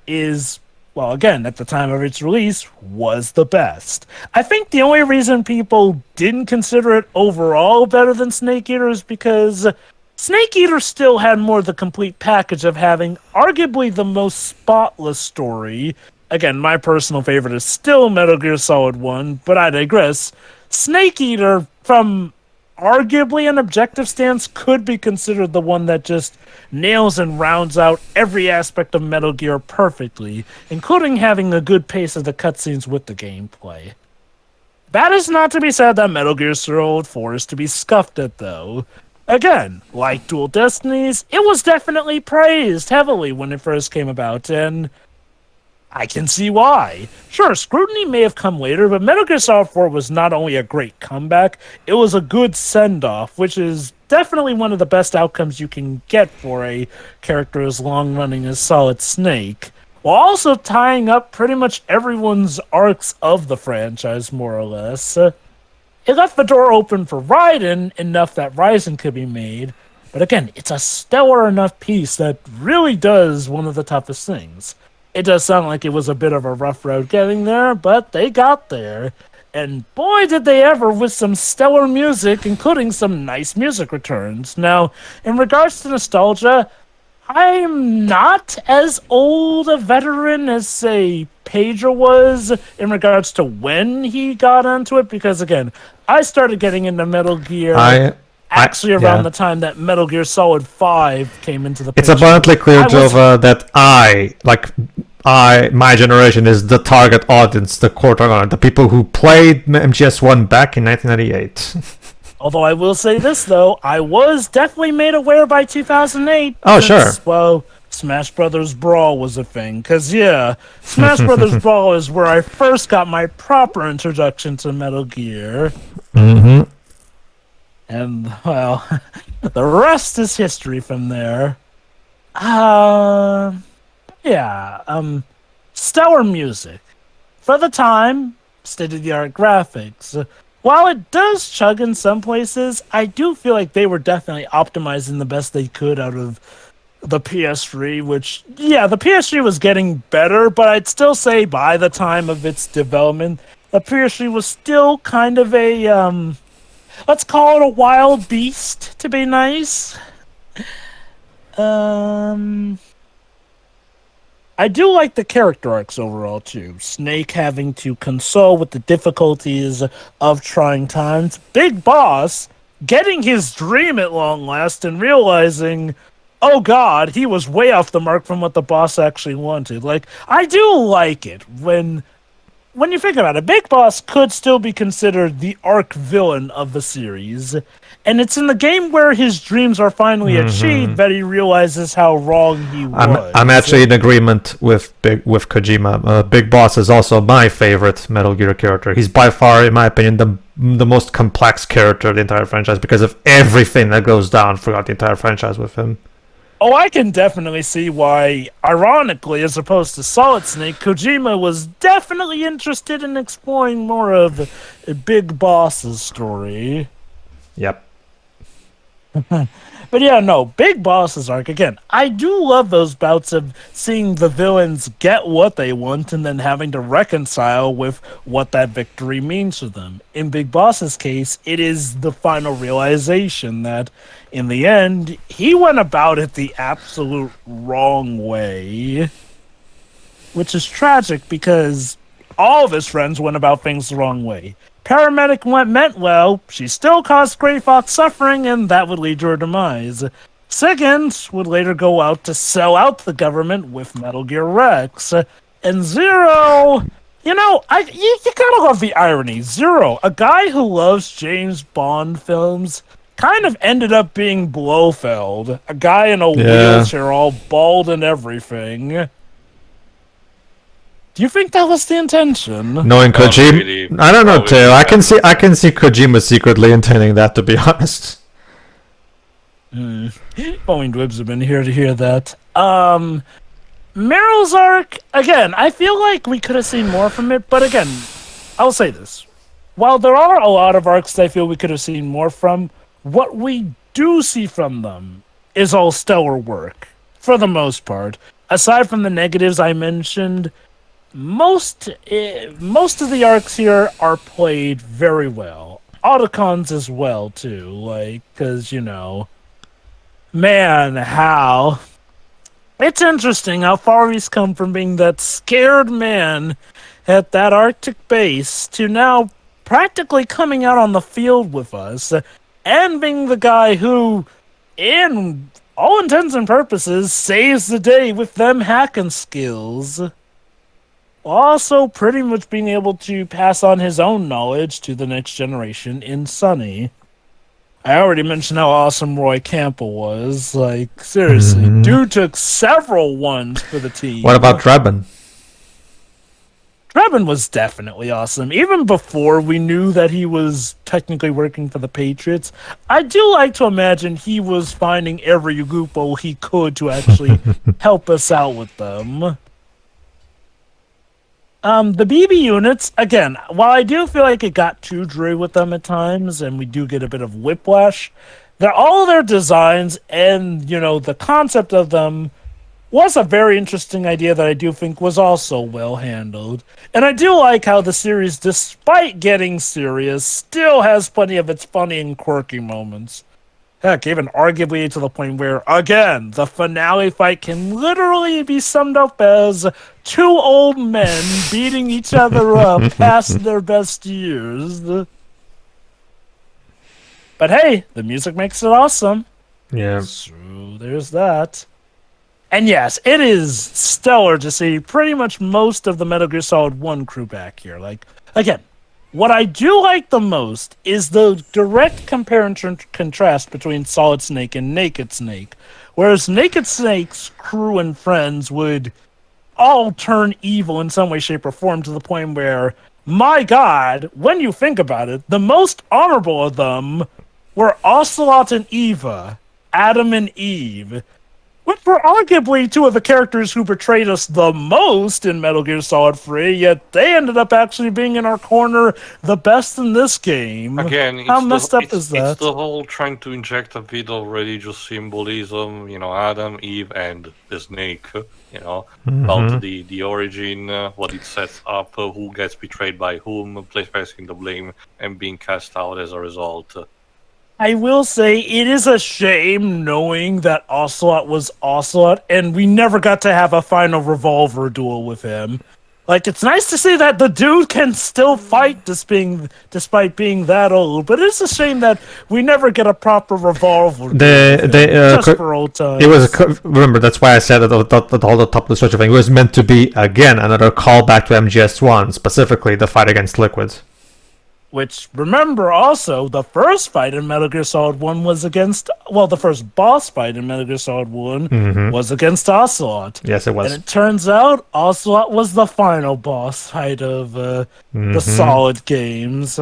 is, well, again, at the time of its release, was the best. I think the only reason people didn't consider it overall better than Snake Eater is because Snake Eater still had more of the complete package of having arguably the most spotless story. Again, my personal favorite is still Metal Gear Solid 1, but I digress. Snake Eater, from arguably an objective stance, could be considered the one that just nails and rounds out every aspect of Metal Gear perfectly, including having a good pace of the cutscenes with the gameplay. That is not to be said that Metal Gear Solid 4 is to be scuffed at, though. Again, like Dual Destinies, it was definitely praised heavily when it first came about, and I can see why. Sure, scrutiny may have come later, but Metal Gear Solid 4 was not only a great comeback, it was a good send-off, which is definitely one of the best outcomes you can get for a character as long-running as Solid Snake, while also tying up pretty much everyone's arcs of the franchise, more or less. It left the door open for Raiden enough that Ryzen could be made, but again, it's a stellar enough piece that really does one of the toughest things. It does sound like it was a bit of a rough road getting there, but they got there. And boy did they ever with some stellar music, including some nice music returns. Now, in regards to nostalgia, I'm not as old a veteran as, say, Pedro was in regards to when he got onto it, because again, I started getting into Metal Gear around the time that Metal Gear Solid 5 came into the picture. It's abundantly clear, Jova, that my generation is the target audience, the core target audience, the people who played MGS1 back in 1998. Although I will say this, though, I was definitely made aware by 2008. Oh, sure. Well, Smash Brothers Brawl was a thing. Because, yeah, Smash Brothers Brawl is where I first got my proper introduction to Metal Gear. Mm-hmm. And, well, the rest is history from there. Stellar music. For the time, state-of-the-art graphics. While it does chug in some places, I do feel like they were definitely optimizing the best they could out of the PS3, which, yeah, the PS3 was getting better, but I'd still say by the time of its development, the PS3 was still kind of a, let's call it a wild beast, to be nice. I do like the character arcs overall, too. Snake having to console with the difficulties of trying times. Big Boss getting his dream at long last and realizing, oh god, he was way off the mark from what the boss actually wanted. Like, I do like it when you think about it. Big Boss could still be considered the arc villain of the series, and it's in the game where his dreams are finally achieved that he realizes how wrong he was. I'm actually in agreement with Kojima. Big Boss is also my favorite Metal Gear character. He's by far, in my opinion, the most complex character of the entire franchise because of everything that goes down throughout the entire franchise with him. Oh, I can definitely see why, ironically, as opposed to Solid Snake, Kojima was definitely interested in exploring more of Big Boss's story. Yep. But yeah, no, Big Boss's arc, again, I do love those bouts of seeing the villains get what they want and then having to reconcile with what that victory means to them. In Big Boss's case, it is the final realization that, in the end, he went about it the absolute wrong way. Which is tragic because all of his friends went about things the wrong way. Paramedic meant well, she still caused Grey Fox suffering, and that would lead to her demise. Second would later go out to sell out the government with Metal Gear Rex. And Zero, you gotta love the irony. Zero, a guy who loves James Bond films, kind of ended up being Blofeld, a guy in a wheelchair, all bald and everything. Do you think that was the intention? Knowing Kojima, I don't know, Taylor. I can see Kojima secretly intending that, to be honest. Only Dwibs have been here to hear that. Meryl's arc, again, I feel like we could have seen more from it, but again, I'll say this. While there are a lot of arcs that I feel we could have seen more from, what we do see from them is all stellar work, for the most part. Aside from the negatives I mentioned, most of the arcs here are played very well. Autocons as well, too. Because, man, how... It's interesting how far he's come from being that scared man at that Arctic base to now practically coming out on the field with us and being the guy who, in all intents and purposes, saves the day with them hacking skills. Also pretty much being able to pass on his own knowledge to the next generation in Sunny. I already mentioned how awesome Roy Campbell was. Seriously, dude took several ones for the team. What about Drebin? Drebin was definitely awesome. Even before we knew that he was technically working for the Patriots, I do like to imagine he was finding every loophole he could to actually help us out with them. The BB units, again, while I do feel like it got too dreary with them at times, and we do get a bit of whiplash, all their designs and, the concept of them was a very interesting idea that I do think was also well handled. And I do like how the series, despite getting serious, still has plenty of its funny and quirky moments. Heck, even arguably to the point where, again, the finale fight can literally be summed up as two old men beating each other up past their best years. But hey, the music makes it awesome. Yeah. So there's that. And yes, it is stellar to see pretty much most of the Metal Gear Solid 1 crew back here. Again, what I do like the most is the direct compare and contrast between Solid Snake and Naked Snake. Whereas Naked Snake's crew and friends would all turn evil in some way, shape, or form to the point where, my god, when you think about it, the most honorable of them were Ocelot and Eva, Adam and Eve. Which, were arguably two of the characters who betrayed us the most in Metal Gear Solid 3, yet they ended up actually being in our corner the best in this game. Again, How messed up is that? It's the whole trying to inject a bit of religious symbolism, Adam, Eve, and the snake, about the origin, what it sets up, who gets betrayed by whom, placing the blame, and being cast out as a result. I will say it is a shame knowing that Ocelot was Ocelot, and we never got to have a final revolver duel with him. Like, it's nice to see that the dude can still fight despite being that old, but it's a shame that we never get a proper revolver duel just for old times. It was remember, that's why I said that the whole top of the structure thing was meant to be, again, another callback to MGS1, specifically the fight against Liquid. Which, remember also, the first fight in Metal Gear Solid 1 was against... Well, the first boss fight in Metal Gear Solid 1 was against Ocelot. Yes, it was. And it turns out Ocelot was the final boss fight of the Solid games.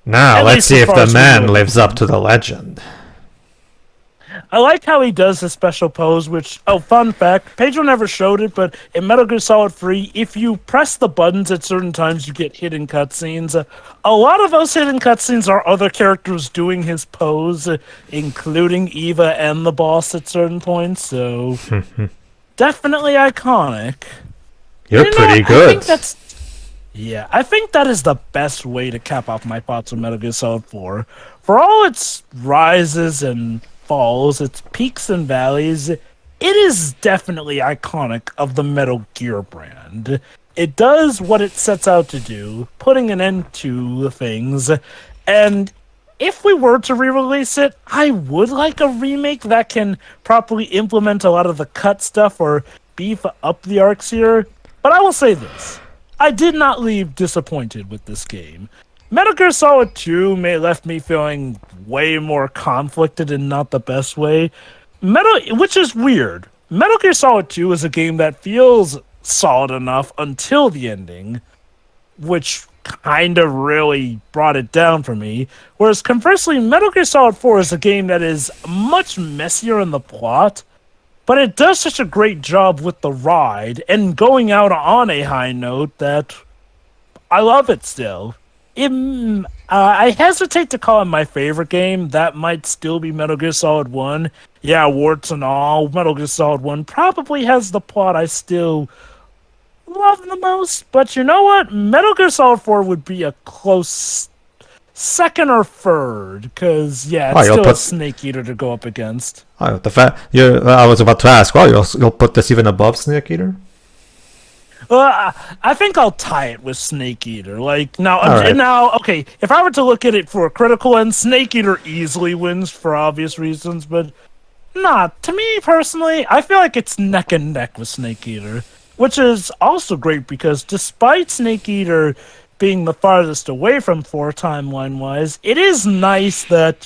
Now, let's see if the man lives up to the legend. I like how he does his special pose, which... Oh, fun fact, Pedro never showed it, but in Metal Gear Solid 3, if you press the buttons at certain times, you get hidden cutscenes. A lot of those hidden cutscenes are other characters doing his pose, including Eva and the boss at certain points, so... definitely iconic. You're pretty good. I think that is the best way to cap off my thoughts on Metal Gear Solid 4. For all its rises and falls, its peaks and valleys, it is definitely iconic of the Metal Gear brand. It does what it sets out to do, putting an end to things, and if we were to re-release it, I would like a remake that can properly implement a lot of the cut stuff or beef up the arcs here, but I will say this. I did not leave disappointed with this game. Metal Gear Solid 2 left me feeling way more conflicted in not the best way. Which is weird. Metal Gear Solid 2 is a game that feels solid enough until the ending, which kind of really brought it down for me. Whereas conversely, Metal Gear Solid 4 is a game that is much messier in the plot, but it does such a great job with the ride and going out on a high note that I love it still. I hesitate to call it my favorite game. That might still be Metal Gear Solid 1. Yeah, warts and all, Metal Gear Solid 1 probably has the plot I still love the most. But you know what? Metal Gear Solid 4 would be a close second or third, because, yeah, it's still a Snake Eater to go up against. I was about to ask, you'll put this even above Snake Eater? I think I'll tie it with Snake Eater. Okay, if I were to look at it for a critical end, Snake Eater easily wins for obvious reasons, but to me personally, I feel like it's neck and neck with Snake Eater, which is also great because despite Snake Eater being the farthest away from 4 timeline-wise, it is nice that,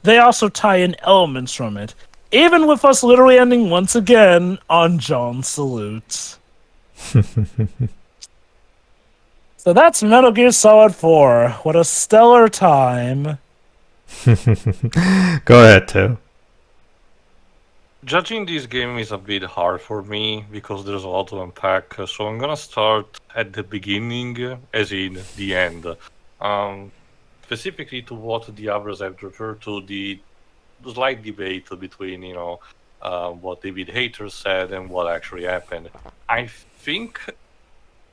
they also tie in elements from it, even with us literally ending once again on John Salutes. So that's Metal Gear Solid 4. What a stellar time. Go ahead, too. Judging this game is a bit hard for me because there's a lot to unpack, so I'm gonna start at the beginning, as in the end. Specifically to what the others have referred to, the slight debate between, what David Hayter said and what actually happened. I think,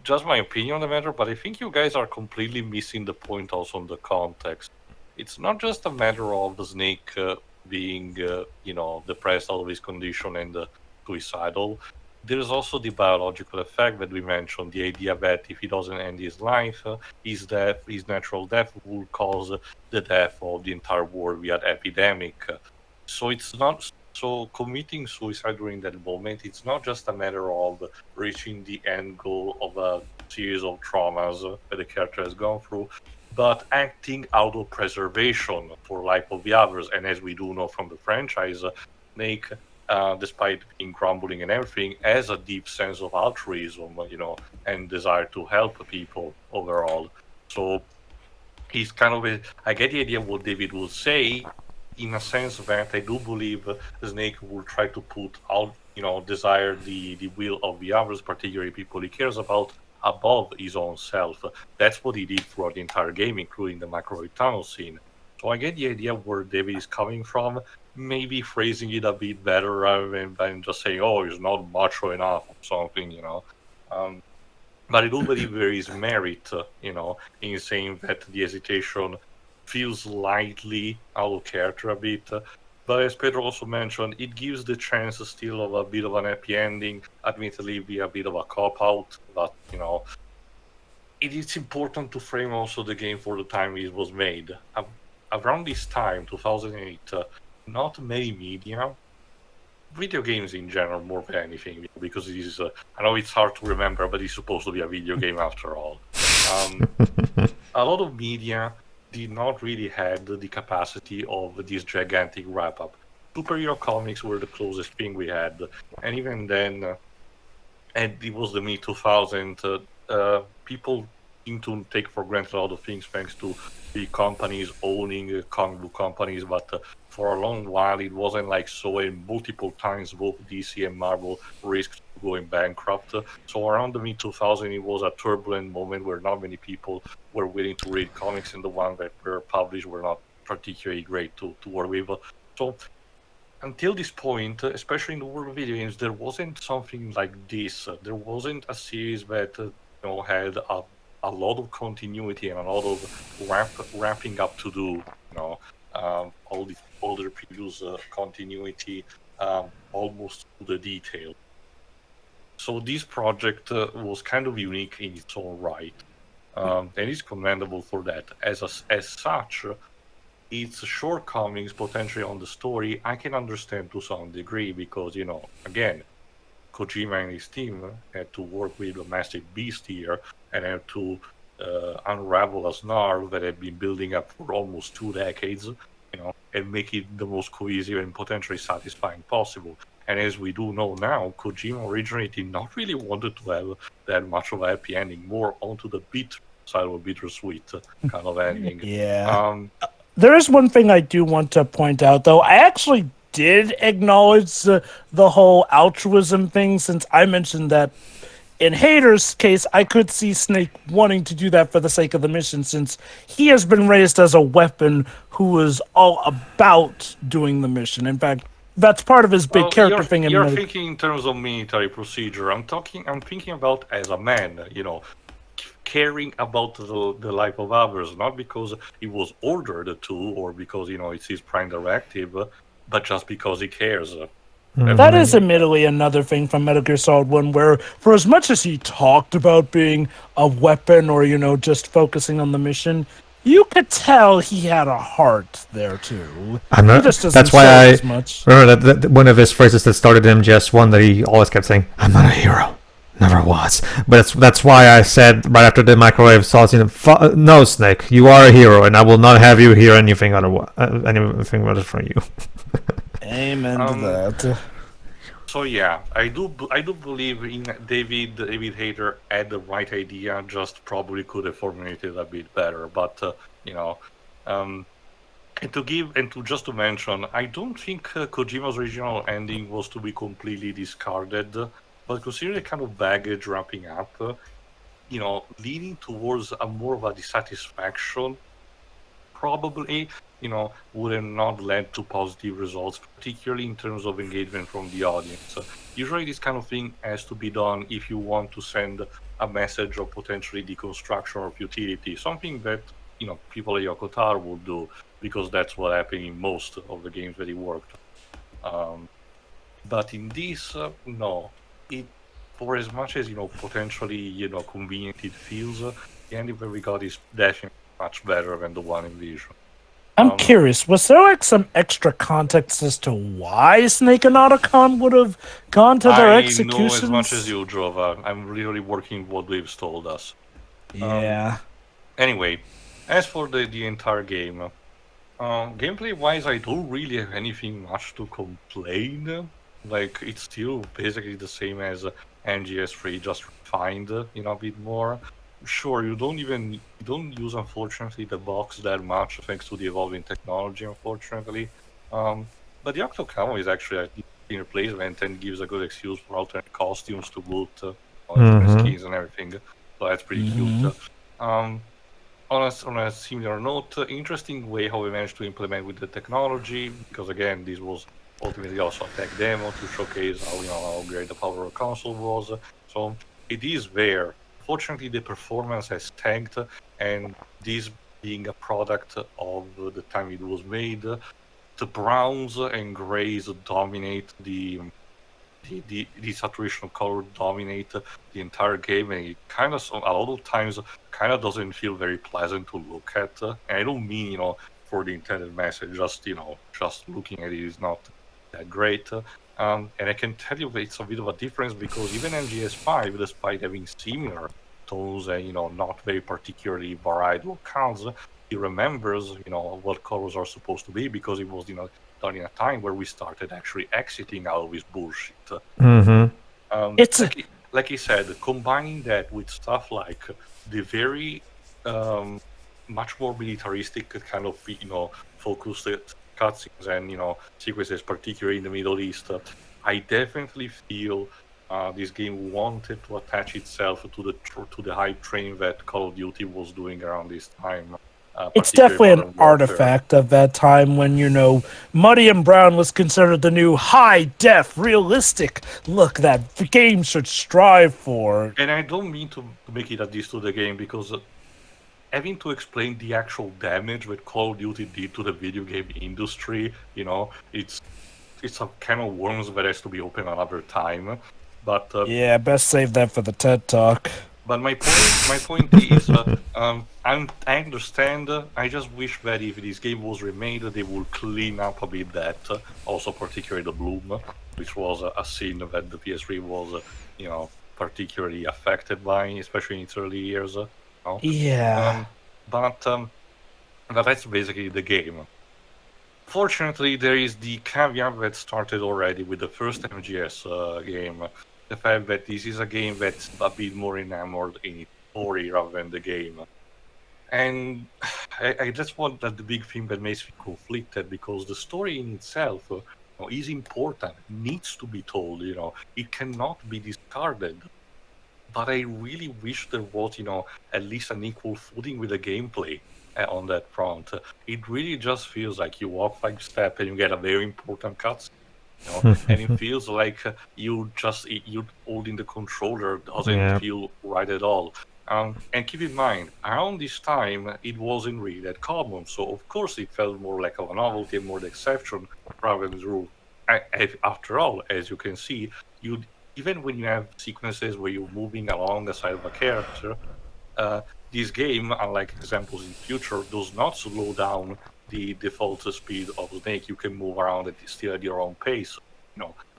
just my opinion on the matter, but I think you guys are completely missing the point also on the context. It's not just a matter of the Snake being, depressed out of his condition and suicidal. There's also the biological effect that we mentioned, the idea that if he doesn't end his life, his natural death will cause the death of the entire world via epidemic. So it's not... So committing suicide during that moment, it's not just a matter of reaching the end goal of a series of traumas that the character has gone through, but acting out of preservation for life of the others. And as we do know from the franchise, Snake, despite being grumbling and everything, has a deep sense of altruism, and desire to help people overall. So he's kind of I get the idea of what David will say. in a sense that I do believe Snake will try to put out, desire the will of the others, particularly people he cares about, above his own self. That's what he did throughout the entire game, including the microwave tunnel scene. So I get the idea where David is coming from, maybe phrasing it a bit better rather than just saying, oh, he's not macho enough or something, But I do believe there is merit, in saying that the hesitation feels slightly out of character a bit. But as Pedro also mentioned, it gives the chance still of a bit of an happy ending, admittedly be a bit of a cop-out, but, it is important to frame also the game for the time it was made. Around this time, 2008, not many media, video games in general more than anything, because it is, I know it's hard to remember, but it's supposed to be a video game after all. A lot of media did not really have the capacity of this gigantic wrap-up. Superhero comics were the closest thing we had, and even then, and it was the mid-2000s, people seem to take for granted a lot of things thanks to the companies owning comic book companies, but for a long while it wasn't like so, and multiple times both DC and Marvel risked going bankrupt. So around the mid-2000s it was a turbulent moment where not many people were willing to read comics, and the ones that were published were not particularly great to work with. So until this point, especially in the world of video games, there wasn't something like this. There wasn't a series that had a lot of continuity and a lot of ramping up to do. All the older previous continuity, almost to the detail. So this project was kind of unique in its own right, and it's commendable for that. As such, its shortcomings potentially on the story, I can understand to some degree, because again, Kojima and his team had to work with a massive beast here and had to unravel a snarl that had been building up for almost 2 decades, and make it the most cohesive and potentially satisfying possible. And as we do know now, Kojima originally did not really wanted to have that much of a happy ending, more onto the bitter side of a bittersweet kind of ending. Yeah. There is one thing I do want to point out, though. I actually did acknowledge the whole altruism thing, since I mentioned that in Hater's case, I could see Snake wanting to do that for the sake of the mission, since he has been raised as a weapon who is all about doing the mission. In fact, that's part of his big character thing. You're thinking in terms of military procedure. I'm thinking about as a man, caring about the life of others, not because he was ordered to, or because it's his prime directive, but just because he cares. That is admittedly another thing from Metal Gear Solid 1, where for as much as he talked about being a weapon or, just focusing on the mission, you could tell he had a heart there too. That's why I remember that one of his phrases that started MGS1 that he always kept saying, "I'm not a hero, never was." But that's why I said right after the microwave sauce, "No, Snake, you are a hero, and I will not have you hear anything other from you." Amen to that. So yeah, I do believe in David Hayter had the right idea, just probably could have formulated a bit better. But and just to mention, I don't think Kojima's original ending was to be completely discarded, but considering the kind of baggage wrapping up, leading towards a more of a dissatisfaction, probably would have not led to positive results, particularly in terms of engagement from the audience. Usually this kind of thing has to be done if you want to send a message of potentially deconstruction or futility, something that people like Yoko Taro would do, because that's what happened in most of the games that he worked on. But in this, no. For as much as potentially convenient it feels, the ending that we got is definitely much better than the one in Vision. I'm curious, was there some extra context as to why Snake and Otacon would have gone to their executions? I know as much as you, Jova. I'm really working what they've told us. Yeah. Anyway, as for the entire game, gameplay-wise, I don't really have anything much to complain. Like, it's still basically the same as MGS3, just refined, a bit more. Sure, you don't use, unfortunately, the box that much, thanks to the evolving technology, unfortunately. But the Octo Camo is actually a in replacement and gives a good excuse for alternate costumes to boot, alternate skins and everything. So that's pretty cute. On a similar note, interesting way how we managed to implement with the technology, because again, this was ultimately also a tech demo to showcase how great the power of the console was. So it is there. Fortunately, the performance has tanked, and this being a product of the time it was made, the browns and grays dominate the saturation of color dominate the entire game, and it kind of a lot of times kind of doesn't feel very pleasant to look at. And I don't mean for the intended message, just looking at it is not that great. And I can tell you it's a bit of a difference because even MGS5, despite having similar tones and not very particularly varied locales, he remembers what colors are supposed to be because it was done in a time where we started actually exiting out of this bullshit. It's like he said, combining that with stuff like the very much more militaristic kind of focused cutscenes and sequences, particularly in the Middle East, I definitely feel this game wanted to attach itself to the hype train that Call of Duty was doing around this time. It's definitely an artifact of that time when, Muddy and Brown was considered the new high-def, realistic look that the game should strive for. And I don't mean to make it a diss to the game, because having to explain the actual damage that Call of Duty did to the video game industry, it's a can of worms that has to be opened another time. But yeah, best save that for the TED Talk. But my point is, I understand. I just wish that if this game was remade, they would clean up a bit that. Also, particularly the bloom, which was a scene that the PS3 was, particularly affected by, especially in its early years. Yeah. But that's basically the game. Fortunately, there is the caveat that started already with the first MGS game. The fact that this is a game that's a bit more enamored in its story rather than the game. And I just want that the big thing that makes me conflicted, because the story in itself is important, needs to be told, it cannot be discarded. But I really wish there was, at least an equal footing with the gameplay on that front. It really just feels like you walk 5 steps and you get a very important cutscene. And it feels like you holding the controller doesn't feel right at all. And keep in mind, around this time, it wasn't really that common. So, of course, it felt more like a novelty and more the exception rather than the rule. After all, as you can see, even when you have sequences where you're moving along the side of a character, this game, unlike examples in the future, does not slow down the default speed of Snake. You can move around still at your own pace.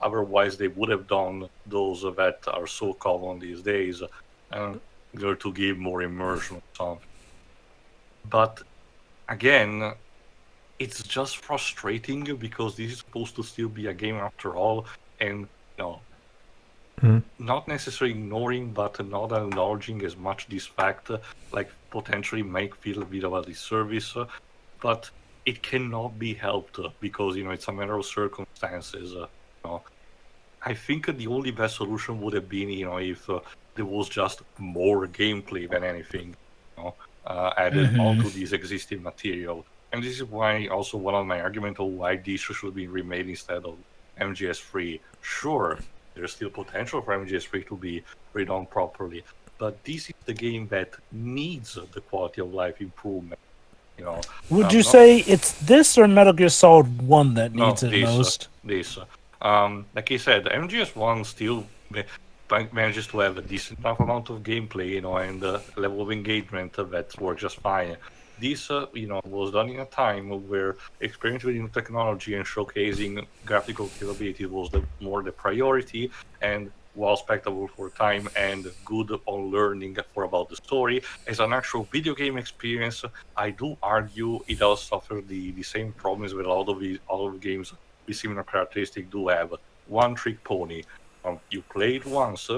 Otherwise they would have done those that are so common these days, to give more immersion. But again, it's just frustrating because this is supposed to still be a game after all, and not necessarily ignoring, but not acknowledging as much this fact, like potentially make feel a bit of a disservice. But it cannot be helped because it's a matter of circumstances. I think the only best solution would have been if there was just more gameplay than anything added onto this existing material. And this is why also one of my arguments of why this should be remade instead of MGS3. Sure, there's still potential for MGS3 to be redone properly, but this is the game that needs the quality of life improvement. Would you say it's this or Metal Gear Solid 1 that needs it most? This. Like I said, MGS1 still manages to have a decent enough amount of gameplay, and a level of engagement that works just fine. This, was done in a time where experimenting with technology and showcasing graphical capability was more the priority, and while spectacle for time and good on learning about the story, as an actual video game experience, I do argue it does suffer the same problems with a lot of the games with similar characteristics do have. One trick pony. You play it once,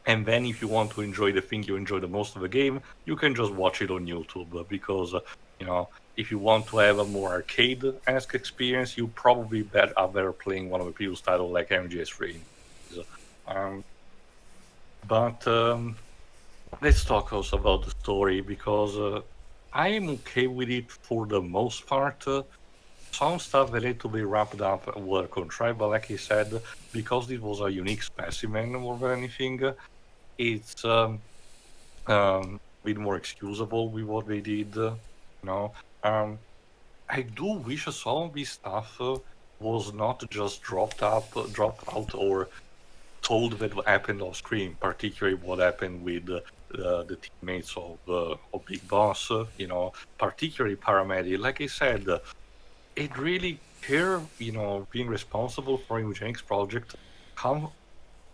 and then if you want to enjoy the thing you enjoy the most of the game, you can just watch it on YouTube, because You know, if you want to have a more arcade-esque experience, you probably are better playing one of the previous titles like MGS3. But let's talk also about the story, because I am okay with it for the most part. Some stuff that had to be wrapped up were contrived, but like I said, because this was a unique specimen more than anything, it's a bit more excusable with what they did. I do wish some of this stuff was not just dropped out, or told that what happened off screen, particularly what happened with the teammates of Big Boss, particularly Paramedic. Like I said, it really being responsible for Eugenics project come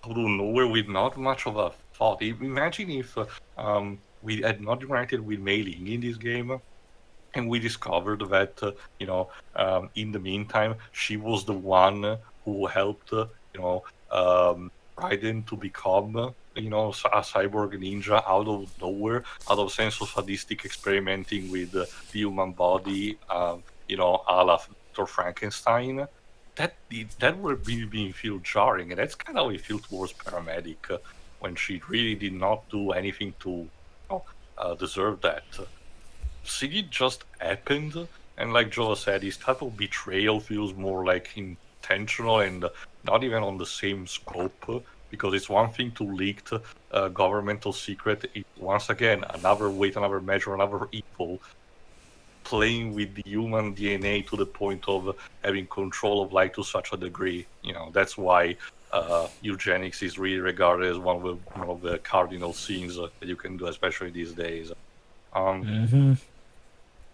out of nowhere with not much of a thought. Imagine if we had not interacted with Mei Ling in this game, and we discovered that in the meantime she was the one who helped Raiden to become a cyborg ninja out of nowhere, out of sense of sadistic experimenting with the human body, a la Dr. Frankenstein. That would be feel jarring, and that's kind of how I feel towards Paramedic when she really did not do anything to deserve that. See, it just happened, and like Joe said, this type of betrayal feels more like intentional and not even on the same scope, because it's one thing to leak governmental secret. Once again, another weight, another measure, another evil, playing with the human DNA to the point of having control of life to such a degree. That's why eugenics is really regarded as one of the cardinal sins that you can do, especially these days.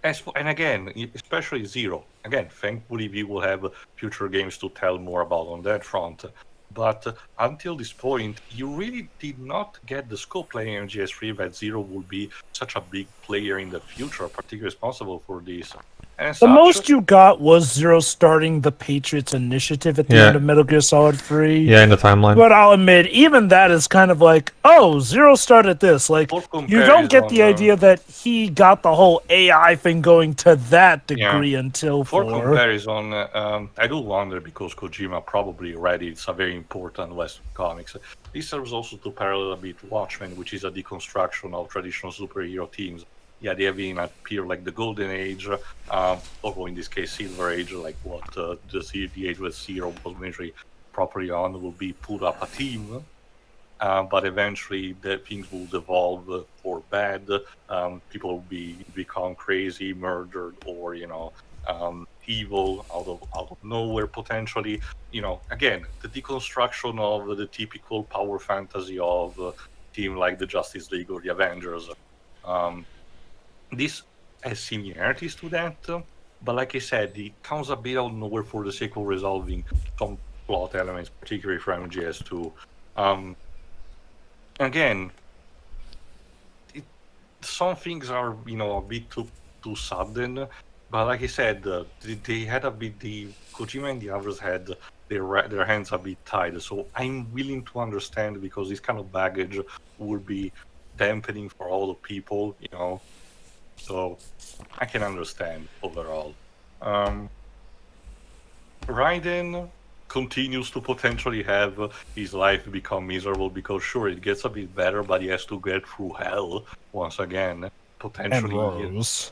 And again, especially Zero. Again, thankfully we will have future games to tell more about on that front. But until this point, you really did not get the scope playing MGS3 that Zero will be such a big player in the future, particularly responsible for this. And the most you got was Zero starting the Patriots initiative at the end of Metal Gear Solid 3. Yeah, in the timeline. But I'll admit, even that is kind of like, oh, Zero started this. Like, you don't get the idea that he got the whole AI thing going to that degree until for comparison, I do wonder, because Kojima probably read it's a very important Western comics. This serves also to parallel a bit Watchmen, which is a deconstruction of traditional superhero teams. Yeah, they have been a period like the Golden Age, or in this case, Silver Age, like what the age with Zero was mainly properly on, will be put up a team, but eventually the things will devolve for bad. People will become crazy, murdered, or evil out of nowhere potentially. Again, the deconstruction of the typical power fantasy of a team like the Justice League or the Avengers. This has similarities to that, but like I said, it comes a bit out of nowhere for the sake of resolving some plot elements, particularly for MGS2. Again, some things are a bit too sudden, but like I said, they had a bit, the Kojima and the others had their hands a bit tied, so I'm willing to understand, because this kind of baggage would be dampening for all the people, so I can understand overall. Raiden continues to potentially have his life become miserable, because sure, it gets a bit better, but he has to get through hell once again, potentially. And Rose.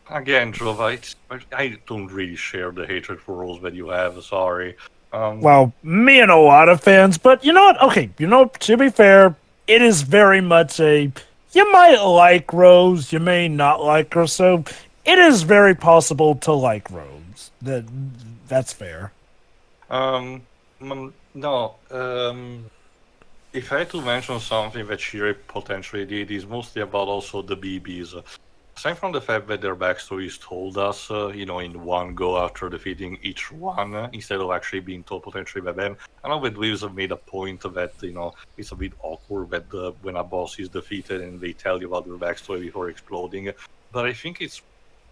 Again, Jova, I don't really share the hatred for Rose that you have, sorry. Well, me and a lot of fans, but you know what? Okay, to be fair, it is very much you might like Rose, you may not like her, so it is very possible to like Rose. That's fair. No. If I had to mention something that Shiri potentially did, is mostly about also the BBs. Aside from the fact that their backstories told us, in one go after defeating each one, instead of actually being told potentially by them. I know that Dweebs have made a point that, it's a bit awkward that when a boss is defeated and they tell you about their backstory before exploding. But I think it's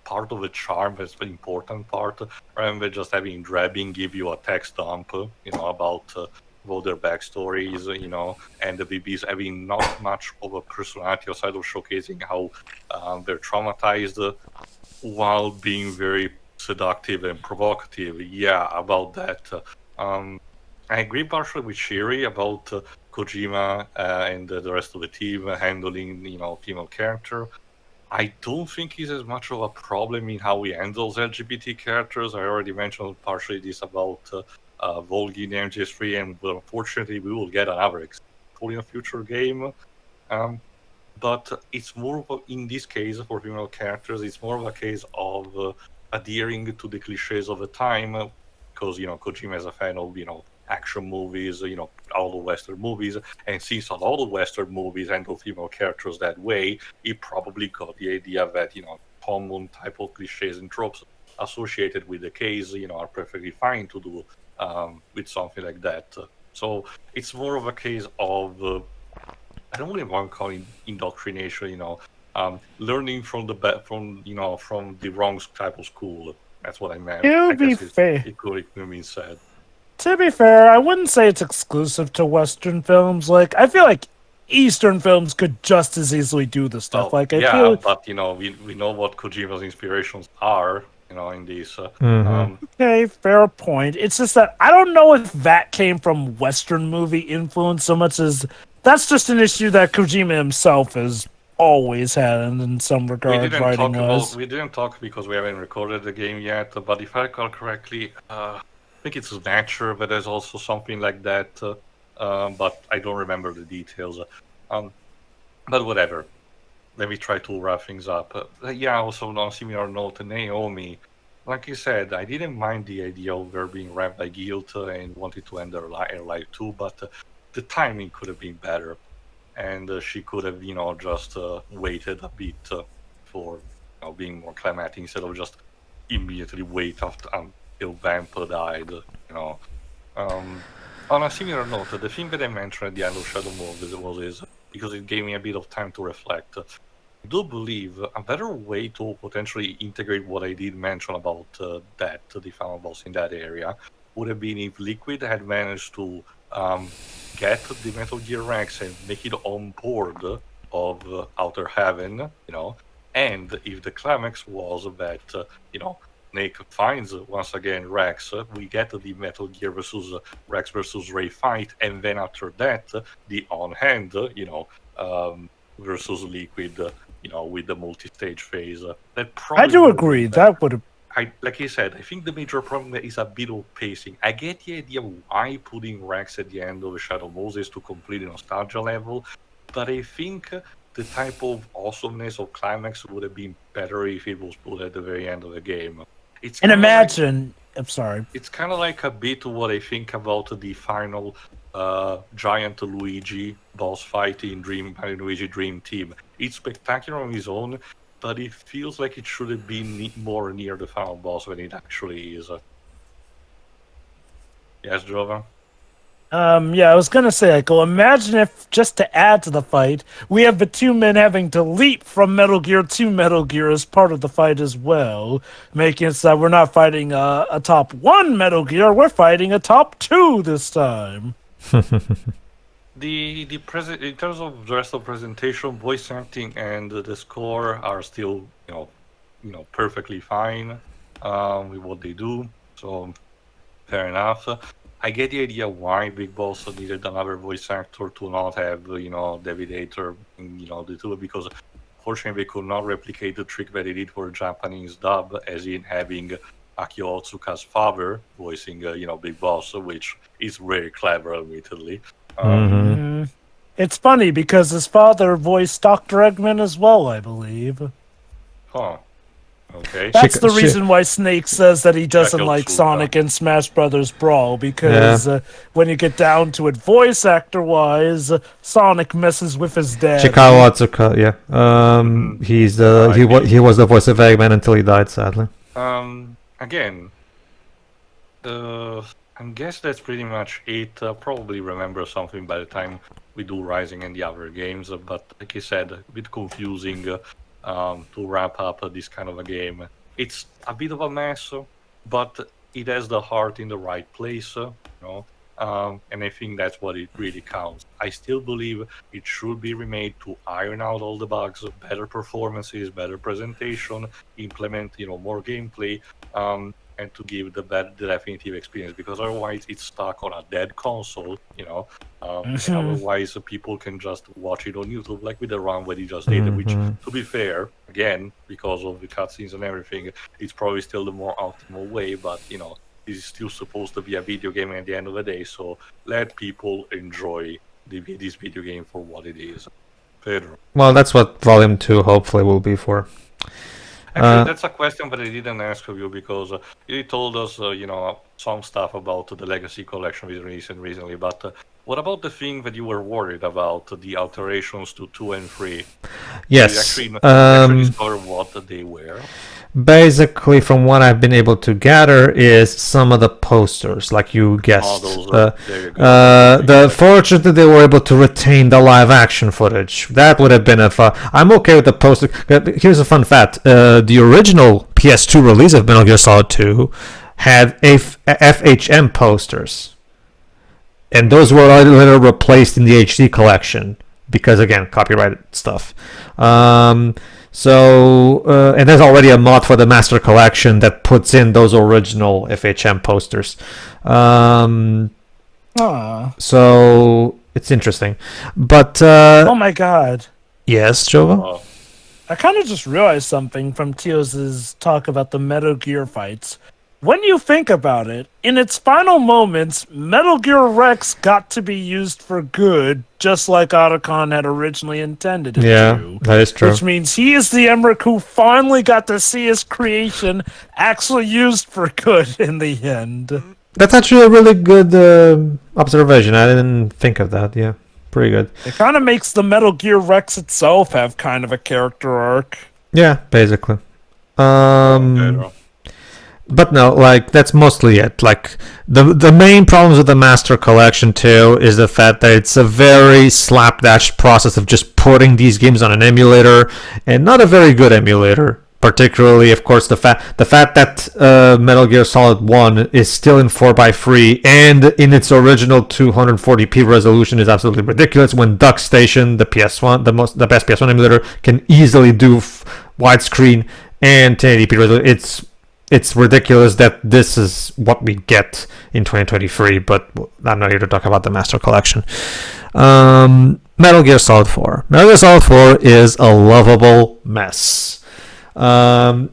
part of the charm, that's the important part, rather than just having Drabbing give you a text dump, about about their backstories, and the BBs having not much of a personality aside of showcasing how they're traumatized while being very seductive and provocative. Yeah, about that. I agree partially with Shiri about Kojima and the rest of the team handling, female character. I don't think he's as much of a problem in how he handles LGBT characters. I already mentioned partially this about Volgi in MGS3, and unfortunately we will get another example in a future game. But it's more of in this case for female characters, it's more of a case of adhering to the cliches of the time, because Kojima is a fan of action movies, all the Western movies, and since all the Western movies handle female characters that way, he probably got the idea that common type of cliches and tropes associated with the case, are perfectly fine to do with something like that. So it's more of a case of I don't really want to call it indoctrination, learning from the wrong type of school. That's what I meant. To be fair, it could mean said. To be fair, I wouldn't say it's exclusive to Western films. Like, I feel like Eastern films could just as easily do the stuff. Well, I feel... but we know what Kojima's inspirations are, in these. Okay, fair point. It's just that I don't know if that came from Western movie influence so much as that's just an issue that Kojima himself has always had in some regard. We didn't talk because we haven't recorded the game yet, but if I recall correctly, I think it's Nature, but there's also something like that, but I don't remember the details. But whatever. Let me try to wrap things up. Also on a similar note, Naomi, like you said, I didn't mind the idea of her being raped by guilt and wanted to end her life too, but the timing could have been better. And she could have, just waited a bit for being more climatic instead of just immediately wait until Vamp died. On a similar note, the thing that I mentioned at the end of Shadow Move is because it gave me a bit of time to reflect. I do believe a better way to potentially integrate what I did mention about the final boss in that area would have been if Liquid had managed to get the Metal Gear Rex and make it on board of Outer Heaven, and if the climax was that, Snake finds once again Rex, we get the Metal Gear versus Rex versus Ray fight, and then after that, the on-hand, versus Liquid, with the multi-stage phase. That probably I do agree. That would have... like I said, I think the major problem is a bit of pacing. I get the idea why putting Rex at the end of the Shadow Moses to complete the nostalgia level, but I think the type of awesomeness of climax would have been better if it was put at the very end of the game. I'm sorry. It's kind of like a bit what I think about the final giant Luigi boss fight in Luigi Dream Team. It's spectacular on its own, but it feels like it should have been more near the final boss than it actually is. Yes, Jovan? I was gonna say, imagine if, just to add to the fight, we have the two men having to leap from Metal Gear to Metal Gear as part of the fight as well, making it so that we're not fighting a top 1 Metal Gear, we're fighting a top 2 this time. In terms of the rest of the presentation, voice acting and the score are still, perfectly fine with what they do. So, fair enough. I get the idea why Big Boss needed another voice actor to not have, David Hayter, the two, because unfortunately they could not replicate the trick that they did for a Japanese dub, as in having Akio Otsuka's father voicing, Big Boss, which is very clever, admittedly. It's funny because his father voiced Dr. Eggman as well, I believe. Huh. Okay. That's the reason why Snake says that he doesn't like Sonic and Smash Brothers Brawl, because when you get down to it, voice actor-wise, Sonic messes with his dad. Chikao Otsuka, he was the voice of Eggman until he died, sadly. Again, I guess that's pretty much it. I'll probably remember something by the time we do Rising and the other games, but like I said, a bit confusing to wrap up this kind of a game. It's a bit of a mess, but it has the heart in the right place. And I think that's what it really counts. I still believe it should be remade to iron out all the bugs, better performances, better presentation, implement more gameplay, and to give the definitive experience. Because otherwise, it's stuck on a dead console. And otherwise, people can just watch it on YouTube, like with the run what he just did. Which, to be fair, again, because of the cutscenes and everything, it's probably still the more optimal way. But this is still supposed to be a video game at the end of the day, so let people enjoy this video game for what it is. Pedro. Well, that's what Volume 2 hopefully will be for. Actually, that's a question that I didn't ask of you, because you told us, some stuff about the Legacy Collection we released recently, but what about the thing that you were worried about, the alterations to 2 and 3? Yes. Did you actually discover what they were? Basically, from what I've been able to gather, is some of the posters, like you guessed. Fortunately, they were able to retain the live action footage. That would have been I'm okay with the poster. Here's a fun fact: the original PS2 release of Metal Gear Solid 2 had FHM posters, and those were later replaced in the HD collection because, again, copyrighted stuff. And there's already a mod for the Master Collection that puts in those original FHM posters. So it's interesting. But oh my god. Yes, Jova? I kind of just realized something from Teos' talk about the Metal Gear fights. When you think about it, in its final moments, Metal Gear Rex got to be used for good, just like Otacon had originally intended it to. Yeah, that is true. Which means he is the Emmerich who finally got to see his creation actually used for good in the end. That's actually a really good observation. I didn't think of that. Yeah, pretty good. It kind of makes the Metal Gear Rex itself have kind of a character arc. Yeah, basically. But no, that's mostly it. The main problems with the Master Collection too is the fact that it's a very slapdash process of just putting these games on an emulator, and not a very good emulator. Particularly, of course, the fact that Metal Gear Solid 1 is still in 4x3 and in its original 240p resolution is absolutely ridiculous. When DuckStation, the best PS1 emulator, can easily do widescreen and 1080p resolution. It's ridiculous that this is what we get in 2023, but I'm not here to talk about the Master Collection. Metal Gear Solid 4. Metal Gear Solid 4 is a lovable mess. It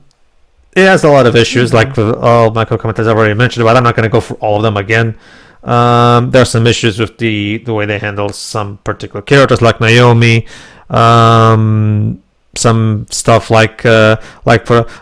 has a lot of issues, like all my co-commenters I've already mentioned about. I'm not going to go through all of them again. There are some issues with the way they handle some particular characters, like Naomi. Some stuff like for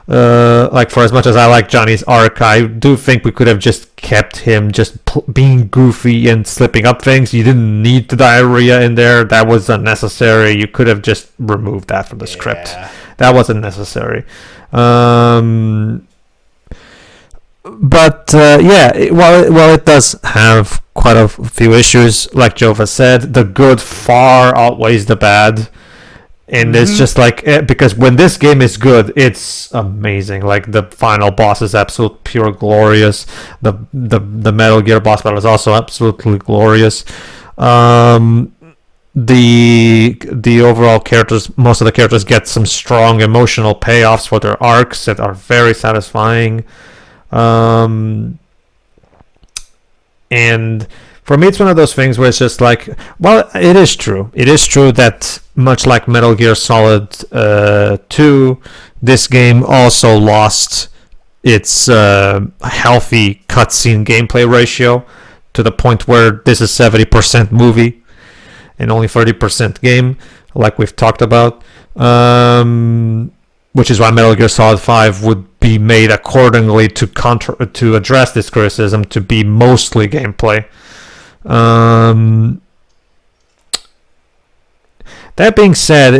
as much as I like Johnny's arc, I do think we could have just kept him just being goofy and slipping up things. You didn't need the diarrhea in there. That was unnecessary. You could have just removed that from the script. That wasn't necessary. But while it does have quite a few issues, like Jova said, the good far outweighs the bad. And it's just because when this game is good, it's amazing. Like, the final boss is absolute pure glorious. The Metal Gear boss battle is also absolutely glorious. The overall characters, most of the characters get some strong emotional payoffs for their arcs that are very satisfying. And for me, it's one of those things where it's just like, well, it is true. It is true that much like Metal Gear Solid 2, this game also lost its healthy cutscene gameplay ratio to the point where this is 70% movie and only 30% game, like we've talked about. Which is why Metal Gear Solid 5 would be made accordingly to address this criticism, to be mostly gameplay. That being said,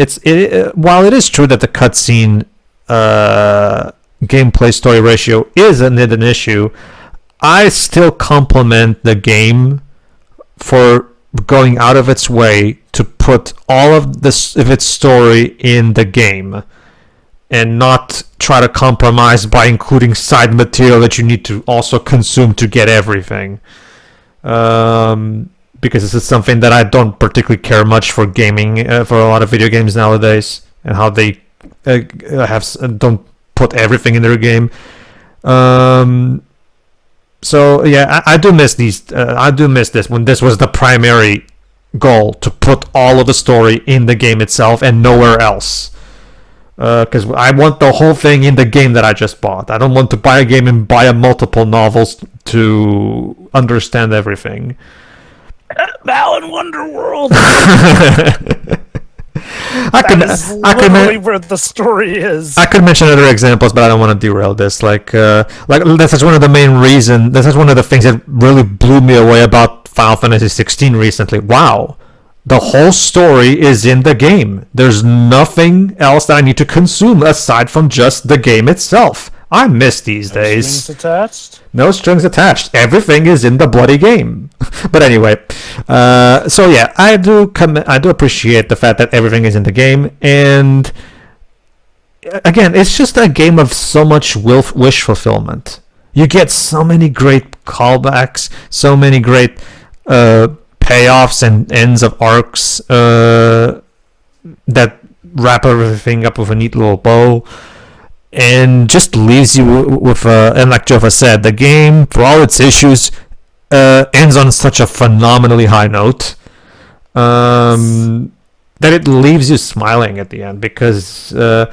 while it is true that the cutscene gameplay story ratio is an issue, I still compliment the game for going out of its way to put all of its story in the game and not try to compromise by including side material that you need to also consume to get everything. because this is something that I don't particularly care much for gaming, for a lot of video games nowadays, and how they don't put everything in their game. So yeah, I do miss these. I do miss this when this was the primary goal, to put all of the story in the game itself and nowhere else. Because I want the whole thing in the game that I just bought. I don't want to buy a game and buy a multiple novels to understand everything. Balan Wonderworld. I could literally where the story is. I could mention other examples, but I don't want to derail this. Like that's one of the main reasons. That's one of the things that really blew me away about Final Fantasy 16 recently. Wow, the whole story is in the game. There's nothing else that I need to consume aside from just the game itself. I miss these days. Strings attached? No strings attached. Everything is in the bloody game. But anyway, so yeah, I do appreciate the fact that everything is in the game, and again, it's just a game of so much wish fulfillment. You get so many great callbacks, so many great payoffs and ends of arcs that wrap everything up with a neat little bow. And just leaves you with, and like Jova said, the game, for all its issues, ends on such a phenomenally high note that it leaves you smiling at the end, because if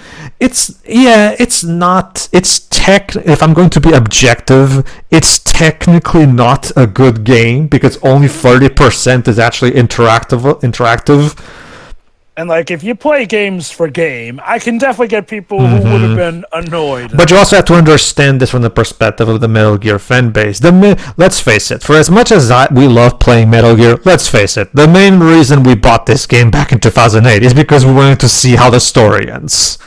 I'm going to be objective, it's technically not a good game because only 30% is actually interactive. And like, if you play games for game, I can definitely get people who would have been annoyed. But you also have to understand this from the perspective of the Metal Gear fan base. Let's face it, for as much as we love playing Metal Gear, let's face it, the main reason we bought this game back in 2008 is because we wanted to see how the story ends.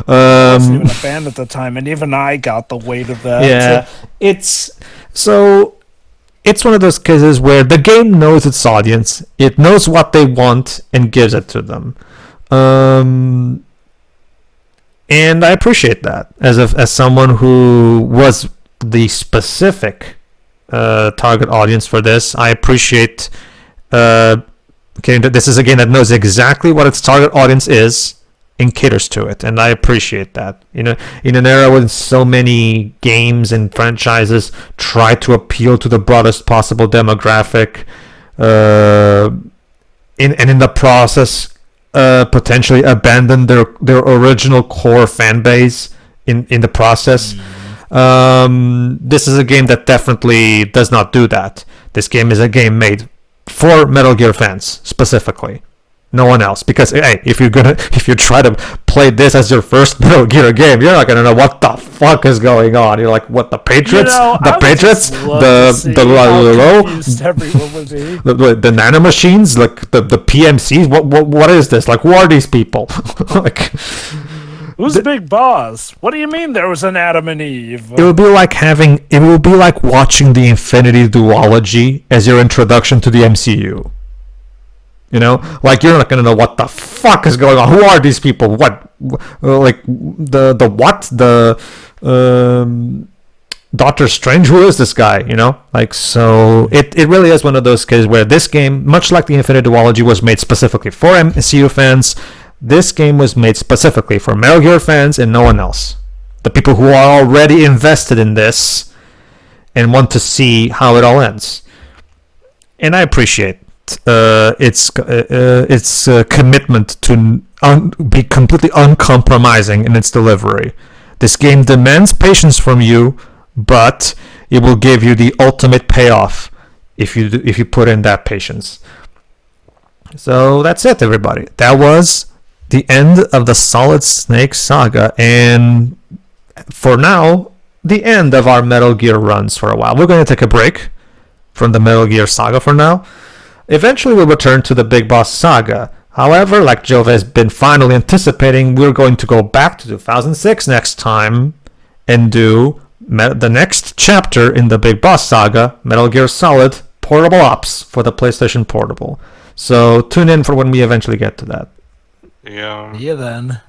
I wasn't even a fan at the time, and even I got the weight of that. Yeah, it's one of those cases where the game knows its audience, it knows what they want, and gives it to them. And I appreciate that. As someone who was the specific target audience for this, I appreciate that this is a game that knows exactly what its target audience is and caters to it, and I appreciate that. In an era when so many games and franchises try to appeal to the broadest possible demographic, in the process potentially abandon their original core fan base in the process. This is a game that definitely does not do that. This game is a game made for Metal Gear fans specifically. No one else, because hey, if you try to play this as your first Metal Gear game, you're not gonna know what the fuck is going on. You're like, what, the Patriots, the nanomachines, like the PMCs. What is this? Like, who are these people? Like, who's Big Boss? What do you mean there was an Adam and Eve? It would be like watching the Infinity Duology as your introduction to the MCU. Like, you're not gonna know what the fuck is going on. Who are these people? What, like the Doctor Strange? Who is this guy? Like, so it really is one of those cases where this game, much like the Infinite Duology, was made specifically for MCU fans. This game was made specifically for Metal Gear fans and no one else. The people who are already invested in this and want to see how it all ends. And I appreciate its commitment to be completely uncompromising in its delivery. This game demands patience from you, but it will give you the ultimate payoff if you put in that patience. So that's it, everybody. That was the end of the Solid Snake saga, and for now, the end of our Metal Gear runs for a while. We're going to take a break from the Metal Gear saga for now. Eventually we'll return to the Big Boss saga. However, like Jova has been finally anticipating, we're going to go back to 2006 next time and do the next chapter in the Big Boss saga, Metal Gear Solid Portable Ops for the PlayStation Portable. So tune in for when we eventually get to that. Yeah. Yeah, then.